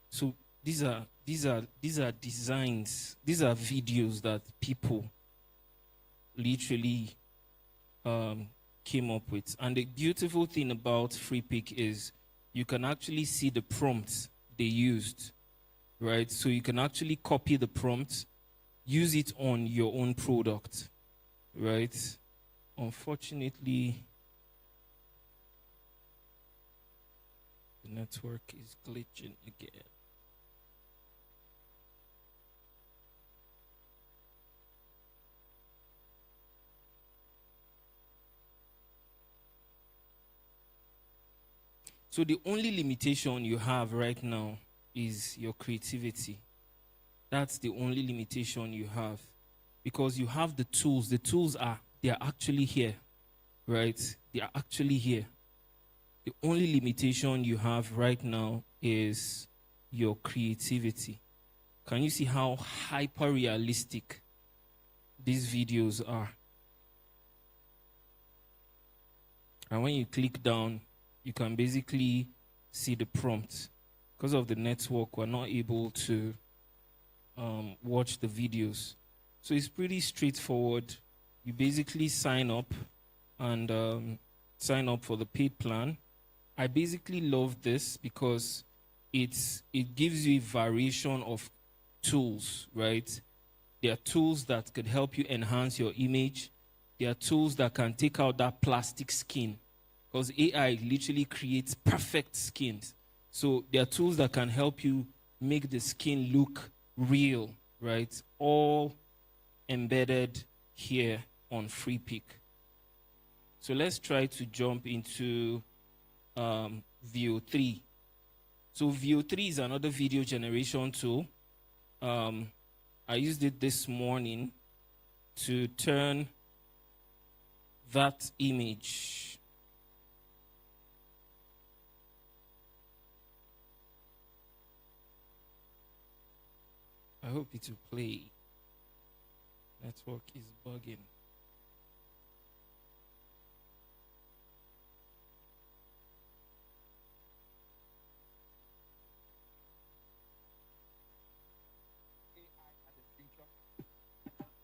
So these are designs, these are videos that people literally came up with. And the beautiful thing about FreePick is you can actually see the prompts they used, right? So you can actually copy the prompt, use it on your own product, right? Unfortunately, the network is glitching again. So the only limitation you have right now is your creativity. That's the only limitation you have. Because you have the tools. The tools they are actually here, right? They are actually here. The only limitation you have right now is your creativity. Can you see how hyper-realistic these videos are? And when you click down, you can basically see the prompt. Because of the network, we're not able to watch the videos. So it's pretty straightforward. You basically sign up and sign up for the paid plan. I basically love this because it gives you a variation of tools, right? There are tools that could help you enhance your image. There are tools that can take out that plastic skin. Because AI literally creates perfect skins. So there are tools that can help you make the skin look real, right? All embedded here on FreePick. So let's try to jump into VO3. So VO3 is another video generation tool. I used it this morning to turn that image. I hope it will play. Network is bugging.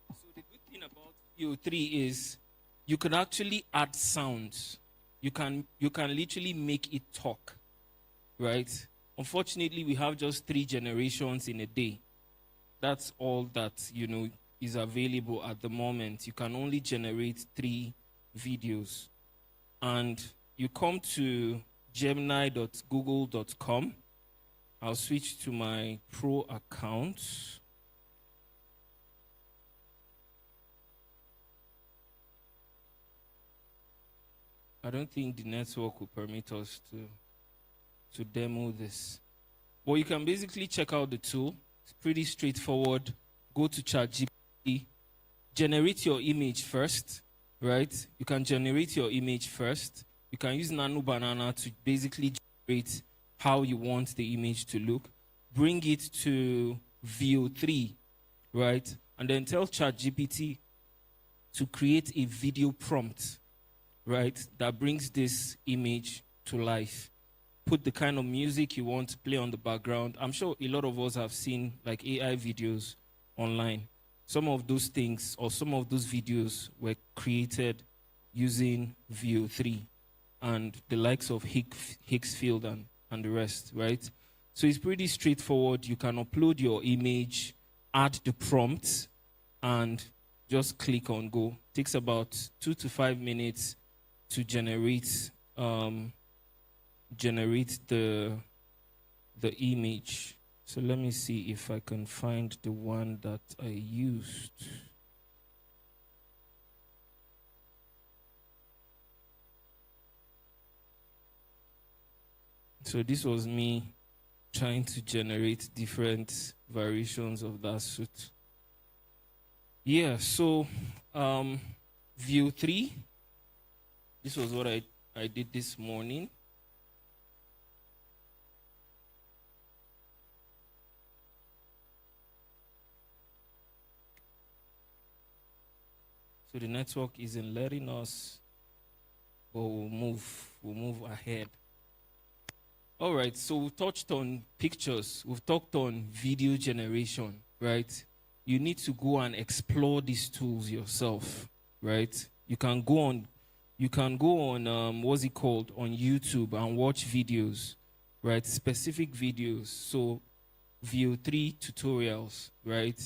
So the good thing about VO3 is you can actually add sounds. You can literally make it talk, right? Unfortunately, we have just 3 generations in a day. That's all that, is available at the moment. You can only generate 3 videos. And you come to gemini.google.com. I'll switch to my pro account. I don't think the network will permit us to demo this. But you can basically check out the tool. It's pretty straightforward. Go to ChatGPT. Generate your image first, right? You can generate your image first. You can use Nano Banana to basically generate how you want the image to look. Bring it to View 3, right? And then tell ChatGPT to create a video prompt, right, that brings this image to life. Put the kind of music you want to play on the background. I'm sure a lot of us have seen like AI videos online. Some of those things or some of those videos were created using View 3 and the likes of Hicksfield and the rest, right? So it's pretty straightforward. You can upload your image, add the prompt, and just click on go. It takes about 2 to 5 minutes to generate the image. So let me see if I can find the one that I used. So this was me trying to generate different variations of that suit. Yeah, so View 3. This was what I did this morning. So the network isn't letting us, but we'll move ahead. All right, so we've touched on pictures. We've talked on video generation, right? You need to go and explore these tools yourself, right? You can go on what's it called, on YouTube and watch videos, right? Specific videos. So View 3 tutorials, right?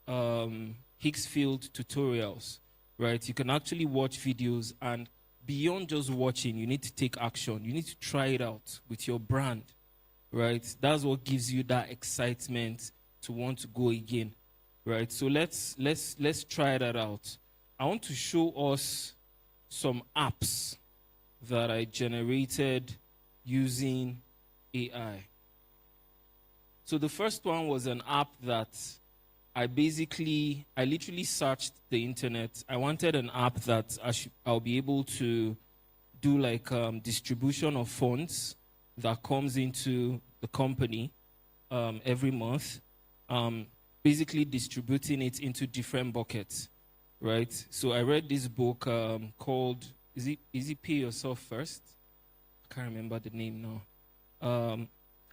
Hicksfield tutorials, right? You can actually watch videos, and beyond just watching, you need to take action. You need to try it out with your brand, right? That's what gives you that excitement to want to go again, right? So let's try that out. I want to show us some apps that I generated using AI. So the first one was an app that I literally searched the internet. I wanted an app that I'll be able to do like distribution of funds that comes into the company every month, basically distributing it into different buckets, right? So I read this book called, is it Pay Yourself First? I can't remember the name now.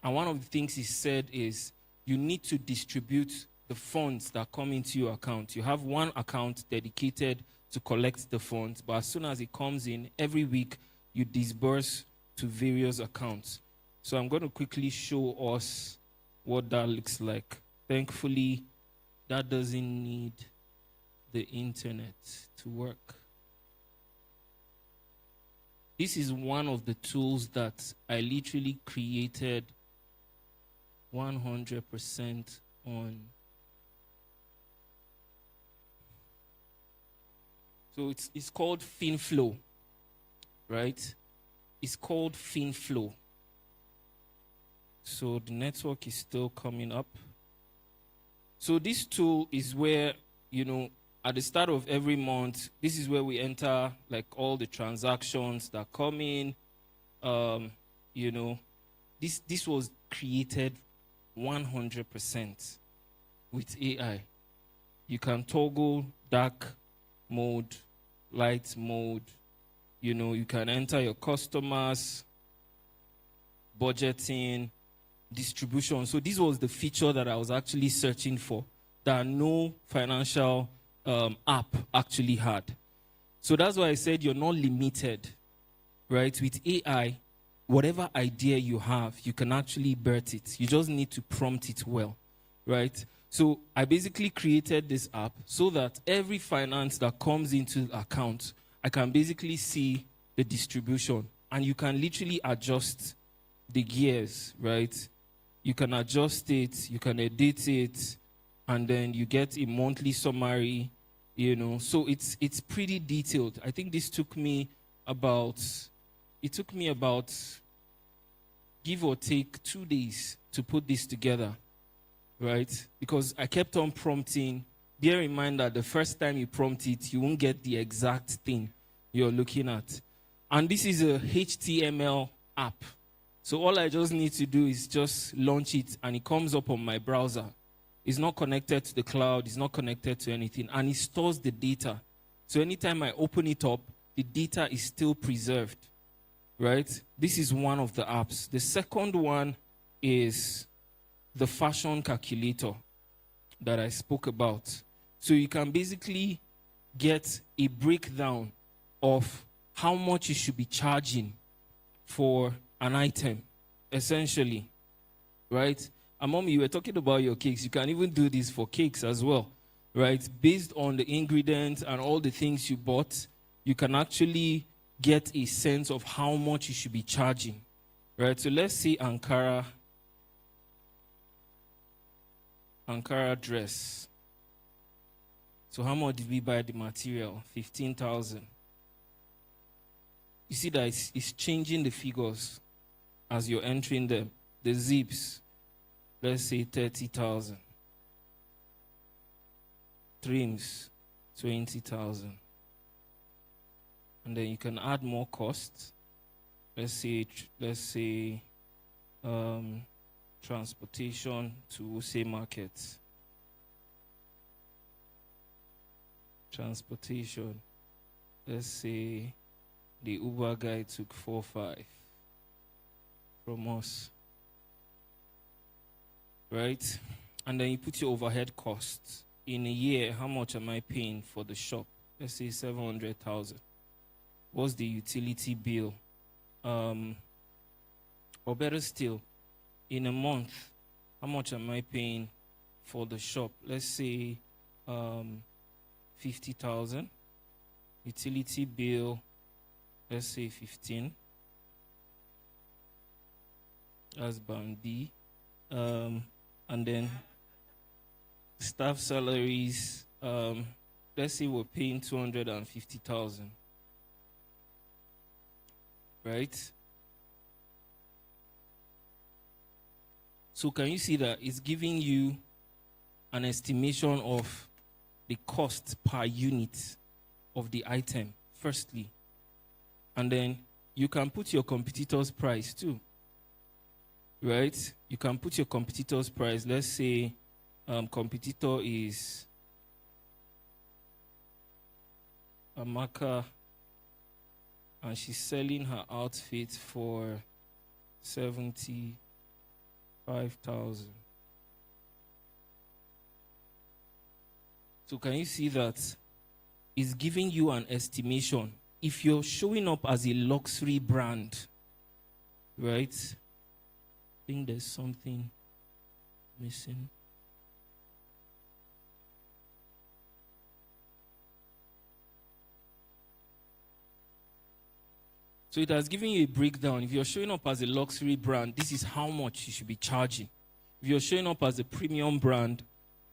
And one of the things he said is you need to distribute the funds that come into your account. You have one account dedicated to collect the funds, but as soon as it comes in, every week you disburse to various accounts. So I'm going to quickly show us what that looks like. Thankfully, that doesn't need the internet to work. This is one of the tools that I literally created 100% on. So it's called FinFlow, right? It's called FinFlow. So the network is still coming up. So this tool is where, at the start of every month, this is where we enter like all the transactions that come in. This was created 100% with AI. You can toggle dark mode, light mode. You can enter your customers, budgeting, distribution. So this was the feature that I was actually searching for that no financial app actually had. So that's why I said you're not limited, right? With AI, whatever idea you have, you can actually birth it. You just need to prompt it well, right? So I basically created this app so that every finance that comes into the account, I can basically see the distribution. And you can literally adjust the gears, right? You can adjust it, you can edit it, and then you get a monthly summary, you know. So it's pretty detailed. I think this took me about give or take 2 days to put this together, right? Because I kept on prompting. Bear in mind that the first time you prompt it, you won't get the exact thing you're looking at. And this is a HTML app. So all I just need to do is just launch it, and it comes up on my browser. It's not connected to the cloud. It's not connected to anything. And it stores the data. So anytime I open it up, the data is still preserved, right? This is one of the apps. The second one is the fashion calculator that I spoke about. So you can basically get a breakdown of how much you should be charging for an item, essentially, right? And Mom, you were talking about your cakes. You can even do this for cakes as well, right? Based on the ingredients and all the things you bought, you can actually get a sense of how much you should be charging, right? So let's see Ankara dress. So how much did we buy the material? 15,000. You see that it's changing the figures as you're entering them. The zips, let's say 30,000. Trims, 20,000. And then you can add more costs. Let's say transportation to say market. Transportation. Let's say the Uber guy took 4-5 from us. Right? And then you put your overhead costs. In a year, how much am I paying for the shop? Let's say 700,000. What's the utility bill? Or better still, in a month, how much am I paying for the shop? Let's say 50,000. Utility bill, let's say 15. That's band B. And then staff salaries, let's say we're paying 250,000. Right? So can you see that it's giving you an estimation of the cost per unit of the item, firstly. And then you can put your competitor's price too. Right? You can put your competitor's price. Let's say competitor is Amaka, and she's selling her outfit for 75,000. So can you see that it's giving you an estimation? If you're showing up as a luxury brand, right? I think there's something missing. So it has given you a breakdown. If you're showing up as a luxury brand, this is how much you should be charging. If you're showing up as a premium brand,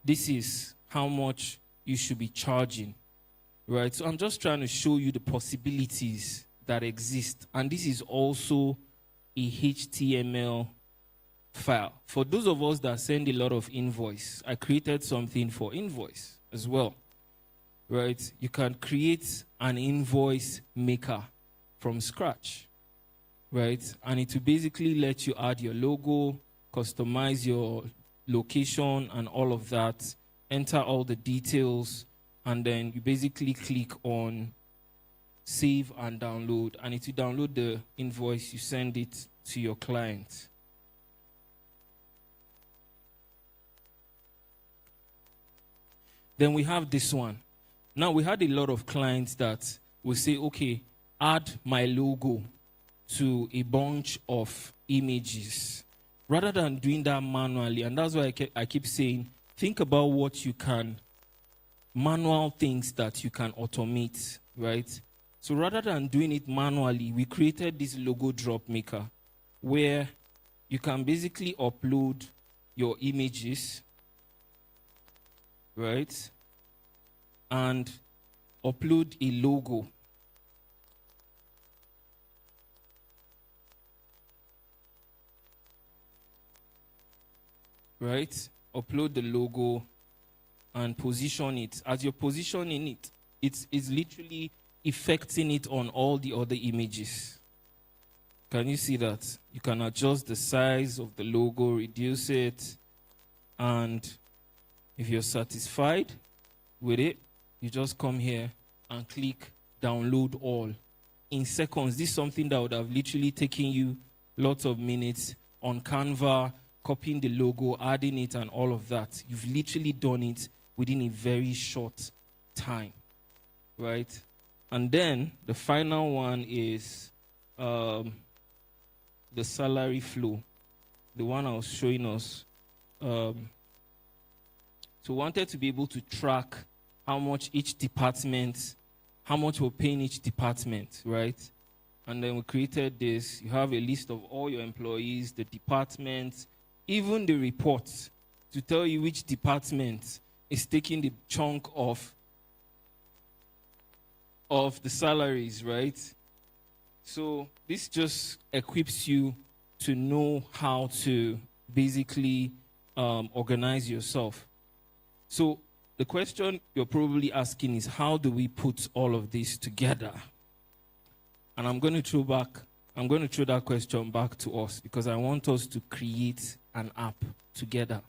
this is how much you should be charging. Right? So I'm just trying to show you the possibilities that exist. And this is also a HTML file. For those of us that send a lot of invoice, I created something for invoice as well. Right? You can create an invoice maker from scratch, right? And it will basically let you add your logo, customize your location and all of that, enter all the details, and then you basically click on save and download, and it will download the invoice, you send it to your client. Then we have this one. Now, we had a lot of clients that will say, okay, add my logo to a bunch of images rather than doing that manually. And that's why I keep saying, think about what you can, manual things that you can automate, right? So rather than doing it manually, we created this logo drop maker where you can basically upload your images, right? And upload a logo. Right? Upload the logo and position it. As you're positioning it, it's literally affecting it on all the other images. Can you see that? You can adjust the size of the logo, reduce it, and if you're satisfied with it, you just come here and click download all. In seconds, this is something that would have literally taken you lots of minutes on Canva, copying the logo, adding it, and all of that. You've literally done it within a very short time, right? And then the final one is the salary flow, the one I was showing us. So we wanted to be able to track how much each department, how much we're paying each department, right? And then we created this. You have a list of all your employees, the departments, even the reports to tell you which department is taking the chunk of the salaries, right? So this just equips you to know how to basically organize yourself. So the question you're probably asking is, how do we put all of this together? And I'm going to throw that question back to us because I want us to create an app together.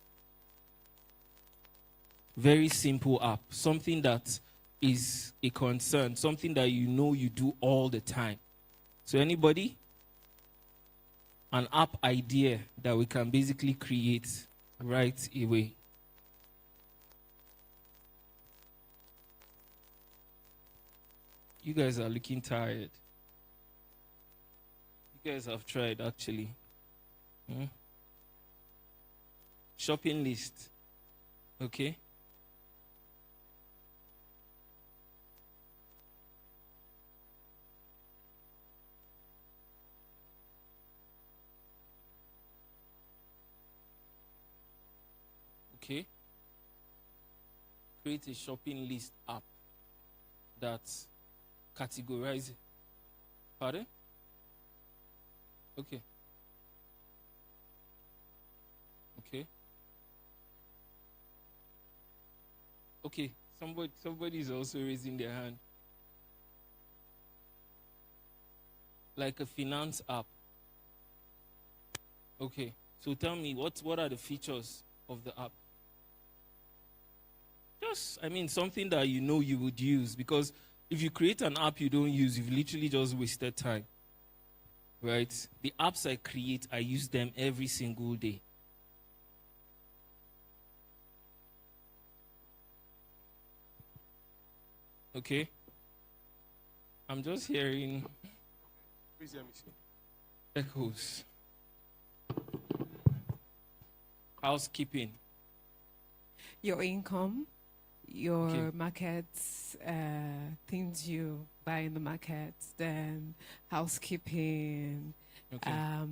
Very simple app, something that is a concern, something that you know you do all the time. So anybody? An app idea that we can basically create right away. You guys are looking tired. You guys have tried, actually. Shopping list. Okay. Okay. Create a shopping list app that categorizes. Pardon? Okay. Okay. Okay. Somebody is also raising their hand. Like a finance app. Okay. So tell me, what are the features of the app? Just, something that you know you would use, because if you create an app you don't use, you've literally just wasted time. Right? The apps I create, I use them every single day. Okay? I'm just hearing echoes. Housekeeping. Your income, your Okay. markets, things you buy in the markets, then housekeeping, Okay.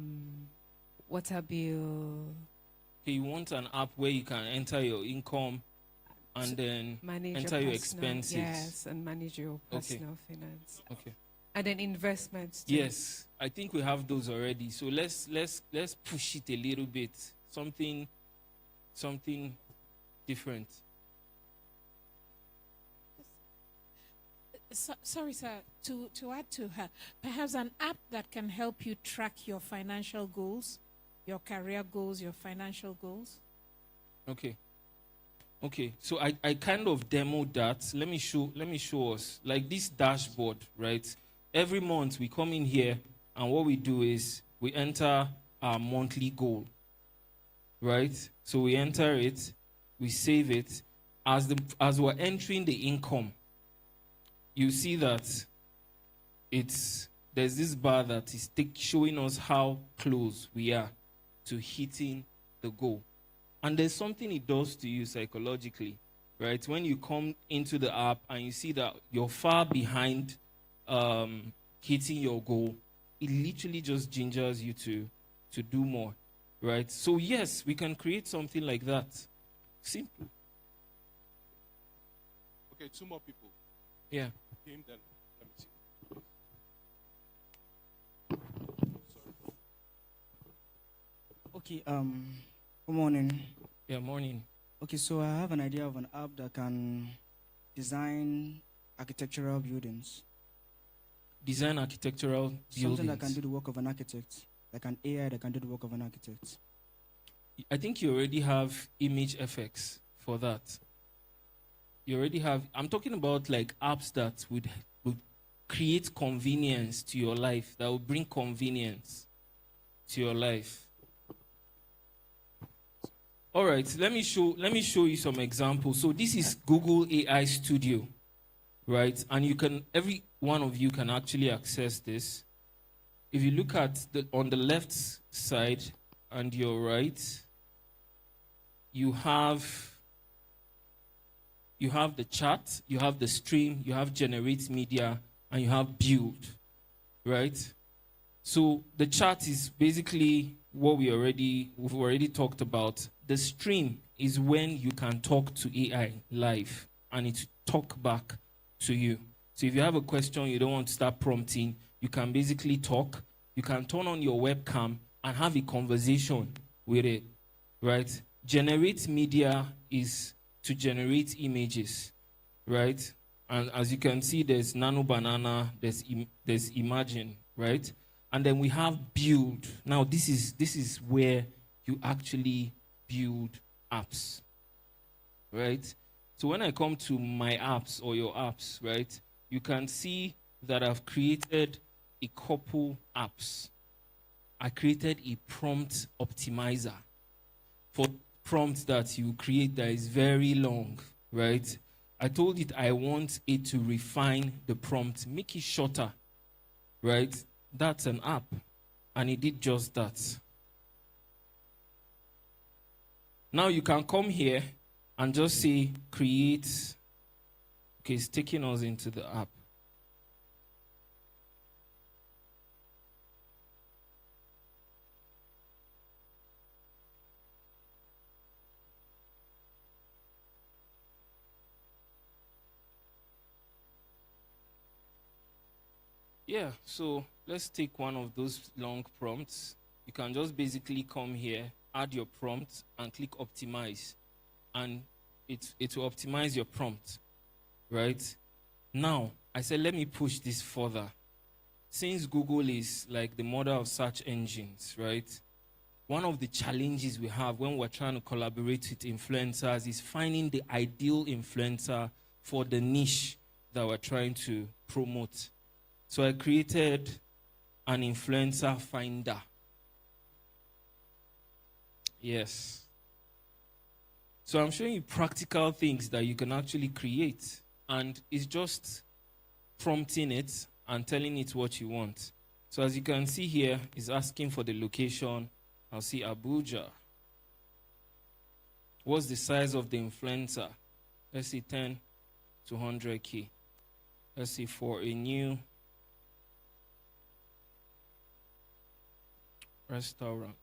water bill, Okay, you want an app where you can enter your income and then manage enter your personal- expenses. Yes, and manage your Okay. personal finance. Okay. And then investments too. Yes, I think we have those already. So let's push it a little bit. Something different. Sorry, sir, to add to her, perhaps an app that can help you track your financial goals, your career goals, your financial goals. Okay. So I kind of demoed that. Let me show us. Like this dashboard, right? Every month we come in here and what we do is we enter our monthly goal. Right? So we enter it, we save it. As we're entering the income, you see that it's there's this bar that is showing us how close we are to hitting the goal. And there's something it does to you psychologically, right? When you come into the app and you see that you're far behind hitting your goal, it literally just gingers you to do more, right? So yes, we can create something like that. Simple. Okay, 2 more people. Yeah. Him, then let me see. Okay, good morning. Yeah, morning. Okay, so I have an idea of an app that can design architectural buildings. Design architectural buildings. Something that can do the work of an architect. Like an AI that can do the work of an architect. I think you already have image effects for that. You already have, I'm talking about like apps that would create convenience to your life, that will bring convenience to your life. All right, let me show you some examples. So this is Google AI Studio, right? And every one of you can actually access this. If you look at on the left side and your right, you have the chat, you have the stream, you have generate media, and you have build, right? So the chat is basically what we've already talked about. The stream is when you can talk to AI live and it talk back to you. So if you have a question you don't want to start prompting, you can basically talk. You can turn on your webcam and have a conversation with it, right? Generate media is to generate images, right? And as you can see, there's Nano Banana, there's Imagine, right? And then we have build. Now this is where you actually build apps, right? So when I come to my apps or your apps, right, you can see that I've created a couple apps. I created a prompt optimizer for prompts that you create that is very long, right? I told it I want it to refine the prompt, make it shorter, right? That's an app, and it did just that. Now you can come here and just say create. Okay, it's taking us into the app. Yeah, so let's take one of those long prompts. You can just basically come here, add your prompt, and click optimize. And it will optimize your prompt, right? Now, I said, let me push this further. Since Google is like the mother of search engines, right? One of the challenges we have when we're trying to collaborate with influencers is finding the ideal influencer for the niche that we're trying to promote. So I created an influencer finder. Yes. So I'm showing you practical things that you can actually create. And it's just prompting it and telling it what you want. So as you can see here, it's asking for the location. I'll see Abuja. What's the size of the influencer? Let's see 10 to 100K. Let's see for a new restaurant.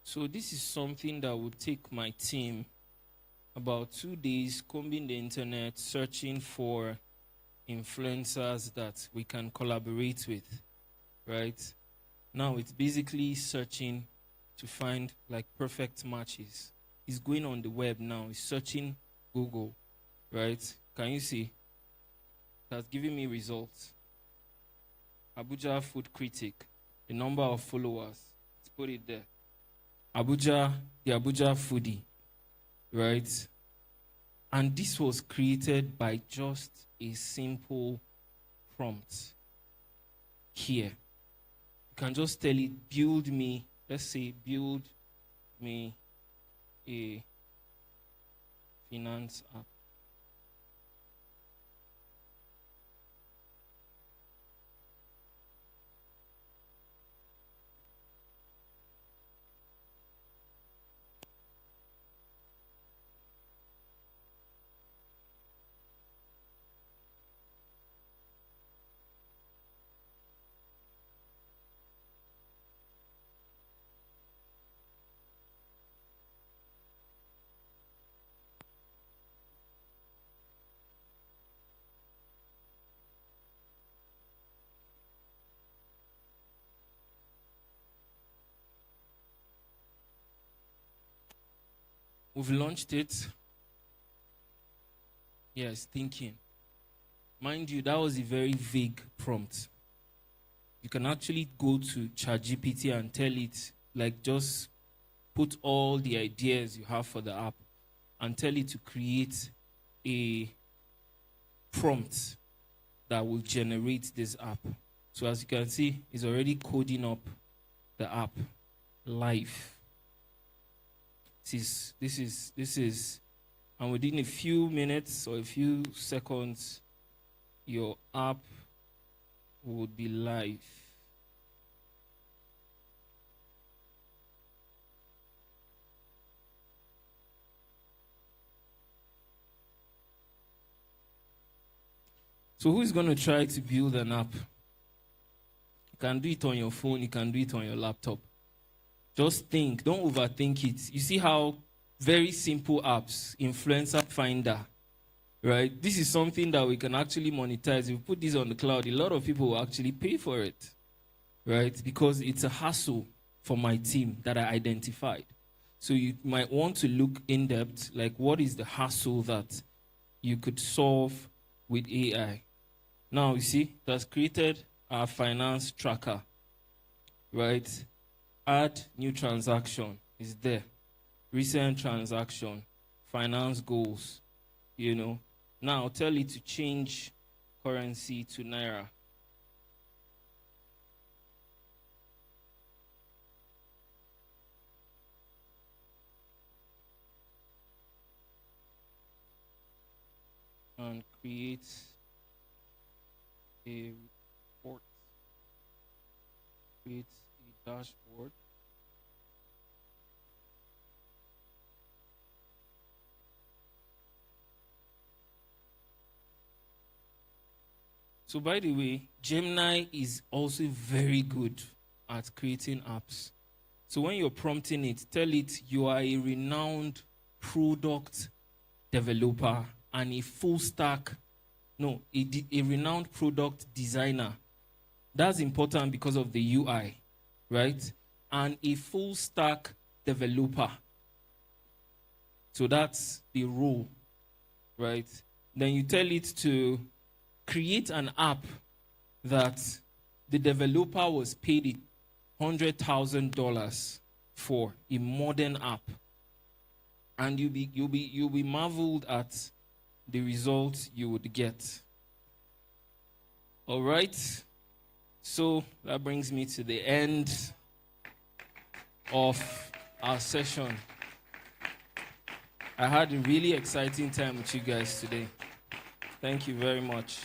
So this is something that would take my team about 2 days combing the internet, searching for influencers that we can collaborate with, right? Now it's basically searching to find like perfect matches. It's going on the web now. It's searching Google, right? Can you see? That's giving me results. Abuja food critic, the number of followers. Let's put it there. Abuja, the Abuja foodie. right? And this was created by just a simple prompt here. You can just tell it, build me, let's say, build me a finance app. We've launched it. Yes, thinking. Mind you, that was a very vague prompt. You can actually go to ChatGPT and tell it, like, just put all the ideas you have for the app and tell it to create a prompt that will generate this app. So as you can see, it's already coding up the app live. This is, and within a few minutes or a few seconds, your app would be live. So who is going to try to build an app? You can do it on your phone, you can do it on your laptop. Just think, don't overthink it. You see how very simple apps, influencer finder, right? This is something that we can actually monetize. If we put this on the cloud, a lot of people will actually pay for it, right? Because it's a hassle for my team that I identified. So you might want to look in depth, like what is the hassle that you could solve with AI? Now, you see, that's created our finance tracker, right? Add new transaction is there. Recent transaction, finance goals, you know. Now, tell it to change currency to Naira. And create a report. Create a dashboard. So by the way, Gemini is also very good at creating apps. So when you're prompting it, tell it you are a renowned product developer and a renowned product designer. That's important because of the UI, right? And a full stack developer. So that's the role, right? Then you tell it to create an app that the developer was paid $100,000 for, a modern app, and you'll be marveled at the results you would get. All right. So that brings me to the end of our session. I had a really exciting time with you guys today. Thank you very much.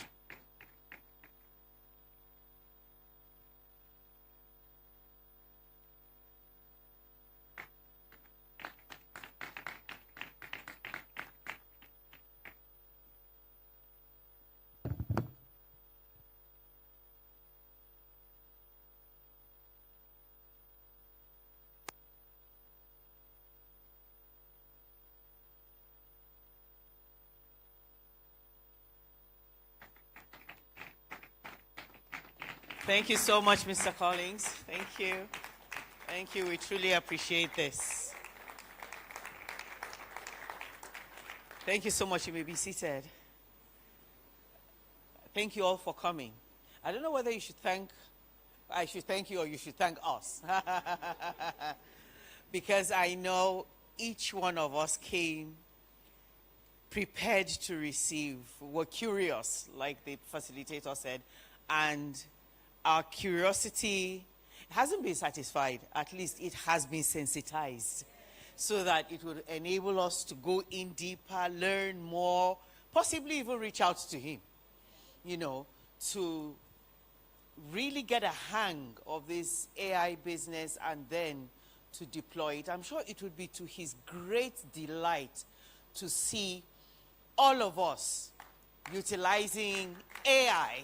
Thank you so much, Mr. Collins. Thank you. Thank you. We truly appreciate this. Thank you so much. You may be seated. Thank you all for coming. I don't know whether I should thank you or you should thank us. Because I know each one of us came prepared to receive. We're curious, like the facilitator said, and our curiosity hasn't been satisfied. At least it has been sensitized so that it would enable us to go in deeper, learn more, possibly even reach out to him, you know, to really get a hang of this AI business and then to deploy it. I'm sure it would be to his great delight to see all of us utilizing AI,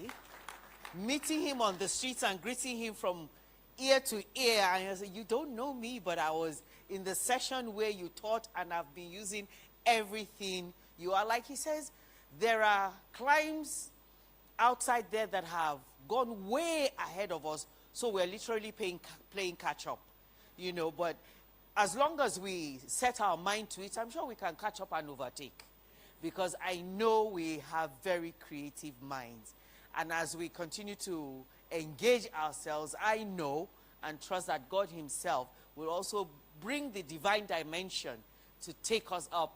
meeting him on the streets and greeting him from ear to ear. And I said, you don't know me, but I was in the session where you taught and I've been using everything you are. Like he says, there are climbs outside there that have gone way ahead of us. So we're literally playing catch up, you know. But as long as we set our mind to it, I'm sure we can catch up and overtake. Because I know we have very creative minds. And as we continue to engage ourselves, I know and trust that God himself will also bring the divine dimension to take us up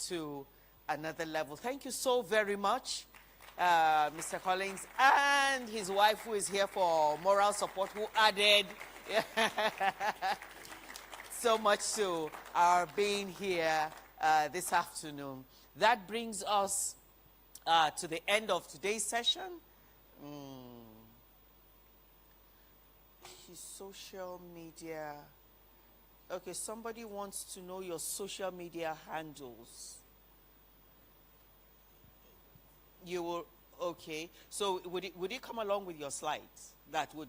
to another level. Thank you so very much, Mr. Collins, and his wife who is here for moral support, who added so much to our being here this afternoon. That brings us to the end of today's session. His social media. Okay, somebody wants to know your social media handles. You will, okay. So would it come along with your slides? That would be